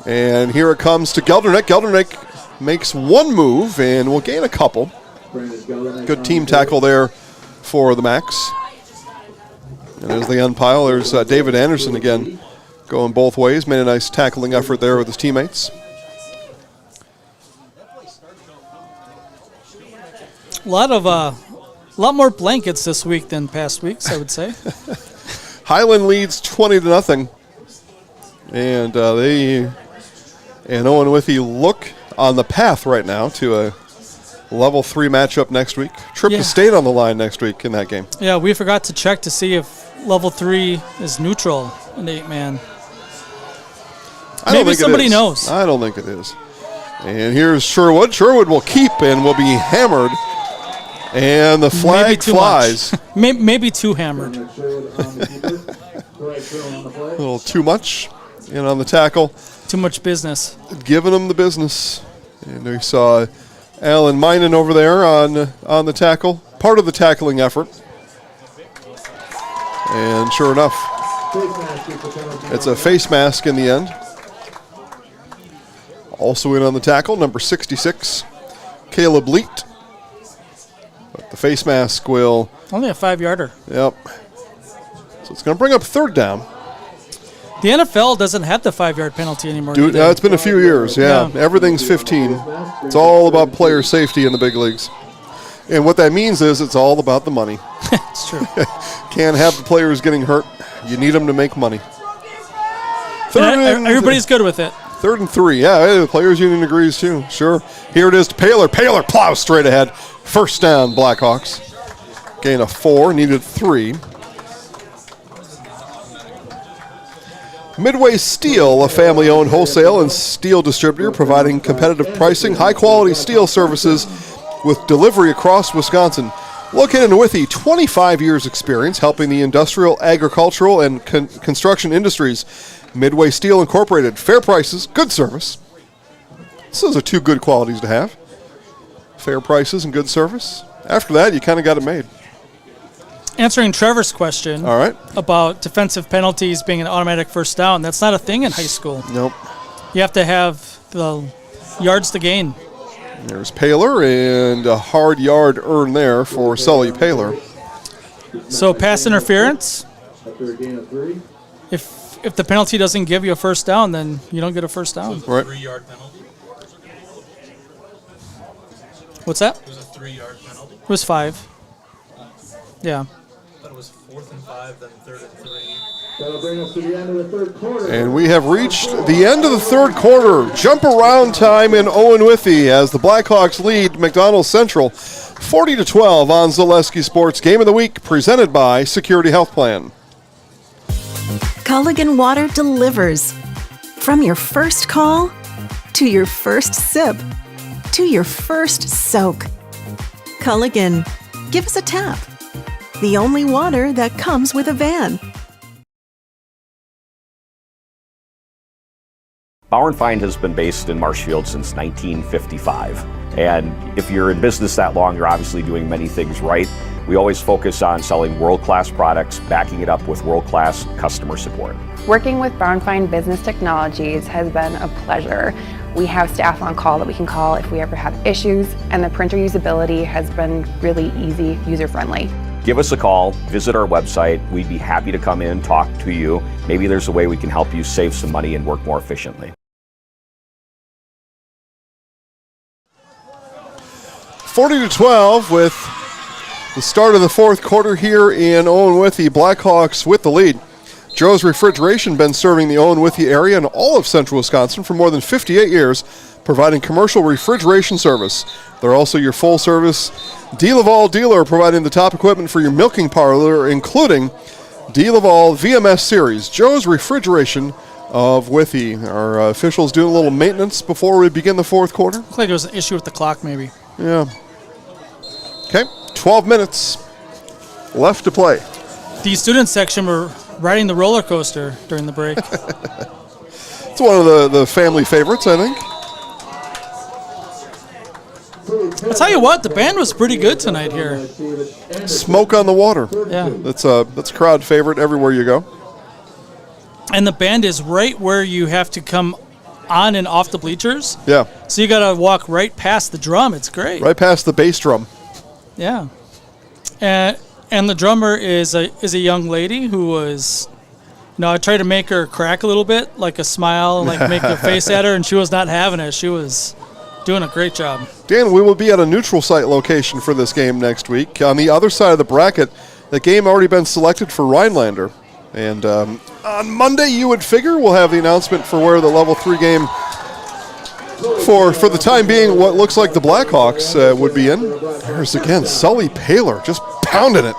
S5: And here it comes to Gelderneck. Gelderneck makes one move and will gain a couple. Good team tackle there for the Macs. And as they unpile, there's David Anderson again going both ways. Made a nice tackling effort there with his teammates.
S12: A lot more blankets this week than past weeks, I would say.
S5: Highland leads 20-0. And Owen-Withee look on the path right now to a level 3 matchup next week. Trip to state on the line next week in that game.
S12: Yeah, we forgot to check to see if level 3 is neutral in 8-man. Maybe somebody knows.
S5: I don't think it is. And here's Sherwood. Sherwood will keep and will be hammered. And the flag flies.
S12: Maybe too hammered.
S5: A little too much in on the tackle.
S12: Too much business.
S5: Giving them the business. And we saw Alan Minen over there on the tackle. Part of the tackling effort. And sure enough, it's a face mask in the end. Also in on the tackle, number 66, Caleb Leet. But the face mask will...
S12: Only a 5-yarder.
S5: Yep. So it's going to bring up 3rd down.
S12: The NFL doesn't have the 5-yard penalty anymore.
S5: It's been a few years, yeah. Everything's 15. It's all about player safety in the big leagues. And what that means is it's all about the money.
S12: It's true.
S5: Can't have the players getting hurt. You need them to make money.
S12: Everybody's good with it.
S5: 3rd and 3. Yeah, the players' union agrees too. Sure. Here it is to Paler. Paler plows straight ahead. 1st down, Blackhawks. Gain of 4, needed 3. Midway Steel, a family-owned wholesale and steel distributor providing competitive pricing, high-quality steel services with delivery across Wisconsin. Located in Withee, 25 years experience helping the industrial, agricultural, and construction industries. Midway Steel Incorporated, fair prices, good service. Those are 2 good qualities to have. Fair prices and good service. After that, you kind of got it made.
S12: Answering Trevor's question about defensive penalties being an automatic 1st down, that's not a thing in high school.
S5: Nope.
S12: You have to have the yards to gain.
S5: There's Paler and a hard yard earned there for Sully Paler.
S12: So pass interference. If the penalty doesn't give you a 1st down, then you don't get a 1st down.
S5: Right.
S4: 3-yard penalty.
S12: What's that?
S4: It was a 3-yard penalty.
S12: It was 5. Yeah.
S4: I thought it was 4th and 5, then 3rd and 3.
S13: That'll bring us to the end of the 3rd quarter.
S5: And we have reached the end of the 3rd quarter. Jump around time in Owen-Withee as the Blackhawks lead McDonald Central 40-12 on Zaleski Sports Game of the Week, presented by Security Health Plan.
S21: Culligan Water delivers. From your first call, to your first sip, to your first soak. Culligan, give us a tap. The only water that comes with a van.
S22: Bauer & Fine has been based in Marshfield since 1955. And if you're in business that long, you're obviously doing many things right. We always focus on selling world-class products, backing it up with world-class customer support.
S1: Working with Brown Fine Business Technologies has been a pleasure. We have staff on call that we can call if we ever have issues, and the printer usability has been really easy, user-friendly.
S22: Give us a call, visit our website. We'd be happy to come in, talk to you. Maybe there's a way we can help you save some money and work more efficiently.
S5: 40-12 with the start of the fourth quarter here in Owen-Withee. Blackhawks with the lead. Joe's Refrigeration been serving the Owen-Withee area and all of central Wisconsin for more than 58 years, providing commercial refrigeration service. They're also your full-service D-Laval dealer, providing the top equipment for your milking parlor, including D-Laval VMS Series. Joe's Refrigeration of Withee. Our officials doing a little maintenance before we begin the fourth quarter.
S12: Looks like there was an issue with the clock, maybe.
S5: Yeah. Okay, 12 minutes left to play.
S12: The student section were riding the roller coaster during the break.
S5: It's one of the family favorites, I think.
S12: I'll tell you what, the band was pretty good tonight here.
S5: Smoke on the Water.
S12: Yeah.
S5: That's a crowd favorite everywhere you go.
S12: And the band is right where you have to come on and off the bleachers.
S5: Yeah.
S12: So you got to walk right past the drum. It's great.
S5: Right past the bass drum.
S12: Yeah. And the drummer is a young lady who was, I tried to make her crack a little bit, like a smile, like make a face at her, and she was not having it. She was doing a great job.
S5: Dan, we will be at a neutral site location for this game next week. On the other side of the bracket, the game already been selected for Rhinelander. And on Monday, you would figure, we'll have the announcement for where the level 3 game for the time being, what looks like the Blackhawks would be in. There's again Sully Paler just pounding it.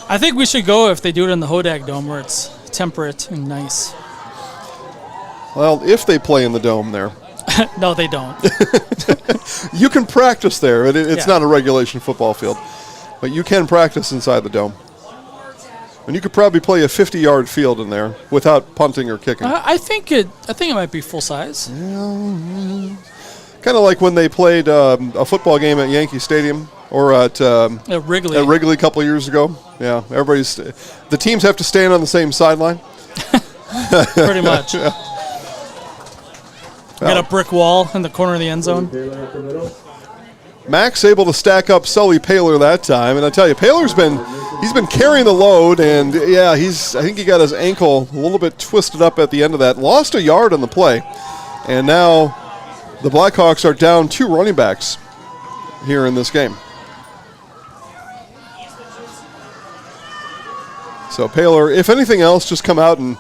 S12: I think we should go if they do it in the Hodag Dome where it's temperate and nice.
S5: Well, if they play in the dome there.
S12: No, they don't.
S5: You can practice there. It's not a regulation football field. But you can practice inside the dome. And you could probably play a 50-yard field in there without punting or kicking.
S12: I think it might be full size.
S5: Kind of like when they played a football game at Yankee Stadium or at
S12: Wrigley.
S5: At Wrigley a couple of years ago. Yeah, the teams have to stand on the same sideline.
S12: Pretty much.
S5: Yeah.
S12: Got a brick wall in the corner of the end zone.
S5: Max able to stack up Sully Paler that time, and I tell you, Paler's been carrying the load, and yeah, I think he got his ankle a little bit twisted up at the end of that. Lost a yard on the play, and now the Blackhawks are down 2 running backs here in this game. So Paler, if anything else, just come out and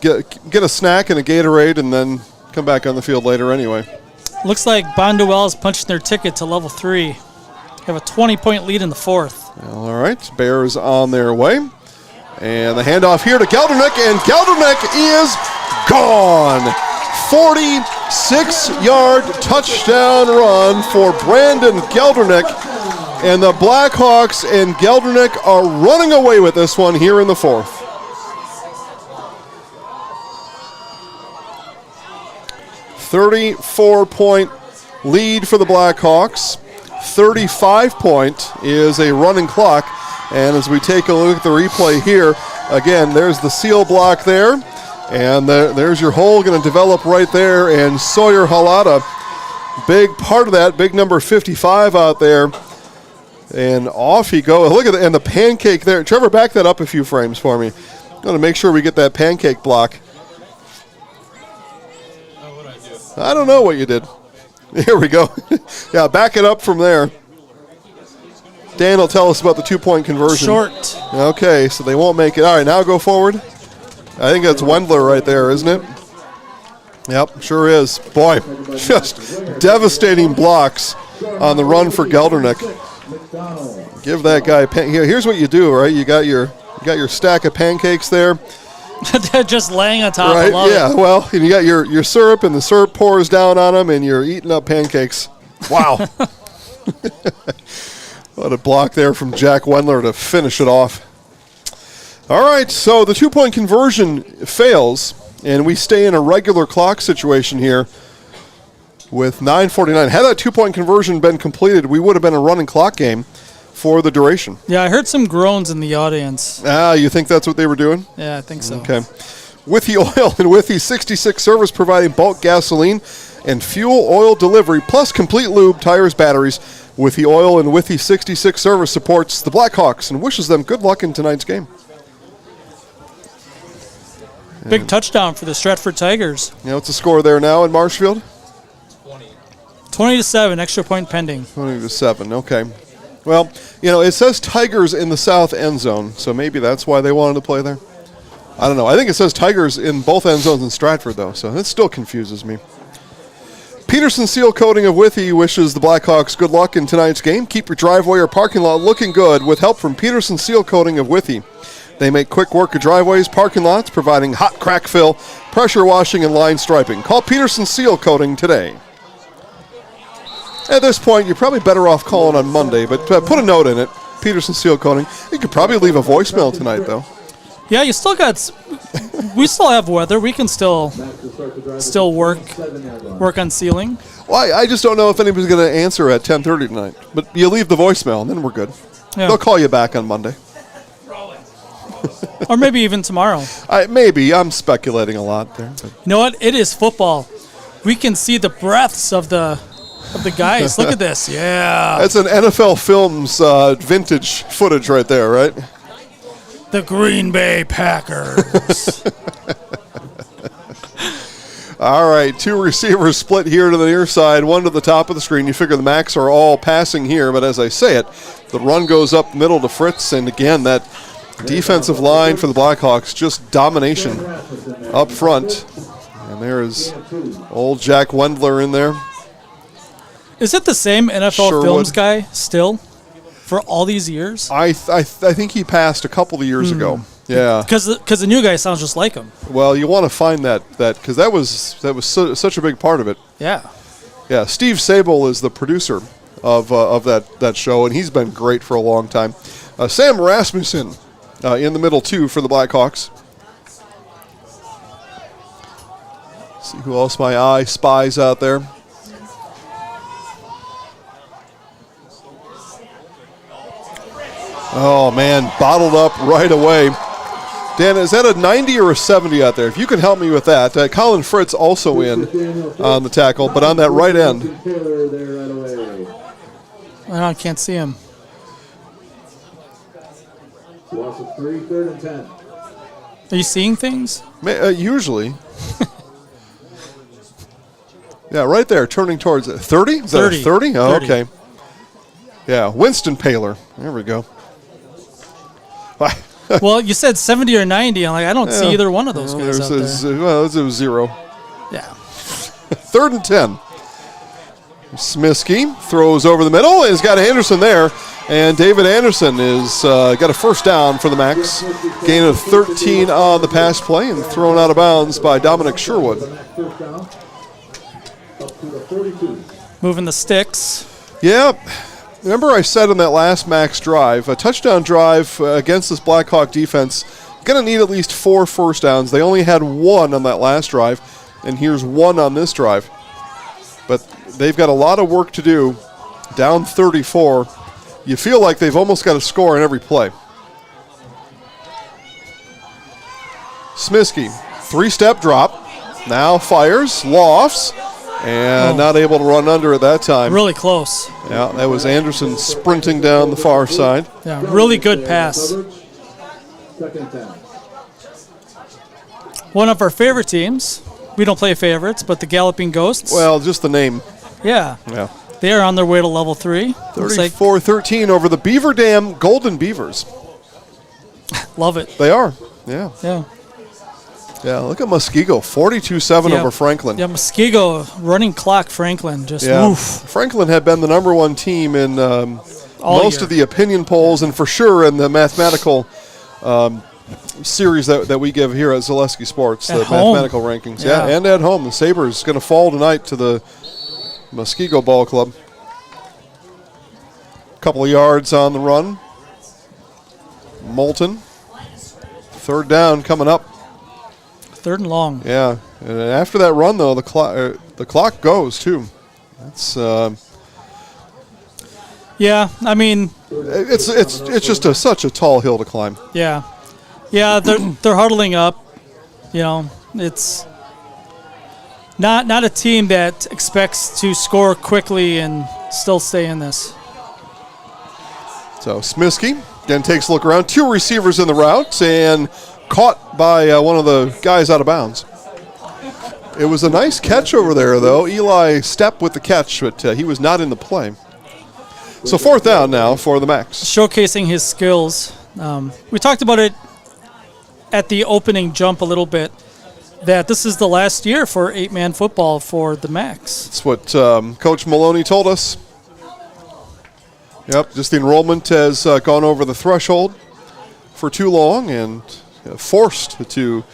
S5: get a snack and a Gatorade, and then come back on the field later anyway.
S12: Looks like Bonduelle is punching their ticket to level 3. They have a 20-point lead in the fourth.
S5: All right, Bears on their way. And the handoff here to Geldernick, and Geldernick is gone. 46-yard touchdown run for Brandon Geldernick. And the Blackhawks and Geldernick are running away with this one here in the fourth. $34-point lead for the Blackhawks. 35-point is a running clock. And as we take a look at the replay here, again, there's the seal block there. And there's your hole going to develop right there. And Sawyer Halata, big part of that, big number 55 out there. And off he goes. Look at and the pancake there. Trevor, back that up a few frames for me. I'm going to make sure we get that pancake block. I don't know what you did. Here we go. Yeah, back it up from there. Dan will tell us about the 2-point conversion.
S12: Short.
S5: Okay, so they won't make it. All right, now go forward. I think that's Wendler right there, isn't it? Yep, sure is. Boy, just devastating blocks on the run for Geldernick. Give that guy. Here's what you do, right? You got your stack of pancakes there.
S12: They're just laying on top.
S5: Right?
S12: I love
S5: yeah.
S12: it.
S5: Well, and you got your syrup, and the syrup pours down on them, and you're eating up pancakes. Wow. What a block there from Jack Wendler to finish it off. All right, so the 2-point conversion fails, and we stay in a regular clock situation here. with 9:49. Had that 2-point conversion been completed, we would have been a running clock game for the duration.
S12: Yeah, I heard some groans in the audience.
S5: You think that's what they were doing?
S12: Yeah, I think so.
S5: Okay. Withee Oil and Withee 66 service, providing bulk gasoline and fuel oil delivery, plus complete lube, tires, batteries. Withee Oil and Withee 66 service supports the Blackhawks and wishes them good luck in tonight's game.
S12: Big touchdown for the Stratford Tigers.
S5: What's the score there now in Marshfield?
S12: 20-7, extra point pending.
S5: 20-7, okay. Well, it says Tigers in the south end zone, so maybe that's why they wanted to play there. I don't know. I think it says Tigers in both end zones in Stratford, though, so that still confuses me. Peterson Seal Coating of Withee wishes the Blackhawks good luck in tonight's game. Keep your driveway or parking lot looking good with help from Peterson Seal Coating of Withee. They make quick work of driveways, parking lots, providing hot crack fill, pressure washing, and line striping. Call Peterson Seal Coating today. At this point, you're probably better off calling on Monday, but put a note in it. Peterson Seal Coating. You could probably leave a voicemail tonight, though.
S12: Yeah, you still got. We still have weather. We can still work on sealing.
S5: Well, I just don't know if anybody's going to answer at 10:30 tonight. But you leave the voicemail, and then we're good.
S12: Yeah.
S5: They'll call you back on Monday.
S12: Or maybe even tomorrow.
S5: Maybe. I'm speculating a lot there. But.
S12: You know what? It is football. We can see the breaths of the guys. Look at this. Yeah.
S5: That's an NFL Films vintage footage right there, right?
S12: The Green Bay Packers.
S5: All right, 2 receivers split here to the near side, 1 to the top of the screen. You figure the Macs are all passing here, but as I say it, the run goes up middle to Fritz, and again, that defensive line for the Blackhawks, just domination up front. And there's old Jack Wendler in there.
S12: Is it the same NFL
S5: Sherwood.
S12: Films guy still for all these years?
S5: I think he passed a couple of years ago. Yeah,
S12: because the new guy sounds just like him.
S5: Well, you want to find that because that was such a big part of it.
S12: Yeah.
S5: Steve Sable is the producer of that show, and he's been great for a long time. Sam Rasmussen in the middle too for the Blackhawks. See who else my eye spies out there. Oh man, bottled up right away. Dan, is that a 90 or a 70 out there? If you can help me with that. Colin Fritz also in on the tackle, but on that right end.
S12: I can't see him.
S13: Loss of 3, 3rd and 10.
S12: Are you seeing things?
S5: Usually. Yeah, right there, turning towards it. 30? Is that a 30? Oh,
S12: 30.
S5: okay. Yeah, Winston Paler. There we go.
S12: Well, you said 70 or 90. I'm like, I don't see either one of those guys out there.
S5: Well, it was 0.
S12: Yeah.
S5: 3rd and 10. Smiskey throws over the middle. He's got Anderson there. And David Anderson is got a first down for the Macs. Gain of 13 on the pass play and thrown out of bounds by Dominic Sherwood.
S12: Moving the sticks.
S5: Yep. Remember I said on that last Max drive, a touchdown drive against this Blackhawk defense, going to need at least 4 first downs. They only had 1 on that last drive, and here's 1 on this drive. But they've got a lot of work to do. Down 34. You feel like they've almost got a score in every play. Smiskey, 3-step drop. Now fires, lofts. And not able to run under at that time.
S12: Really close.
S5: Yeah, that was Anderson sprinting down the far side.
S12: Yeah, really good pass. One of our favorite teams. We don't play favorites, but the Galloping Ghosts.
S5: Well, just the name.
S12: Yeah.
S5: Yeah.
S12: They are on their way to level 3.
S5: 34-13 over the Beaver Dam Golden Beavers.
S12: Love it.
S5: They are. Yeah.
S12: Yeah.
S5: Yeah, look at Muskego, 42-7 over Franklin.
S12: Yeah, Muskego, running clock Franklin. Just
S5: oof. Franklin had been the number 1 team in most of the opinion polls and for sure in the mathematical series that we give here at Zaleski Sports, the mathematical rankings. Yeah, and at home. The Sabres going to fall tonight to the Muskego Ball Club. Couple of yards on the run. Moulton. 3rd down coming up.
S12: 3rd and long.
S5: Yeah, and after that run though, the clock goes too. That's
S12: Yeah, I mean,
S5: it's just such a tall hill to climb.
S12: yeah, they're huddling up. You know, it's not a team that expects to score quickly and still stay in this.
S5: So Smiskey again takes a look around. 2 receivers in the route and caught by one of the guys out of bounds. It was a nice catch over there, though. Eli stepped with the catch, but he was not in the play. So 4th down now for the Macs.
S12: Showcasing his skills. We talked about it at the opening jump a little bit, that this is the last year for 8-man football for the Macs.
S5: That's what Coach Maloney told us. Yep, just the enrollment has gone over the threshold for too long and forced to,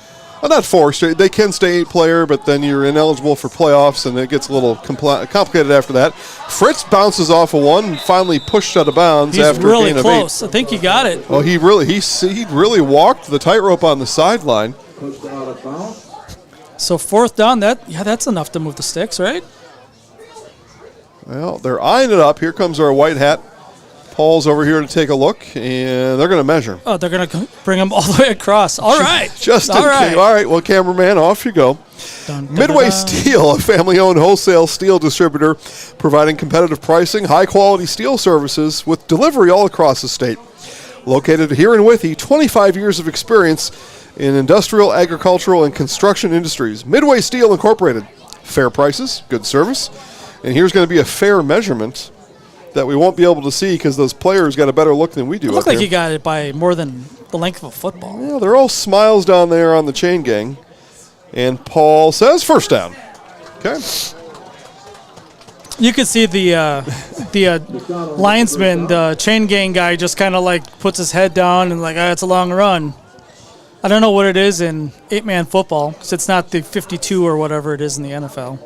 S5: well, not forced, they can stay 8-player, but then you're ineligible for playoffs, and it gets a little complicated after that. Fritz bounces off of one and finally pushed out of bounds.
S12: He's
S5: after
S12: really
S5: a gain of
S12: close.
S5: 8.
S12: I think he got it.
S5: Well, he really walked the tightrope on the sideline.
S12: So 4th down, that's enough to move the sticks, right?
S5: Well, they're eyeing it up. Here comes our white hat. Paul's over here to take a look, and they're going to measure.
S12: Oh, they're going to bring him all the way across. All right.
S5: All right, well, cameraman, off you go. Midway Steel, a family-owned wholesale steel distributor, providing competitive pricing, high-quality steel services with delivery all across the state. Located here in Withee, 25 years of experience in industrial, agricultural, and construction industries. Midway Steel Incorporated. Fair prices, good service. And here's going to be a fair measurement that we won't be able to see because those players got a better look than we do.
S12: It looked like he got it by more than the length of a football.
S5: Yeah, they're all smiles down there on the chain gang. And Paul says 1st down. Okay.
S12: You could see the linesman, the chain gang guy, just kind of like puts his head down and like, it's a long run. I don't know what it is in 8-man football because it's not the 52 or whatever it is in the NFL.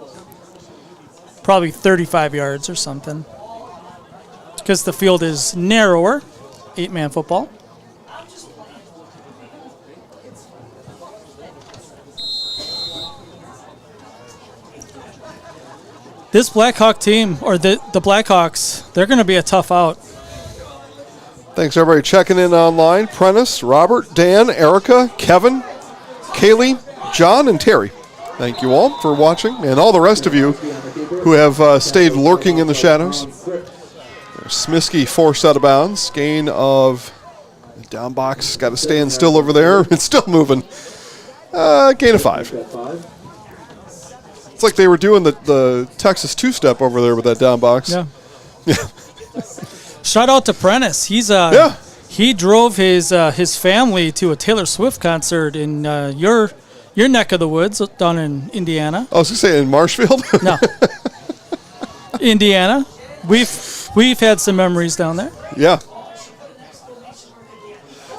S12: Probably 35 yards or something. Because the field is narrower, 8-man football. This Blackhawk team, or the Blackhawks, they're going to be a tough out.
S5: Thanks, everybody, checking in online. Prentice, Robert, Dan, Erica, Kevin, Kaylee, John, and Terry. Thank you all for watching, and all the rest of you who have stayed lurking in the shadows. Smiskey forced out of bounds. Gain of down box. Got to stand still over there. It's still moving. Gain of 5. It's like they were doing the Texas two-step over there with that down box.
S12: Yeah. Shout out to Prentice. He's he drove his family to a Taylor Swift concert in your neck of the woods down in Indiana.
S5: I was going to say in Marshfield.
S12: No. Indiana. We've had some memories down there.
S5: Yeah.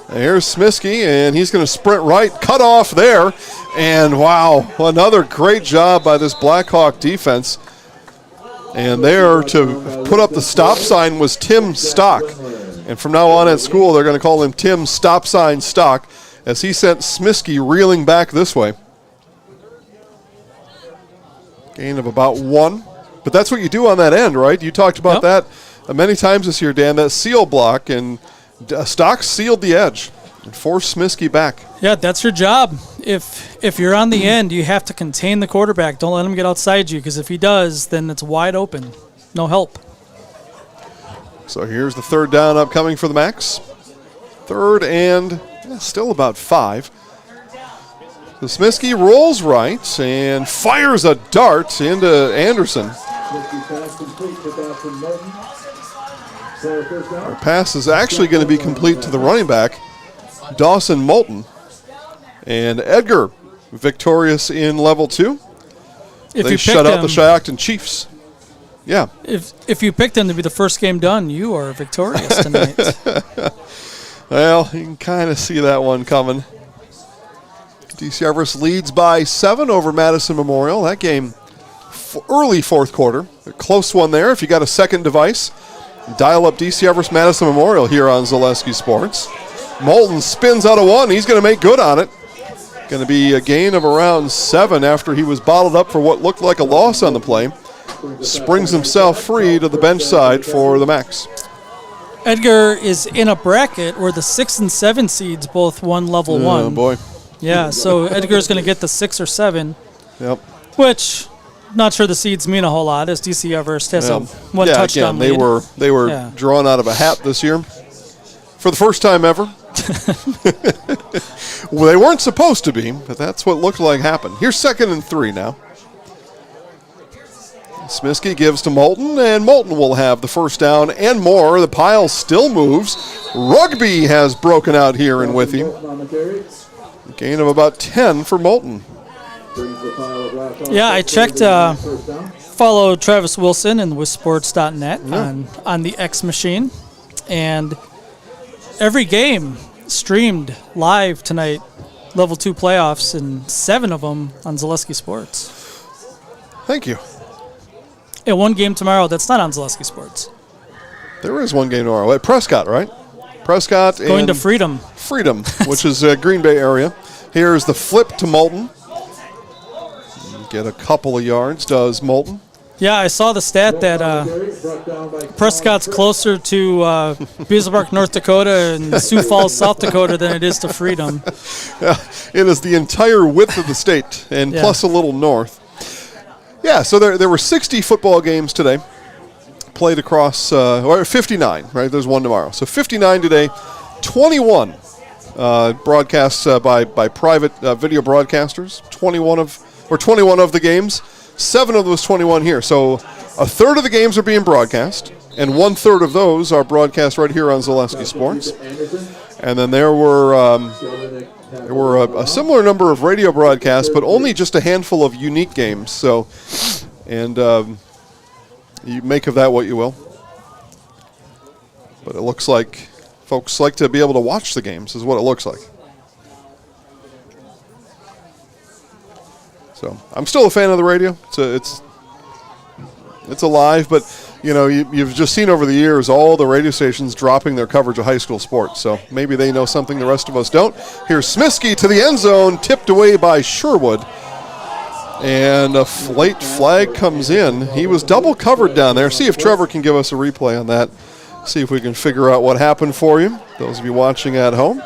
S5: And here's Smiskey, and he's going to sprint right, cut off there, and wow, another great job by this Blackhawk defense. And there to put up the stop sign was Tim Stock. And from now on at school, they're going to call him Tim Stop Sign Stock as he sent Smiskey reeling back this way. Gain of about 1. But that's what you do on that end, right? You talked about that many times this year, Dan, that seal block, and Stock sealed the edge and forced Smiskey back.
S12: Yeah, that's your job. If you're on the end, you have to contain the quarterback. Don't let him get outside you, because if he does, then it's wide open. No help.
S5: So here's the 3rd down upcoming for the Macs. 3rd and still about 5. The Smiskey rolls right and fires a dart into Anderson. Our pass is actually going to be complete to the running back, Dawson Moulton. And Edgar victorious in level 2. They shut out the Shiocton Chiefs. Yeah.
S12: If you picked him to be the first game done, you are victorious tonight.
S5: Well, you can kind of see that one coming. DC Everest leads by 7 over Madison Memorial. That game, early 4th quarter. A close one there. If you got a second device, dial up DC Everest Madison Memorial here on Zaleski Sports. Moulton spins out of 1. He's going to make good on it. Going to be a gain of around 7 after he was bottled up for what looked like a loss on the play. springs himself free to the bench side for the Max.
S12: Edgar is in a bracket where the 6 and 7 seeds both won level 1.
S5: Oh, boy.
S12: Yeah, so Edgar's going to get the 6 or 7.
S5: Yep.
S12: Which, not sure the seeds mean a whole lot, as DC Everest has a one touchdown
S5: again,
S12: lead.
S5: they were drawn out of a hat this year for the first time ever. Well, they weren't supposed to be, but that's what looked like happened. Here's 2nd and 3 now. Smiskey gives to Moulton, and Moulton will have the first down and more. The pile still moves. Rugby has broken out here in Withee. A gain of about 10 for Moulton.
S12: Yeah, I checked, follow Travis Wilson and WithSports.net on the X machine, and every game streamed live tonight, level 2 playoffs, and 7 of them on Zaleski Sports.
S5: Thank you.
S12: And one game tomorrow that's not on Zaleski Sports.
S5: There is one game tomorrow at Prescott, right? Prescott
S12: going to Freedom.
S5: Freedom, which is Green Bay area. Here's the flip to Moulton. Get a couple of yards, does Moulton.
S12: Yeah, I saw the stat that Prescott's closer to Beasley Park, North Dakota, and Sioux Falls, South Dakota, than it is to Freedom.
S5: Yeah, it is the entire width of the state, and plus a little north. Yeah, so there were 60 football games today, played across, or 59, right? There's one tomorrow. So 59 today, 21 broadcasts by private video broadcasters, 21 of the games. 7 of those 21 here. So a third of the games are being broadcast, and 1/3 of those are broadcast right here on Zaleski Sports. And then there were a similar number of radio broadcasts, but only just a handful of unique games. So, and you make of that what you will. But it looks like folks like to be able to watch the games, is what it looks like. So I'm still a fan of the radio. It's alive, but you know you've just seen over the years all the radio stations dropping their coverage of high school sports. So maybe they know something the rest of us don't. Here's Smiskey to the end zone, tipped away by Sherwood, and a late flag comes in. He was double covered down there. See if Trevor can give us a replay on that. See if we can figure out what happened for you. Those of you watching at home.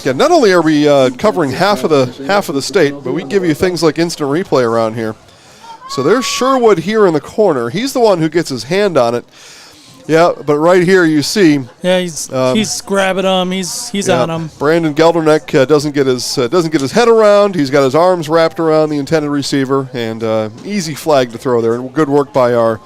S5: Again, not only are we covering half of the state, but we give you things like instant replay around here. So there's Sherwood here in the corner. He's the one who gets his hand on it. Yeah, but right here you see.
S12: Yeah, he's grabbing him. He's on him.
S5: Brandon Gelderneck doesn't get his head around. He's got his arms wrapped around the intended receiver, and easy flag to throw there. And good work by our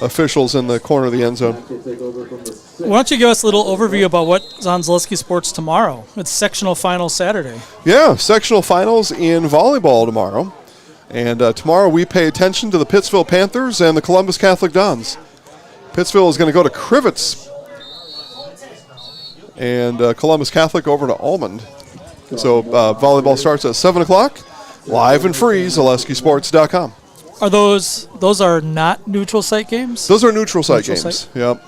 S5: officials in the corner of the end zone.
S12: Why don't you give us a little overview about what's on Zaleski Sports tomorrow? It's sectional finals Saturday.
S5: Yeah, sectional finals in volleyball tomorrow. And tomorrow we pay attention to the Pittsville Panthers and the Columbus Catholic Dons. Pittsville is going to go to Crivets. And Columbus Catholic over to Almond. So volleyball starts at 7 o'clock. Live and free, ZaleskiSports.com.
S12: Are those are not neutral site games?
S5: Those are neutral site games. Yep.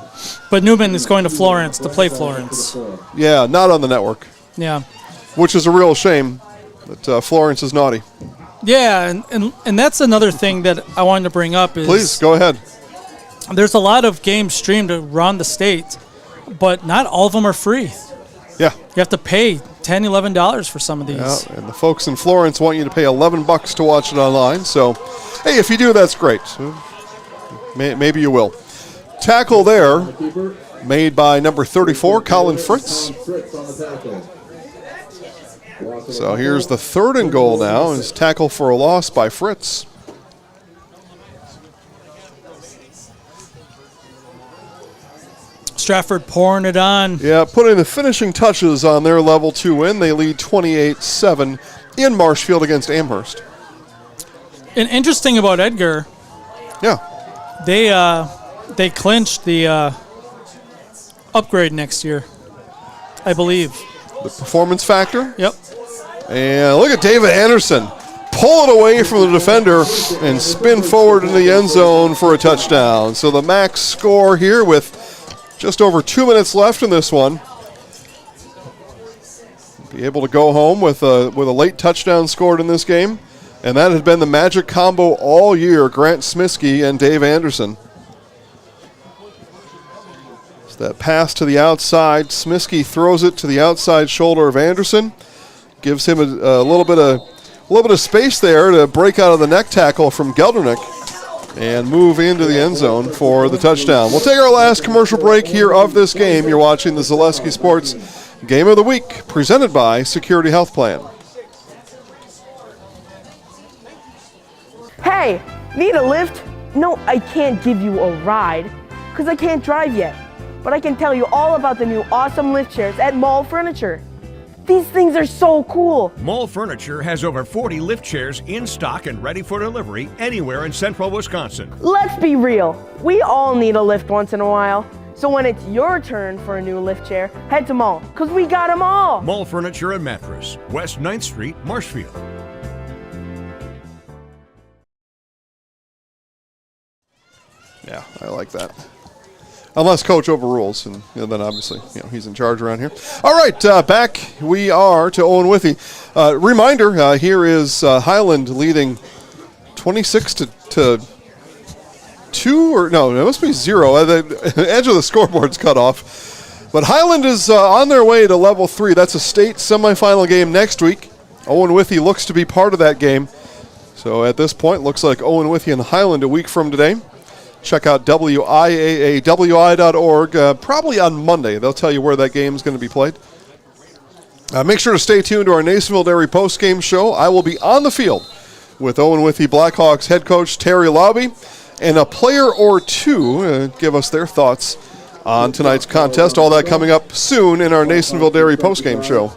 S12: But Newman is going to Florence to play Florence.
S5: Yeah, not on the network.
S12: Yeah.
S5: Which is a real shame that Florence is naughty.
S12: Yeah, and that's another thing that I wanted to bring up is...
S5: Please, go ahead.
S12: There's a lot of games streamed around the state, but not all of them are free.
S5: Yeah.
S12: You have to pay $10, $11 for some of these.
S5: Yeah, and the folks in Florence want you to pay $11 to watch it online. So, hey, if you do, that's great. Maybe you will. Tackle there, made by number 34, Colin Fritz. So here's the 3rd and goal now. Is tackle for a loss by Fritz.
S12: Stratford pouring it on.
S5: Yeah, putting the finishing touches on their level 2 win. They lead 28-7 in Marshfield against Amherst.
S12: And interesting about Edgar.
S5: Yeah.
S12: They clinched the upgrade next year, I believe.
S5: The performance factor?
S12: Yep.
S5: And look at David Anderson. Pull it away from the defender and spin forward into the end zone for a touchdown. So the max score here with just over 2 minutes left in this one. Be able to go home with a late touchdown scored in this game. And that had been the magic combo all year, Grant Smiskey and Dave Anderson. So that pass to the outside, Smiskey throws it to the outside shoulder of Anderson, gives him a little bit of space there to break out of the neck tackle from Geldernick and move into the end zone for the touchdown. We'll take our last commercial break here of this game. You're watching the Zaleski Sports Game of the Week, presented by Security Health Plan.
S6: Hey, need a lift? No, I can't give you a ride because I can't drive yet. But I can tell you all about the new awesome lift chairs at Mall Furniture. These things are so cool.
S9: Mall Furniture has over 40 lift chairs in stock and ready for delivery anywhere in central Wisconsin.
S6: Let's be real. We all need a lift once in a while. So when it's your turn for a new lift chair, head to Mall, because we got them all.
S9: Mall Furniture and Mattress, West 9th Street, Marshfield.
S5: Yeah, I like that. Unless Coach overrules, and then obviously he's in charge around here. All right, back we are to Owen-Withee. Reminder, here is Highland leading 26 to 2, or no, it must be 0. The edge of the scoreboard's cut off. But Highland is on their way to level 3. That's a state semifinal game next week. Owen-Withee looks to be part of that game. So at this point, looks like Owen-Withee and Highland a week from today. Check out WIAA.org, probably on Monday. They'll tell you where that game is going to be played. Make sure to stay tuned to our Nasonville Dairy postgame show. I will be on the field with Owen-Withee Blackhawks head coach Terry Lobby and a player or two give us their thoughts on tonight's contest. All that coming up soon in our Nasonville Dairy postgame show.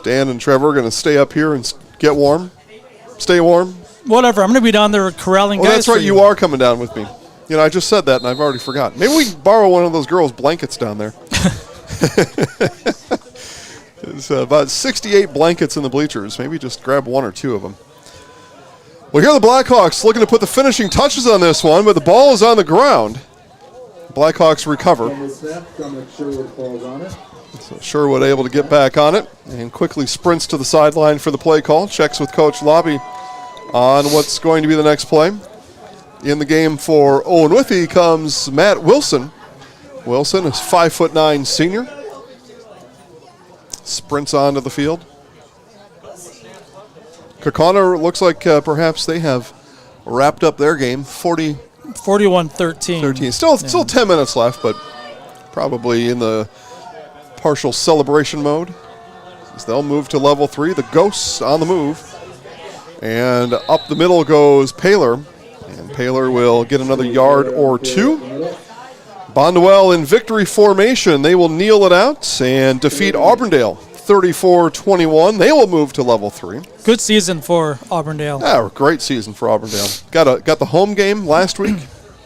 S5: Dan and Trevor are going to stay up here and get warm. Stay warm.
S12: Whatever. I'm going to be down there corralling guys.
S5: That's right. You are coming down with me. I just said that and I've already forgotten. Maybe we can borrow one of those girls' blankets down there. There's about 68 blankets in the bleachers. Maybe just grab one or two of them. Well, here are the Blackhawks looking to put the finishing touches on this one, but the ball is on the ground. Blackhawks recover. So Sherwood able to get back on it and quickly sprints to the sideline for the play call. Checks with Coach Lobby on what's going to be the next play. In the game for Owen-Withee comes Matt Wilson. Wilson is 5'9" senior. Sprints onto the field. Kaukauna looks like perhaps they have wrapped up their game.
S12: 41-13.
S5: Still 10 minutes left, but probably in the partial celebration mode as they'll move to level 3. The Ghosts on the move. And up the middle goes Paler. And Paler will get another yard or two. Bondwell in victory formation. They will kneel it out and defeat Auburndale 34-21. They will move to level 3.
S12: Good season for Auburndale.
S5: Yeah, great season for Auburndale. Got the home game last week.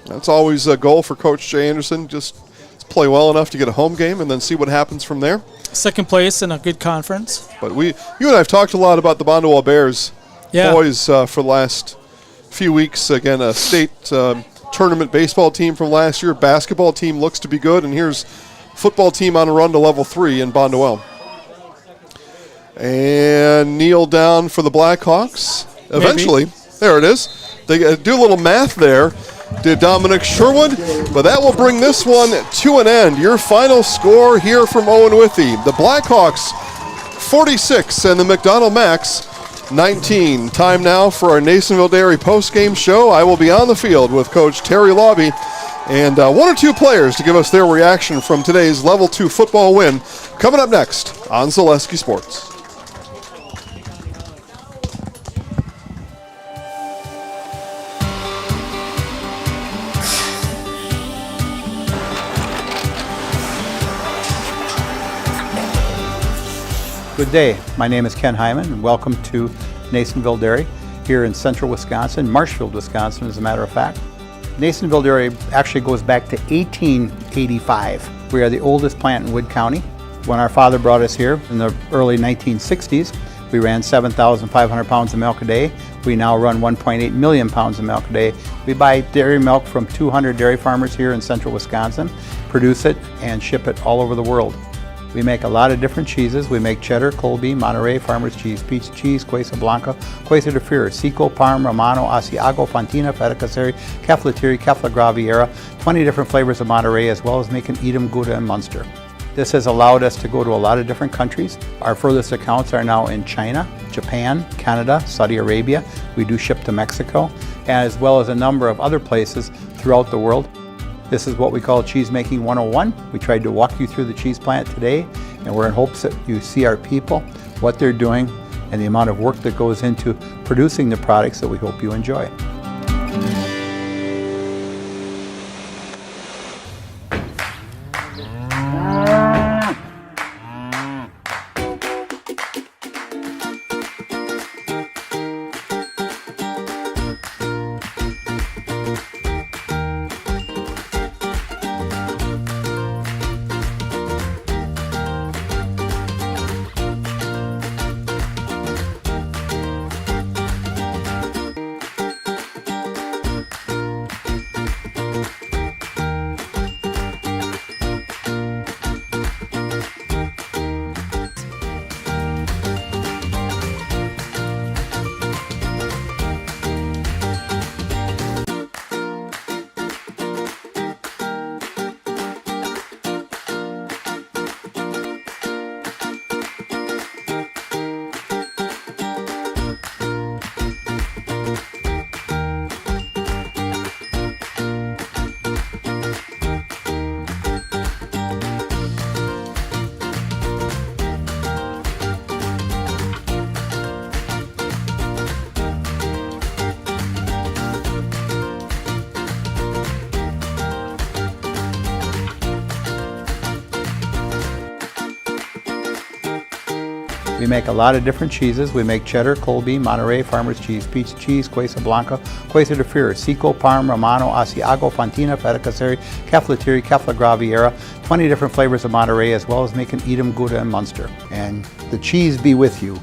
S5: That's always a goal for Coach Jay Anderson. Just play well enough to get a home game and then see what happens from there.
S12: Second place in a good conference.
S5: But you and I have talked a lot about the Bondwell Bears boys for the last few weeks. Again, a state tournament baseball team from last year. Basketball team looks to be good, and here's football team on a run to level 3 in Bondwell. And kneel down for the Blackhawks. Eventually, there it is. They do a little math there. Did Dominic Sherwood, but that will bring this one to an end. Your final score here from Owen-Withee. The Blackhawks 46 and the McDonald Max 19. Time now for our Nasonville Dairy postgame show. I will be on the field with Coach Terry Lobby and one or two players to give us their reaction from today's Level 2 football win. Coming up next on Zaleski Sports.
S17: Good day. My name is Ken Hyman, and welcome to Nasonville Dairy here in central Wisconsin, Marshfield, Wisconsin, as a matter of fact. Nasonville Dairy actually goes back to 1885. We are the oldest plant in Wood County. When our father brought us here in the early 1960s, we ran 7,500 pounds of milk a day. We now run 1.8 million pounds of milk a day. We buy dairy milk from 200 dairy farmers here in central Wisconsin, produce it, and ship it all over the world. We make a lot of different cheeses. We make cheddar, Colby, Monterey, Farmer's cheese, pizza cheese, Quesa Blanca, Quesa de Fir, Seco, Parm, Romano, Asiago, Fontina, Feta Caseri, Cafflatiri, Caffla Graviera, 20 different flavors of Monterey, as well as making Edam, Gouda, and Munster. This has allowed us to go to a lot of different countries. Our furthest accounts are now in China, Japan, Canada, Saudi Arabia. We do ship to Mexico, as well as a number of other places throughout the world. This is what we call Cheese Making 101. We tried to walk you through the cheese plant today, and we're in hopes that you see our people, what they're doing, and the amount of work that goes into producing the products that we hope you enjoy. We make a lot of different cheeses. We make cheddar, Colby, Monterey, Farmer's cheese, pizza cheese, Quesa Blanca, Quesa de Fir, Seco, Parm, Romano, Asiago, Fontina, Feta Caseri, Cafflatiri, Caffla Graviera, 20 different flavors of Monterey, as well as making Edam, Gouda, and Munster. And the cheese be with you.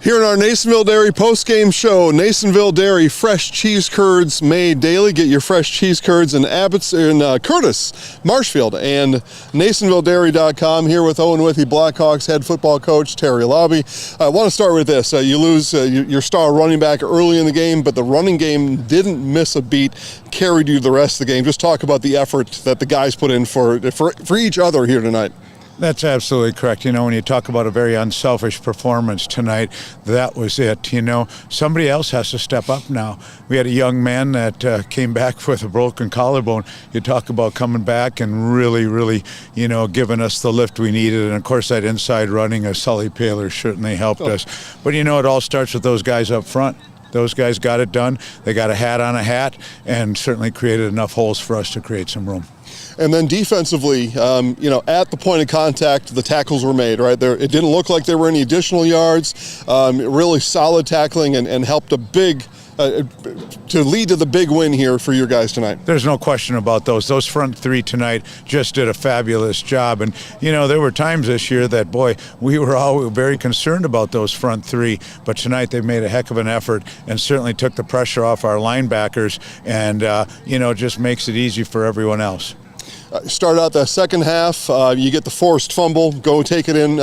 S5: Here in our Nasonville Dairy post-game show, Nasonville Dairy fresh cheese curds made daily. Get your fresh cheese curds in Curtis, Marshfield, and NasonvilleDairy.com. Here with Owen-Withee Blackhawks head football coach Terry Lobby. I want to start with this. You lose your star running back early in the game, but the running game didn't miss a beat, carried you the rest of the game. Just talk about the effort that the guys put in for each other here tonight.
S7: That's absolutely correct. You know, when you talk about a very unselfish performance tonight, that was it. You know, somebody else has to step up now. We had a young man that came back with a broken collarbone. You talk about coming back and really, you know, giving us the lift we needed. And, of course, that inside running of Sully Paylor certainly helped us. But, you know, it all starts with those guys up front. Those guys got it done. They got a hat on a hat and certainly created enough holes for us to create some room.
S5: And then defensively, you know, at the point of contact, the tackles were made, right? It didn't look like there were any additional yards. Really solid tackling and helped a big to lead to the big win here for your guys tonight.
S7: There's no question about those. Those front three tonight just did a fabulous job. And, you know, there were times this year that, boy, we were all very concerned about those front three. But tonight they made a heck of an effort and certainly took the pressure off our linebackers and, you know, just makes it easy for everyone else.
S5: Start out the second half, you get the forced fumble, go take it in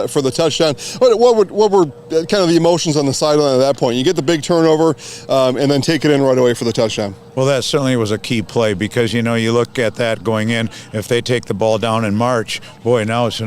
S5: for the touchdown. What were kind of the emotions on the sideline at that point? You get the big turnover and then take it in right away for the touchdown.
S7: Well, that certainly was a key play because, you know, you look at that going in. If they take the ball down in March, boy, now it's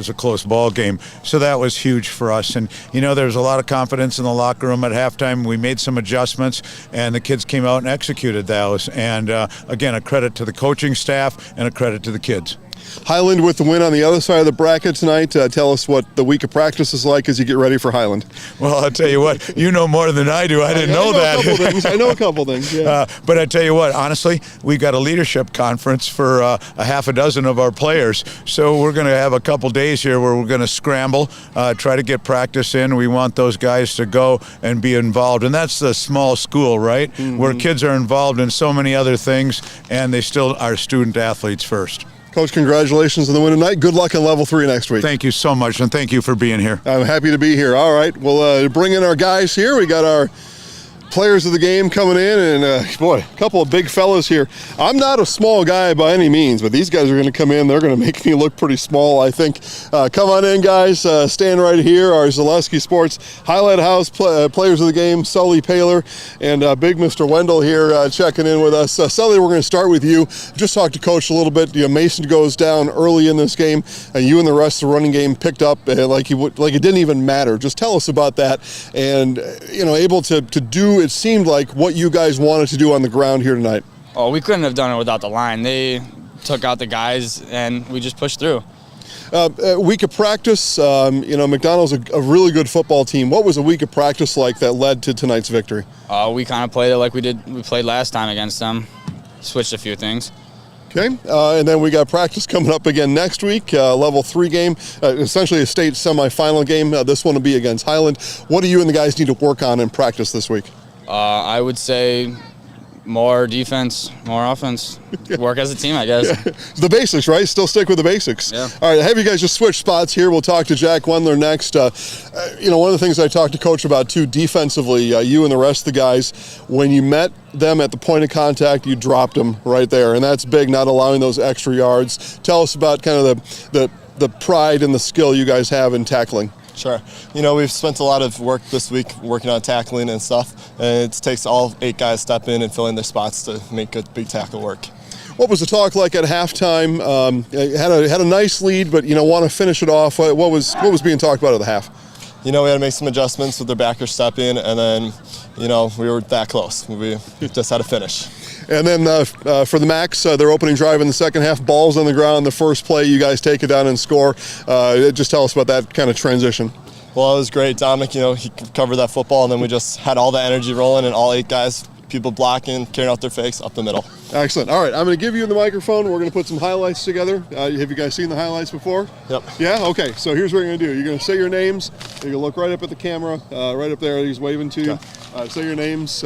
S7: a close ball game. So that was huge for us. And, you know, there was a lot of confidence in the locker room at halftime. We made some adjustments, and the kids came out and executed those. And, again, a credit to the coaching staff and a credit to the kids.
S5: Highland with the win on the other side of the bracket tonight. Tell us what the week of practice is like as you get ready for Highland.
S7: Well, I'll tell you what, you know more than I do. I didn't know that.
S5: I know a couple things, yeah.
S7: But I tell you what, honestly, we got a leadership conference for a half a dozen of our players. So we're going to have a couple days here where we're going to scramble, try to get practice in. We want those guys to go and be involved. And that's the small school, right? Mm-hmm. Where kids are involved in so many other things, and they still are student athletes first.
S5: Coach, congratulations on the win tonight. Good luck in Level 3 next week.
S7: Thank you so much, and thank you for being here.
S5: I'm happy to be here. All right, we'll bring in our guys here. We got our players of the game coming in, and boy, a couple of big fellas here. I'm not a small guy by any means, but these guys are going to come in. They're going to make me look pretty small, I think. Come on in, guys. Stand right here. Our Zaleski Sports Highlight House players of the game, Sully Paylor and big Mr. Wendell here checking in with us. Sully, we're going to start with you. Just talk to Coach a little bit. You know, Mason goes down early in this game, and you and the rest of the running game picked up like it didn't even matter. Just tell us about that, and you know, able to do. It seemed like what you guys wanted to do on the ground here tonight.
S11: Oh, we couldn't have done it without the line. They took out the guys, and we just pushed through.
S5: Week of practice, you know, McDonald's a really good football team. What was a week of practice like that led to tonight's victory?
S11: We kind of played it like we played last time against them. Switched a few things.
S5: Okay, and then we got practice coming up again next week, Level 3 game, essentially a state semifinal game. This one will be against Highland. What do you and the guys need to work on in practice this week?
S11: I would say more defense, more offense. Work as a team, I guess.
S5: Yeah. The basics, right? Still stick with the basics.
S11: Yeah.
S5: All right, have you guys just switch spots here. We'll talk to Jack Wendler next. You know, one of the things I talked to Coach about, too, defensively, you and the rest of the guys, when you met them at the point of contact, you dropped them right there. And that's big, not allowing those extra yards. Tell us about kind of the pride and the skill you guys have in tackling.
S20: Sure. You know, we've spent a lot of work this week working on tackling and stuff, and it takes all 8 guys step in and fill in their spots to make a big tackle work.
S5: What was the talk like at halftime? Had a nice lead, but, you know, want to finish it off. What was being talked about at the half?
S20: You know, we had to make some adjustments with their backers step in, and then, you know, we were that close. We just had to finish.
S5: And then for the Macs, their opening drive in the second half, balls on the ground, the first play, you guys take it down and score. Just tell us about that kind of transition.
S20: Well, it was great. Dominic, you know, he covered that football, and then we just had all the energy rolling, and all 8 guys, people blocking, carrying out their fakes up the middle.
S5: Excellent. All right, I'm going to give you the microphone. We're going to put some highlights together. Have you guys seen the highlights before?
S20: Yep.
S5: Yeah? Okay, so here's what you're going to do. You're going to say your names. You're going to look right up at the camera, right up there. He's waving to you. Say your names.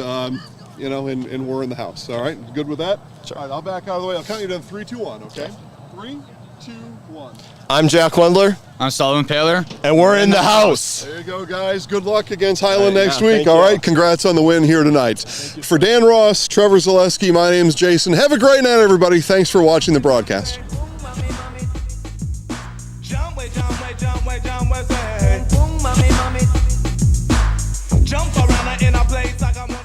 S5: You know, and we're in the house. All right, good with that? Sure. All right, I'll back out of the way. I'll count you down 3, 2, 1, okay? 3, 2, 1.
S20: I'm Jack Wendler.
S11: I'm Sullivan Paler.
S8: And we're in the house.
S5: There you go, guys. Good luck against Highland next
S8: yeah,
S5: week.
S8: thank
S5: All
S8: you.
S5: right, congrats on the win here tonight. For Dan Ross, Trevor Zaleski, my name's Jason. Have a great night, everybody. Thanks for watching the broadcast.
S2: Jump around in a place like I'm